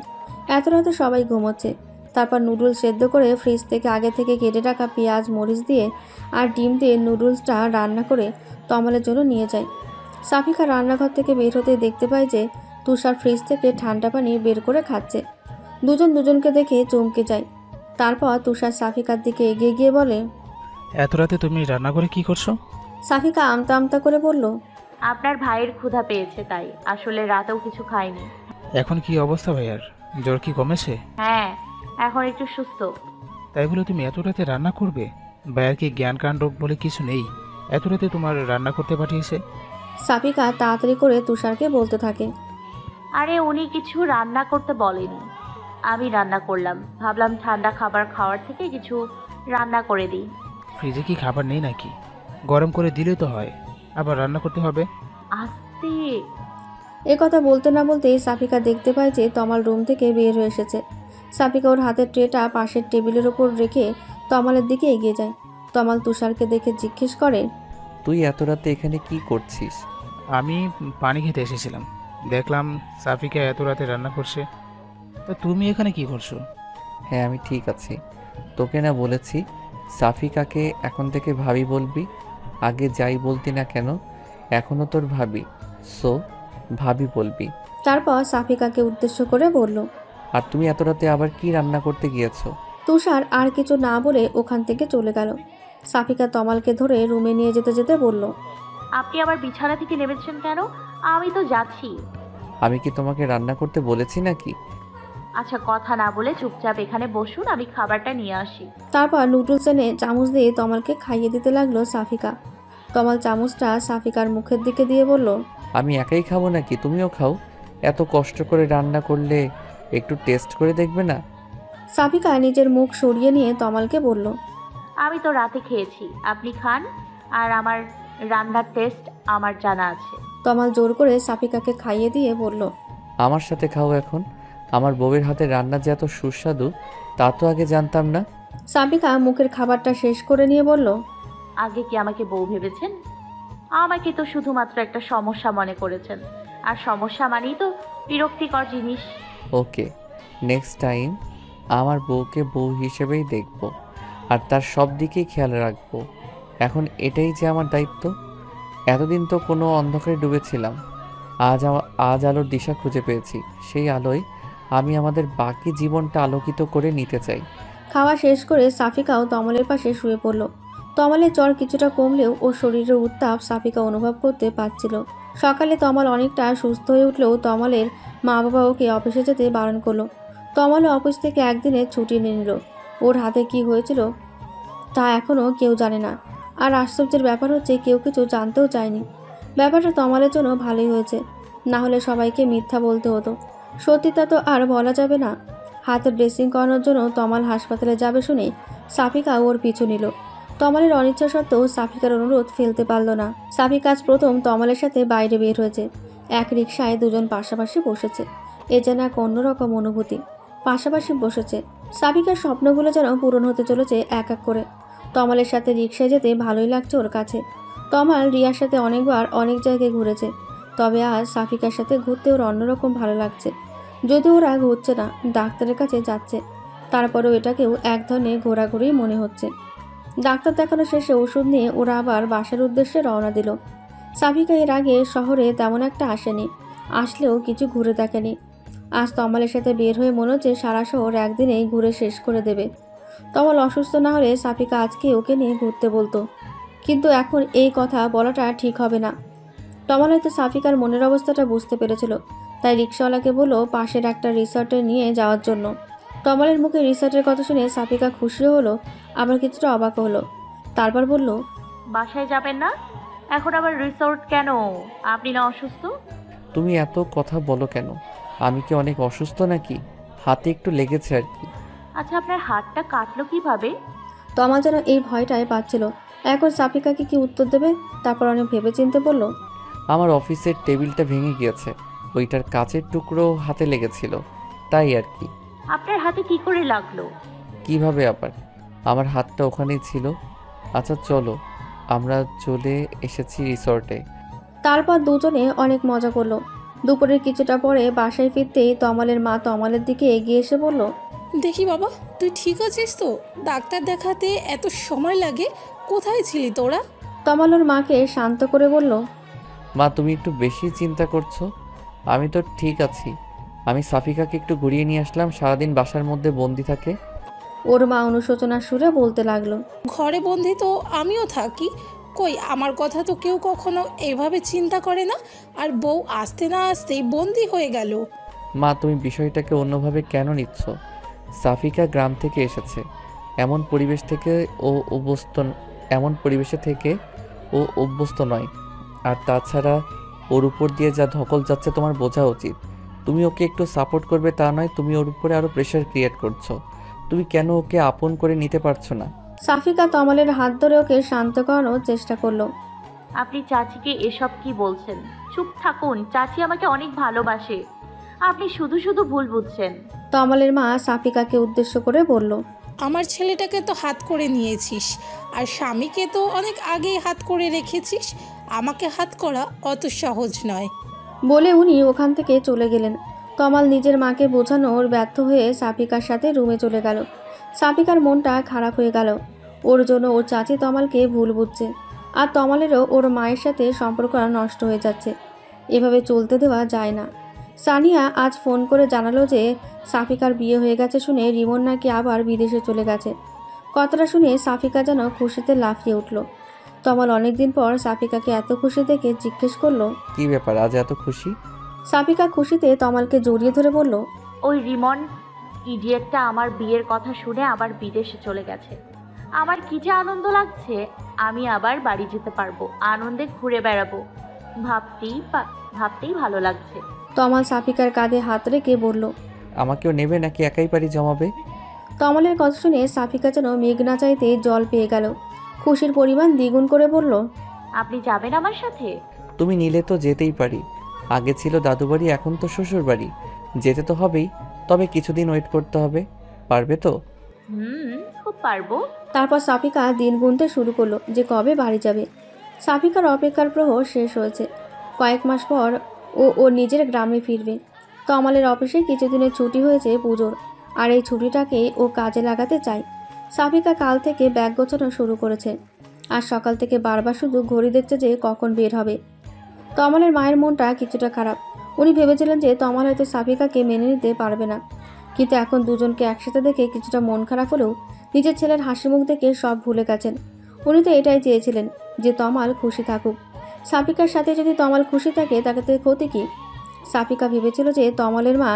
এত রাতে সবাই ঘুমোচ্ছে। তারপর নুডলস সেদ্ধ করে ফ্রিজ থেকে আগে থেকে কেটে রাখা পেঁয়াজ মরিচ দিয়ে আর ডিম দিয়ে নুডলসটা রান্না করে তমালের জন্য নিয়ে যায়। সাফিকা রান্নাঘর থেকে বের হতে দেখতে পায় যে তুষার ফ্রিজ থেকে ঠান্ডা পানি বের করে খাচ্ছে। দুজন দুজনকে দেখে চমকে যায়। তারপর তুষার সাফিকার দিকে এগিয়ে গিয়ে বলে, এত রাতে তুমি রান্না করে কি করছো? সাফিকা আমতা আমতা করে বলল, আপনার ভাইয়ের ক্ষুধা পেয়েছে তাই, আসলে রাতেও কিছু খাইনি। এখন কি অবস্থা ভাইয়ার? জ্বর কি কমেছে? হ্যাঁ, এখন একটু সুস্থ। তাই বলে তুমি এত রাতে রান্না করবে? ভাইয়ার কি জ্ঞান কাণ্ড বলে কিছু নেই? এত রাতে তোমার রান্না করতে পাঠিয়েছে? সাফিকা তাড়াতাড়ি করে তুষারকে বলতে থাকে, আরে উনি কিছু রান্না করতে বলেনি, আমি রান্না করলাম। ভাবলাম ঠান্ডা খাবার খাওয়ার থেকে কিছু রান্না করে দিই। ফ্রিজে কি খাবার নেই নাকি? গরম করে দিলে তো হয়, আবার রান্না করতে হবে? আস্তে। এ কথা বলতে না বলতেই সাফিকা দেখতে পায় যে তমাল রুম থেকে বের হয়ে এসেছে। সাফিকা ওর হাতের ট্রেটা পাশের টেবিলের ওপর রেখে তমালের দিকে এগিয়ে যায়। তমাল তুষারকে দেখে জিজ্ঞেস করে, তুই এত রাতে এখানে কি করছিস? আমি পানি খেতে এসেছিলাম, দেখলাম সাফিকা এত রাতে রান্না করছে। তা তুমি এখানে কি করছো? হ্যাঁ, আমি ঠিক আছি। তোকে না বলেছি সাফিকাকে এখন থেকে ভাবি বলবি? আগে যাই বলতি না কেন, এখনও তোর ভাবি, সো ভাবি বলবি। তারপর সাফিকাকে উদ্দেশ্য করে বলল, আর তুমি এত রাতে আবার কি রান্না করতে গিয়েছো? তুষার আর কিছু না বলে ওখান থেকে চলে গেল। সাফিকা তমালকে ধরে রুমে নিয়ে যেতে যেতে বলল, আপনি আবার বিছানা থেকে নেমেছেন কেন? আমি তো যাচ্ছি। আমি কি তোমাকে রান্না করতে বলেছি নাকি? আচ্ছা, কথা না বলে চুপচাপ এখানে বসুন, আমি খাবারটা নিয়ে আসি। তারপর নুডলস এনে চামচ দিয়ে তমালকে খাইয়ে দিতে লাগলো সাফিকা। তমাল চামচটা সাফিকার মুখের দিকে দিয়ে বলল, আমি একাই খাবো নাকি? তুমিও খাও। এত কষ্ট করে রান্না করলে একটু টেস্ট করে দেখবে না? সাফিকা নিজের মুখ সরিয়ে নিয়ে তমালকে বলল, আমি তো রাতে খেয়েছি, আপনি খান। আর আমার রান্নার টেস্ট আমার জানা আছে। তমাল জোর করে সাফিকাকে খাইয়ে দিয়ে বলল, আমার সাথে খাও এখন। আমার বউয়ের হাতে রান্না যে এত সুস্বাদু তা তো আগে জানতাম না। সাফিকা মুখের খাবারটা শেষ করে নিয়ে বলল, আগে কি আমাকে বউ ভেবেছেন? আমাকে তো শুধুমাত্র একটা সমস্যা মনে করেছেন, আর সমস্যা মানেই তো বিরক্তিকর জিনিস। ওকে, নেক্সট টাইম আমার বউকে বউ হিসেবেই দেখব, আর তার সব দিকেই খেয়াল রাখবো। এখন এটাই যে আমার দায়িত্ব। এতদিন তো কোনো অন্ধকারে ডুবেছিলাম, আজ আলোর দিশা খুঁজে পেয়েছি। সেই আলোয় আমি আমাদের বাকি জীবনটা আলোকিত করে নিতে চাই। খাওয়া শেষ করে সাফিকাও তমালের পাশে শুয়ে পড়ল। তমালের জ্বর কিছুটা কমলেও ওর শরীরের উত্তাপ সাফিকা অনুভব করতে পারছিল। সকালে তমাল অনেকটা সুস্থ হয়ে উঠলেও তমালের মা বাবা ওকে অফিসে যেতে বারণ করলো। তমালও অফিস থেকে একদিনের ছুটি নিয়ে নিল। ওর হাতে কি হয়েছিল তা এখনও কেউ জানে না। আর আশ্চর্যের ব্যাপার হচ্ছে কেউ কিছু জানতেও চায়নি। ব্যাপারটা তমালের জন্য ভালোই হয়েছে, না হলে সবাইকে মিথ্যা বলতে হতো। সত্যিটা তো আর বলা যাবে না। হাতে ড্রেসিং করানোর জন্য তমাল হাসপাতালে যাবে শুনে সাফিকা ওর পিছু নিল। তমালের অনিচ্ছা সত্ত্বেও সাফিকার অনুরোধ ফেলতে পারল না। সাফিকা আজ প্রথম তমালের সাথে বাইরে বের হয়েছে। এক রিকশায় দুজন পাশাপাশি বসেছে। এ যেন এক অন্যরকম অনুভূতি। পাশাপাশি বসেছে। সাফিকার স্বপ্নগুলো যেন পূরণ হতে চলেছে এক এক করে। তমালের সাথে রিকশায় যেতে ভালোই লাগছে ওর কাছে। তমাল রিয়ার সাথে অনেকবার অনেক জায়গায় ঘুরেছে, তবে আজ সাফিকার সাথে ঘুরতে ওর অন্যরকম ভালো লাগছে। যদিও ওরা ঘুরছে না, ডাক্তারের কাছে যাচ্ছে, তারপরেও এটাকেও এক ধরনের ঘোরাঘুরি মনে হচ্ছে। ডাক্তার দেখানো শেষে ওষুধ নিয়ে ওরা আবার বাসার উদ্দেশ্যে রওনা দিল। সাফিকা এর আগে শহরে তেমন একটা আসেনি, আসলেও কিছু ঘুরে দেখেনি। আজ তমালের সাথে বের হয়ে মনে হচ্ছে সারা শহর একদিনেই ঘুরে শেষ করে দেবে। তমাল অসুস্থ না হলে সাফিকা আজকে ওকে নিয়ে ঘুরতে বলতো, কিন্তু এখন এই কথা বলাটা ঠিক হবে না। তমাল হয়তো সাফিকার মনের অবস্থাটা বুঝতে পেরেছিল, তাই রিক্সাওয়ালাকে বলল পাশের একটা রিসর্টে নিয়ে যাওয়ার জন্য। তমালের মুখে রিসর্টের কথা শুনে সাফিকা খুশিও হলো, আবার কিছুটা অবাক হলো। তারপর বলল, বাসায় যাবেন না? এখন আবার রিসোর্ট কেন? আপনি না অসুস্থ? তুমি এত কথা বলো কেন? আমি কি অনেক অসুস্থ নাকি? হাতে একটু লেগেছে আর কি। আচ্ছা, আপনার হাতটা কাটলো কিভাবে? তমাল যেন এই ভয়টাই পাচ্ছিল। এখন সাফিকাকে কি উত্তর দেবে। তারপর অনেক ভেবেচিন্তে বলল, আমার অফিসের টেবিলটা ভেঙে গিয়েছে, ওইটার কাচের টুকরো হাতে লেগেছিল, তাই আর কি। আপনার হাতে কি করে লাগলো? কিভাবে আবার? আমার হাতটা ওখানেই ছিল। আচ্ছা চলো, আমরা চলে এসেছি রিসর্টে। তারপর দুজনে অনেক মজা করলো। দুপুরের কিছুটা পরে বাসায় ফিরতেই তমালের মা তমালের দিকে এগিয়ে এসে বলল, দেখি বাবা, তুই ঠিক আছিস তো? ডাক্তার দেখাতে এত সময় লাগে, কোথায় ছিলি তোরা? তমাল ওর মাকে শান্ত করে বলল, মা তুমি একটু বেশি চিন্তা করছো। আমি তো ঠিক আছি। আমি সাফিকাকে একটু ঘুরিয়ে নিয়ে আসলাম, সারাদিন বাসার মধ্যে বন্দি থাকে। ওর মা অনুশোচনার সুরে বলতে লাগলো, ঘরে বন্দি তো আমিও থাকি, কই আমার কথা তো কেউ কখনো এভাবে চিন্তা করে না। আর বউ আসতে না আসতেই বন্দি হয়ে গেল। মা তুমি বিষয়টাকে অন্যভাবে কেন নিচ্ছ? সাফিকা গ্রাম থেকে এসেছে, এমন পরিবেশে থেকে ও অভ্যস্ত নয়। আর তাছাড়া ওর উপর দিয়ে যা ধকল যাচ্ছে তোমার বোঝা উচিত। তুমি ওকে একটু সাপোর্ট করবে তা নয়, তুমি ওর উপরে আরও প্রেশার ক্রিয়েট করছো। তুমি কেন ওকে আপন করে নিতে পারছো না? সাফিকা তমালের হাত ধরে ওকে শান্ত করানোর চেষ্টা করলো। আপনি চাচিকে এসব কি বলছেন? চুপ থাকুন, চাচি আমাকে অনেক ভালোবাসে। আপনি শুধু শুধু ভুল বুঝছেন। তমালের মা সাফিকাকে উদ্দেশ্য করে বলল, আমার ছেলেটাকে তো হাত করে নিয়েছিস, আর স্বামীকে তো অনেক আগেই হাত করে রেখেছিস। আমাকে হাত করা অত সহজ নয়। বলে উনি ওখান থেকে চলে গেলেন। তমাল নিজের মাকে বোঝানোর ব্যর্থ হয়ে সাফিকার সাথে রুমে চলে গেল। সাফিকার মনটা খারাপ হয়ে গেল। ওর জন্য ওর চাচি তমালকে ভুল বুঝছে, আর তমালেরও ওর মায়ের সাথে সম্পর্ক নষ্ট হয়ে যাচ্ছে। এভাবে চলতে দেওয়া যায় না। সানিয়া আজ ফোন করে জানালো যে সাফিকার বিয়ে হয়ে গেছে শুনে রিমন নাকি আবার বিদেশে চলে গেছে। কথাটা শুনে সাফিকা যেন খুশিতে লাফিয়ে উঠল। তমাল অনেকদিন পর সাফিকাকে এত খুশি দেখে জিজ্ঞেস করলো, কি ব্যাপার আজ এত খুশি? সাফিকা খুশিতে তমালকে জড়িয়ে ধরে বলল, ওই রিমন ইডিয়েটটা আমার বিয়ের কথা শুনে আবার বিদেশে চলে গেছে। আমার কি যে আনন্দ লাগছে, আমি আবার বাড়ি যেতে পারবো, আনন্দে ঘুরে বেড়াবো। ভাবতেই ভালো লাগছে। তমাল সাফিকার কাঁধে হাত রেখে বলল, আমাকেও নেবে নাকি একাই পারি জমাবে? তমালের কথা শুনে সাফিকা যেন মেঘ না চাইতে জল পেয়ে গেল। খুশির পরিমাণ দ্বিগুণ করে বলল, আপনি যাবেন আমার সাথে? তুমি নিলে তো যেতেই পারি। আগে ছিল দাদু বাড়ি, এখন তো শ্বশুর বাড়ি, যেতে তো হবেই। তবে কিছুদিন ওয়েট করতে হবে। পারবে তো? খুব পারবো। তারপর সাফিকা দিন গুনতে শুরু করলো যে কবে বাড়ি যাবে। সাফিকার অপেক্ষার প্রহর শেষ হয়েছে। কয়েক মাস পর ও নিজের গ্রামে ফিরবে। তমালের অফিসে কিছুদিনের ছুটি হয়েছে পুজোর, আর এই ছুটিটাকে ও কাজে লাগাতে চায়। সাফিকা কাল থেকে ব্যাগ গোছানো শুরু করেছে, আর সকাল থেকে বারবার শুধু ঘড়ি দেখছে যে কখন বের হবে। তমালের মায়ের মনটা কিছুটা খারাপ। উনি ভেবেছিলেন যে তমাল হয়তো সাফিকাকে মেনে নিতে পারবে না, কিন্তু এখন দুজনকে একসাথে দেখে কিছুটা মন খারাপ হলেও নিজের ছেলের হাসি মুখ দেখে সব ভুলে গেছেন। উনি তো এটাই চেয়েছিলেন যে তমাল খুশি থাকুক। সাফিকার সাথে যদি তমাল খুশি থাকে তাতে ক্ষতি কি? সাফিকা ভেবেছিল যে তমালের মা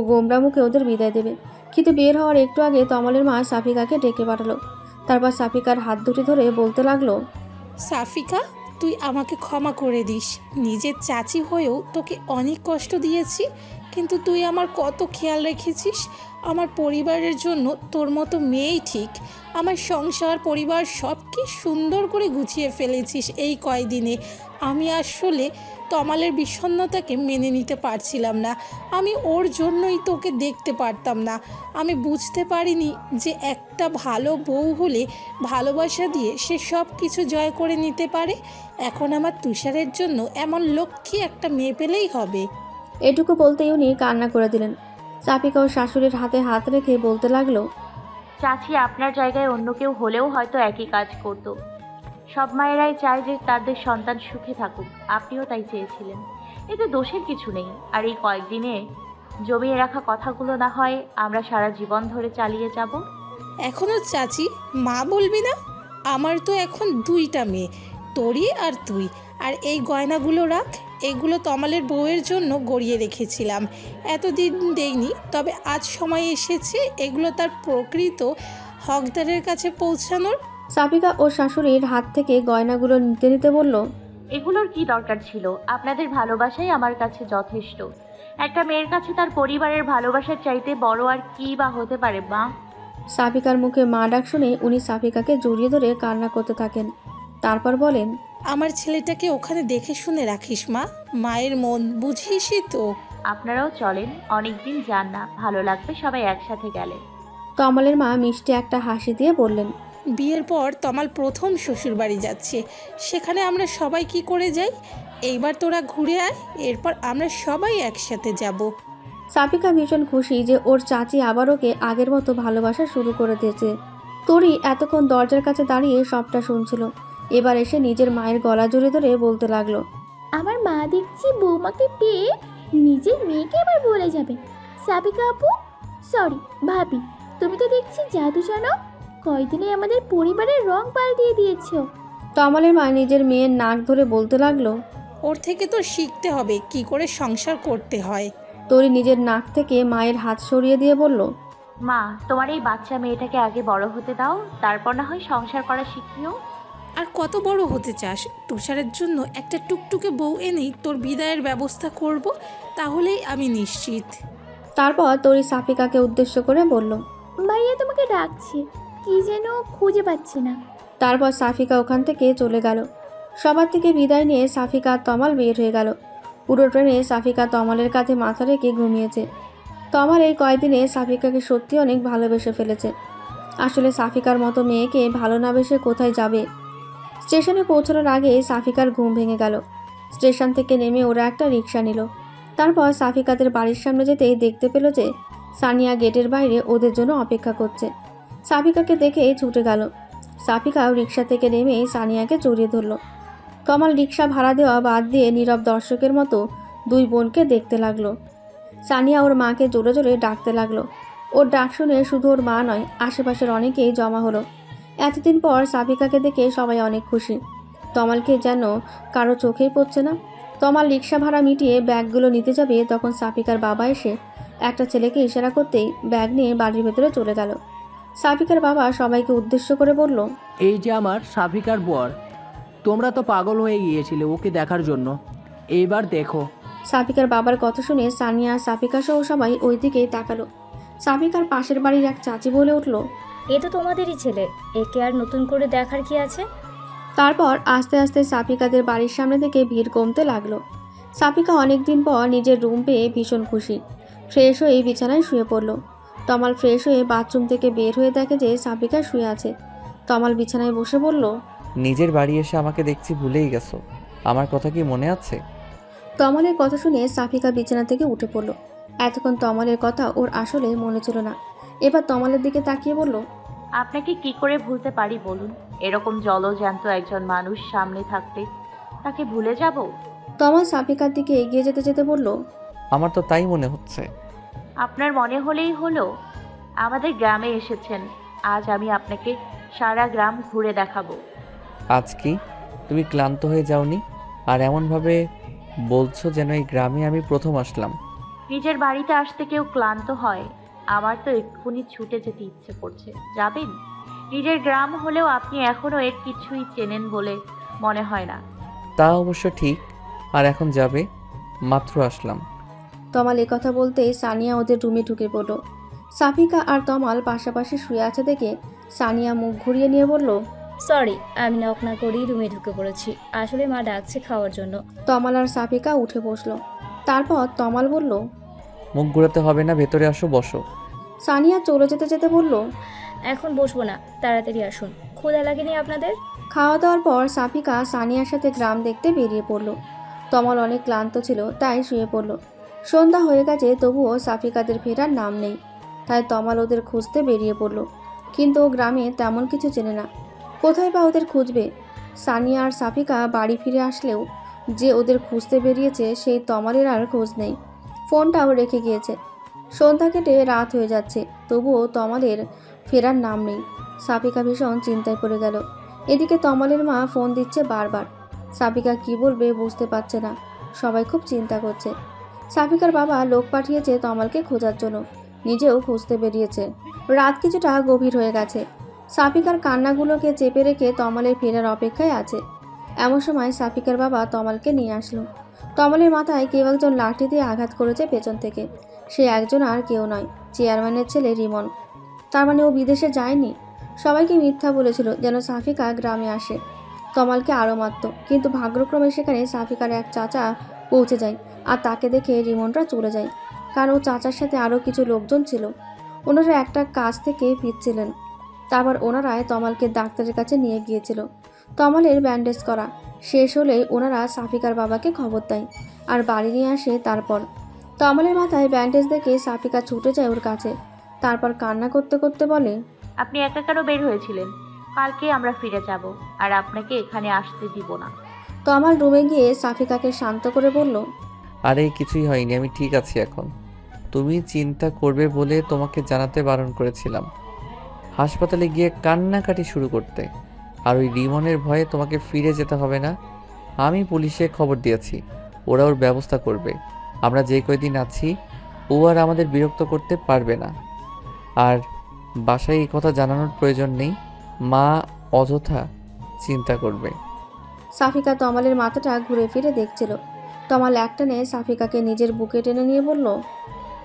গোমরা মুখে ওদের বিদায় দেবে, কিন্তু বের হওয়ার একটু আগে তমালের মা সাফিকাকে ডেকে পাঠালো। তারপর সাফিকার হাত দুটি ধরে বলতে লাগলো, সাফিকা, তুই আমাকে ক্ষমা করে দিস। নিজের চাচি হয়েও তোকে অনেক কষ্ট দিয়েছি, কিন্তু তুই আমার কত খেয়াল রেখেছিস। আমার পরিবারের জন্য তোর মতো মেয়েই ঠিক। আমার সংসার পরিবার সব কি সুন্দর করে গুছিয়ে ফেলেছিস এই কয়দিনে। আমি আসলে তমালের বিষণ্ণতাকে মেনে নিতে পারছিলাম না। আমি ওর জন্যই তোকে দেখতে পারতাম না। আমি বুঝতে পারিনি যে একটা ভালো বউ হলে ভালোবাসা দিয়ে সে সব কিছু জয় করে নিতে পারে। এখন আমার তুষারের জন্য এমন লক্ষ্মী একটা মেয়ে পেলেই হবে। এটুকু বলতেই উনি কান্না করে দিলেন। সাফিকা ওর শাশুড়ির হাতে হাত রেখে বলতে লাগলো, চাচি, আপনার জায়গায় অন্য কেউ হলেও হয়তো একই কাজ করতো। সব মায়েরাই চায় যে তাদের সন্তান সুখে থাকুক, আপনিও তাই চেয়েছিলেন। এতে দোষের কিছু নেই। আর এই কয়েকদিনে জমিয়ে রাখা কথাগুলো না হয় আমরা সারা জীবন ধরে চালিয়ে যাব। এখনও চাচি মা বলবি না? আমার তো এখন 2টা মেয়ে, তোরই আর তুই। আর এই গয়নাগুলো রাখ, এগুলো তমালের বউয়ের জন্য গড়িয়ে রেখেছিলাম, এতদিন দেইনি, তবে আজ সময় এসেছে এগুলো তার প্রকৃত হকদারের কাছে পৌঁছানোর। সাফিকা ওর শাশুড়ির হাত থেকে গয়নাগুলো নিতে নিতে বলল, এগুলোর কি দরকার ছিল? আপনাদের ভালোবাসাই আমার কাছে যথেষ্ট। একটা মেয়ের কাছে তার পরিবারের ভালোবাসার চাইতে বড় আর কি বা হতে পারে মা? সাফিকার মুখে মা ডাক শুনে উনি সাফিকাকে জড়িয়ে ধরে কান্না করতে থাকেন। তারপর বলেন, আমার ছেলেটাকে ওখানে দেখে শুনে রাখিস মা, মায়ের মন বুঝিসই তো। আপনারাও চলেন, অনেকদিন যান না, ভালো লাগবে সবাই একসাথে গেলে। তমালের মা মিষ্টি একটা হাসি দিয়ে বললেন, বিয়ের পর তমাল প্রথম শ্বশুরবাড়ি যাচ্ছে, সেখানে আমরা সবাই কি করে যাই? এইবার তোরা ঘুরে আয়, এরপর আমরা সবাই একসাথে যাব। সাফিকা ভীষণ খুশি যে ওর চাচি আবার ওকে আগের মতো ভালোবাসা শুরু করে দিয়েছে। তোরই এতক্ষণ দরজার কাছে দাঁড়িয়ে সবটা শুনছিল, এবার এসে নিজের মায়ের গলা জড়িয়ে ধরে বলতে লাগলো, আমার মা দেখছি বৌমাকে পেয়ে নিজের মেয়েকে এবার বলে যাবে। সাবিকা আপু, সরি ভাবি, তুমি তো দেখছি জাদু জানো, কয়দিনে আমাদের পরিবারের রং পাল্টিয়ে দিয়েছো। তমালের মা নিজের মেয়ের নাক ধরে বলতে লাগলো, ওর থেকে তো শিখতে হবে কি করে সংসার করতে হয়। তোরই নিজের নাক থেকে মায়ের হাত সরিয়ে দিয়ে বলল, মা, তোমার এই বাচ্চা মেয়েটাকে আগে বড় হতে দাও, তারপর না হয় সংসার করা শিখিও। আর কত বড় হতে চাস? তুষারের জন্য একটা টুকটুকে বউ এনেই তোর বিদায়ের ব্যবস্থা করব, তাহলেই আমি নিশ্চিত। তারপর তোরই সাফিকাকে উদ্দেশ্য করে বলল, ভাইয়া তোমাকে ডাকছে, কি যেন খুঁজে পাচ্ছি না। তারপর সাফিকা ওখান থেকে চলে গেল। সবার থেকে বিদায় নিয়ে সাফিকা আর তমাল বের হয়ে গেল। পুরো ট্রেনে সাফিকা তমালের কাঁধে মাথা রেখে ঘুমিয়েছে। তমাল এই কয়দিনে সাফিকাকে সত্যি অনেক ভালোবেসে ফেলেছে। আসলে সাফিকার মতো মেয়েকে ভালো না বেসে কোথায় যাবে। স্টেশনে পৌঁছানোর আগে সাফিকার ঘুম ভেঙে গেল। স্টেশন থেকে নেমে ওরা একটা রিক্সা নিল। তারপর সাফিকাদের বাড়ির সামনে যেতেই দেখতে পেল যে সানিয়া গেটের বাইরে ওদের জন্য অপেক্ষা করছে। সাফিকাকে দেখে ছুটে গেল। সাফিকাও রিক্সা থেকে নেমে সানিয়াকে জড়িয়ে ধরল। তমাল রিক্সা ভাড়া দেওয়া বাদ দিয়ে নীরব দর্শকের মতো দুই বোনকে দেখতে লাগলো। সানিয়া ওর মাকে জোরে জোরে ডাকতে লাগলো। ওর ডাক শুনে শুধু ওর মা নয়, আশেপাশের অনেকেই জমা হলো। এতদিন পর সাফিকাকে দেখে সবাই অনেক খুশি। তমালকে যেন কারো চোখেই পড়ছে না। তমাল রিক্সা ভাড়া মিটিয়ে ব্যাগগুলো নিতে যাবে, তখন সাফিকার বাবা এসে একটা ছেলেকে ইশারা করতেই ব্যাগ নিয়ে বাড়ির ভেতরে চলে গেল। সাফিকার বাবা সবাইকে উদ্দেশ্য করে বলল, এই যে আমার সাফিকার বর, তোমরা তো পাগল হয়ে গিয়েছিলে ওকে দেখার জন্য, এইবার দেখো। সাফিকার বাবার কথা শুনে সানিয়া, সাফিকা সহ সবাই ওই দিকেই তাকালো। সাফিকার পাশের বাড়ির এক চাচি বলে উঠল, এ তো তোমাদেরই ছেলে, একে আর নতুন করে দেখার কি আছে? তারপর আস্তে আস্তে সাফিকাদের বাড়ির সামনে থেকে ভিড় কমতে লাগলো। সাফিকা অনেকদিন পর নিজের রুম পেয়ে ভীষণ খুশি। ফ্রেশ হয়ে বিছানায় শুয়ে পড়ল। তমাল ফ্রেশ হয়ে বাথরুম থেকে বের হয়ে দেখে যে সাফিকা শুয়ে আছে। তমাল বিছানায় বসে বলল, নিজের বাড়ি এসে আমাকে দেখছি ভুলেই গেছো, আমার কথা কি মনে আছে? তমালের কথা শুনে সাফিকা বিছানা থেকে উঠে পড়ল। এতক্ষণ তমালের কথা ওর আসলে মনে ছিল না। এবার তমালের দিকে তাকিয়ে বলল, আপনাকে কি করে ভুলতে পারি বলুন? এরকম জলজ্যান্ত একজন মানুষ সামনে থাকতে তাকে ভুলে যাব? তমাল সাফিকার দিকে এগিয়ে যেতে যেতে বলল, আমার তো তাই মনে হচ্ছে। আপনার মনে হলেই হলো। আমাদের গ্রামে এসেছেন, আজ আমি আপনাকে সারা গ্রাম ঘুরে দেখাবো। আজ কি তুমি ক্লান্ত হয়ে যাওনি? আর এমনভাবে বলছো যেন এই গ্রামে আমি প্রথম আসলাম। নিজের বাড়িতে আসতে কেউ ক্লান্ত হয়? আমার তো এক্ষুনি ছুটে যেতে ইচ্ছে করছে। যাবেন? নিজের গ্রাম হলেও আপনি এখনো এর কিছুই চেনেন বলে মনে হয় না। তা অবশ্য ঠিক। আর এখন যাবে? মাত্র আসলাম। তমাল কথা বলতেই সানিয়া ওদের রুমে ঢুকে পড়ল। সাফিকা আর তমাল পাশাপাশি শুয়ে আছে দেখে সানিয়া মুখ ঘুরিয়ে নিয়ে বলল, সরি, আমি নক না করেই রুমে ঢুকে পড়েছি। আসলে মা ডাকছে খাওয়ার জন্য। তমাল আর সাফিকা উঠে বসলো। তারপর তমাল বলল, মুখ ঘোরাতে হবে না, ভেতরে আসো, বসো। সানিয়া চলে যেতে যেতে বলল, এখন বসবো না, তাড়াতাড়ি আসুন। ক্ষুধা লাগেনি আপনাদের? খাওয়া দাওয়ার পর সাফিকা সানিয়ার সাথে গ্রাম দেখতে বেরিয়ে পড়ল। তমাল অনেক ক্লান্ত ছিল, তাই শুয়ে পড়ল। সন্ধ্যা হয়ে গেছে, তবুও সাফিকাদের ফেরার নাম নেই। তাই তমাল ওদের খুঁজতে বেরিয়ে পড়ল। কিন্তু ও গ্রামে তেমন কিছু চেনে না, কোথায় বা ওদের খুঁজবে। সানিয়া আর সাফিকা বাড়ি ফিরে আসলেও যে ওদের খুঁজতে বেরিয়েছে সেই তমালের আর খোঁজ নেই। ফোনটাও রেখে গিয়েছে। সন্ধ্যা কেটে রাত হয়ে যাচ্ছে, তবুও তমালের ফেরার নাম নেই। সাফিকা ভীষণ চিন্তায় পড়ে গেল। এদিকে তমালের মা ফোন দিচ্ছে বারবার। সাফিকা কি বলবে বুঝতে পারছে না, সবাই খুব চিন্তা করছে। সাফিকার বাবা লোক পাঠিয়েছে তমালকে খোঁজার জন্য, নিজেও খুঁজতে বেরিয়েছে। রাত কিছুটা গভীর হয়ে গেছে। সাফিকার কান্নাগুলোকে চেপে রেখে তমালের ফেরার অপেক্ষায় আছে। এমন সময় সাফিকার বাবা তমালকে নিয়ে আসলো। তমালের মাথায় কেউ একজন লাঠি দিয়ে আঘাত করেছে পেছন থেকে। সে একজন আর কেউ নয়, চেয়ারম্যানের ছেলে রিমন। তার মানে ও বিদেশে যায়নি। সবাইকে মিথ্যা বলেছিল যেন সাফিকা গ্রামে আসে, তমালকে আরও মারত। কিন্তু ভাগ্যক্রমে সেখানে সাফিকার এক চাচা পৌঁছে যায়, আর তাকে দেখে রিমনরা চলে যায়। কারণ ও চাচার সাথে আরও কিছু লোকজন ছিল। ওনারা একটা কাজ থেকে ফিরছিলেন। তারপর ওনারাই তমালকে ডাক্তারের কাছে নিয়ে গিয়েছিল। তমালের ব্যান্ডেজ করা শেষ হলেই ওনারা সাফিকার বাবাকে খবর দেয় আর বাড়ি নিয়ে আসে। তারপর তমালের মাথায় ব্যান্ডেজ দেখে সাফিকা ছুটে যায় ওর কাছে। তারপর কান্না করতে করতে বলে, আপনি একা কেন বের হয়েছিলেন? কালকে আমরা ফিরে যাব, আর আপনাকে এখানে আসতে দিব না। তমাল রুমে গিয়ে সাফিকাকে শান্ত করে বলল, আরে কিছুই হয়নি, আমি ঠিক আছি এখন। তুমি চিন্তা করবে বলে তোমাকে জানাতে বারণ করেছিলাম। হাসপাতালে গিয়ে কান্নাকাটি শুরু করতে, আর ওই রিমনের ভয়ে তোমাকে ফিরে যেতে হবে না। আমি পুলিশে খবর দিয়েছি, ওরা ওর ব্যবস্থা করবে। আমরা যে কয়দিন আছি ও আর আমাদের বিরক্ত করতে পারবে না। আর বাসায় এই কথা জানানোর প্রয়োজন নেই, মা অযথা চিন্তা করবে। সাফিকা তমালের মাথাটা ঘুরে ফিরে দেখছিল। তমাল একটানে সাফিকাকে নিজের বুকে টেনে নিয়ে বলল,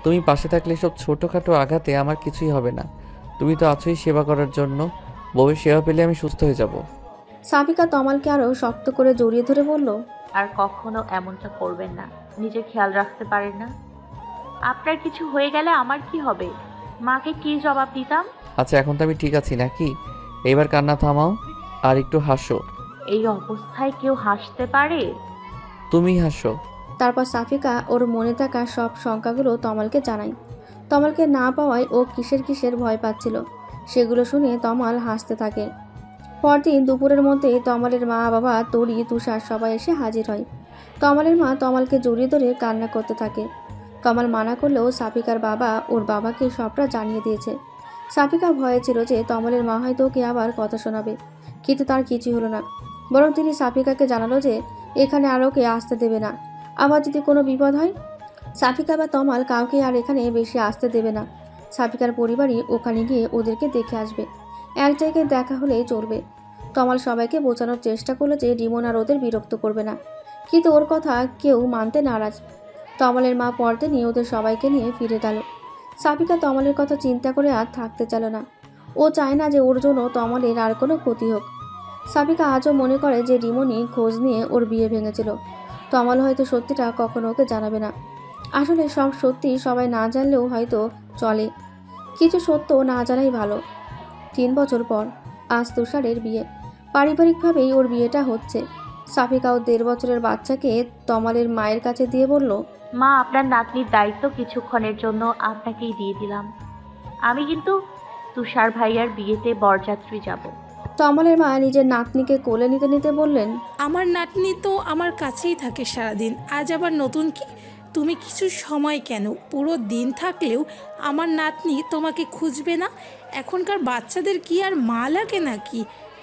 তুমি পাশে থাকলে সব ছোটোখাটো আঘাতে আমার কিছুই হবে না। তুমি তো আছোই সেবা করার জন্য। বউয়ের সেবা পেলে আমি সুস্থ হয়ে যাব। সাফিকা তমালকে আরও শক্ত করে জড়িয়ে ধরে বলল, আর কখনো এমনটা করবেন না। নিজের খেয়াল রাখতে পারেন না? আপনার কিছু হয়ে গেলে আমার কি হবে? মাকে কি জবাব দিতাম? আচ্ছা, এখন তো আমি ঠিক আছি নাকি? এবার কান্না থামাও আর একটু হাসো। এই অবস্থায় কেউ হাসতে পারে? তুমি হাসো। তারপর সাফিকা ওর মনে থাকা সব শঙ্কাগুলো তমালকে জানায়। তমালকে না পাওয়ায় ও কিসের কিসের ভয় পাচ্ছিল, সেগুলো শুনে তমাল হাসতে থাকে। পরদিন দুপুরের মধ্যেই তমালের মা, বাবা, তরি, তুষার সবাই এসে হাজির হয়। তমালের মা তমালকে জড়িয়ে ধরে কান্না করতে থাকে। তমাল মানা করলেও সাফিকার বাবা ওর বাবাকে সবটা জানিয়ে দিয়েছে। সাফিকা ভয়ে ছিল যে তমালের মা হয়তো ওকে আবার কথা শোনাবে, কিন্তু তার কিছুই হলো না। বরং তিনি সাফিকাকে জানালো যে এখানে আর ওকে আসতে দেবে না। আবার যদি কোনো বিপদ হয়, সাফিকা বা তমাল কাউকে আর এখানে বেশি আসতে দেবে না। সাফিকার পরিবারই ওখানে গিয়ে ওদেরকে দেখে আসবে, এক জায়গায় দেখা হলেই চলবে। তমাল সবাইকে বোঝানোর চেষ্টা করলো যে রিমন আর ওদের বিরক্ত করবে না, কিন্তু ওর কথা কেউ মানতে নারাজ। তমালের মা পরদিনই ওদের সবাইকে নিয়ে ফিরে গেল। সাফিকা তমালের কথা চিন্তা করে আর থাকতে চাইল না। ও চায় না যে ওর জন্য তমালের আর কোনো ক্ষতি হোক। সাফিকা আজও মনে করে যে রিমনই খোঁজ নিয়ে ওর বিয়ে ভেঙেছিল। তমাল হয়তো সত্যিটা কখনো ওকে জানাবে না। আসলে সব সত্যি সবাই না জানলেও হয়তো চলে, কিছু সত্য না জানাই ভালো। 3 বছর পর আজ তুষারের বিয়ে। পারিবারিকভাবেই ওর বিয়েটা হচ্ছে। সাফিকা ও 1.5 বছরের বাচ্চাকে তমালের মায়ের কাছে দিয়ে বলল, মা, আপনার নাতনির দায়িত্ব কিছুক্ষণের জন্য আপনাকেই দিয়ে দিলাম। আমি কিন্তু তুষার ভাইয়ার বিয়েতে বরযাত্রী যাব। তমালের মা নিজের নাতনিকে কোলে নিতে নিতে বললেন, আমার নাতনি তো আমার কাছেই থাকে সারাদিন, আজ আবার নতুন কি? তুমি কিছু সময় কেন, পুরো দিন থাকলেও আমার নাতনি তোমাকে খুঁজবে না? এখনকার বাচ্চাদের কি আর মা লাগে নাকি?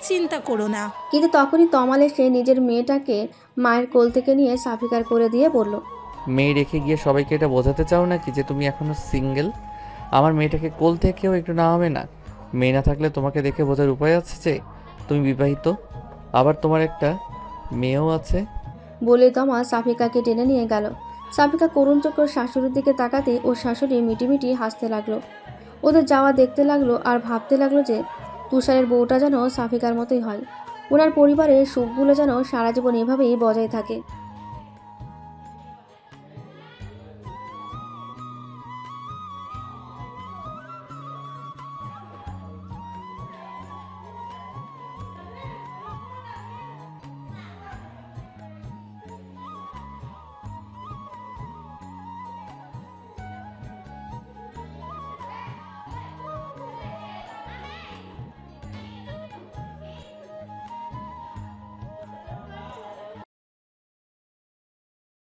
চিন্তা করো না। কিন্তু তখনই তমাল এসে নিজের মেয়েটাকে মায়ের কোল থেকে নিয়ে সাফিকার কোলে দিয়ে বলল, মেয়ে রেখে গিয়ে সবাইকে এটা বোঝাতে চাও নাকি যে তুমি এখনো সিঙ্গেল? আমার মেয়েটাকে কোল থেকেও একটু না হবে না? মেয়ে না থাকলে তোমাকে দেখে বোঝার উপায় আছে যে তুমি বিবাহিত, আবার তোমার একটা মেয়েও আছে। বলে তমাল সাফিকাকে টেনে নিয়ে গেল। সাফিকা করুণ চোখে শাশুড়ির দিকে তাকাতে ওর শাশুড়ি মিটিমিটি হাসতে লাগলো। ওদের যাওয়া দেখতে লাগলো আর ভাবতে লাগলো যে তুষারের বউটা যেন সাফিকার মতোই হয়, ওনার পরিবারের সুখগুলো যেন সারা জীবন এভাবেই বজায় থাকে।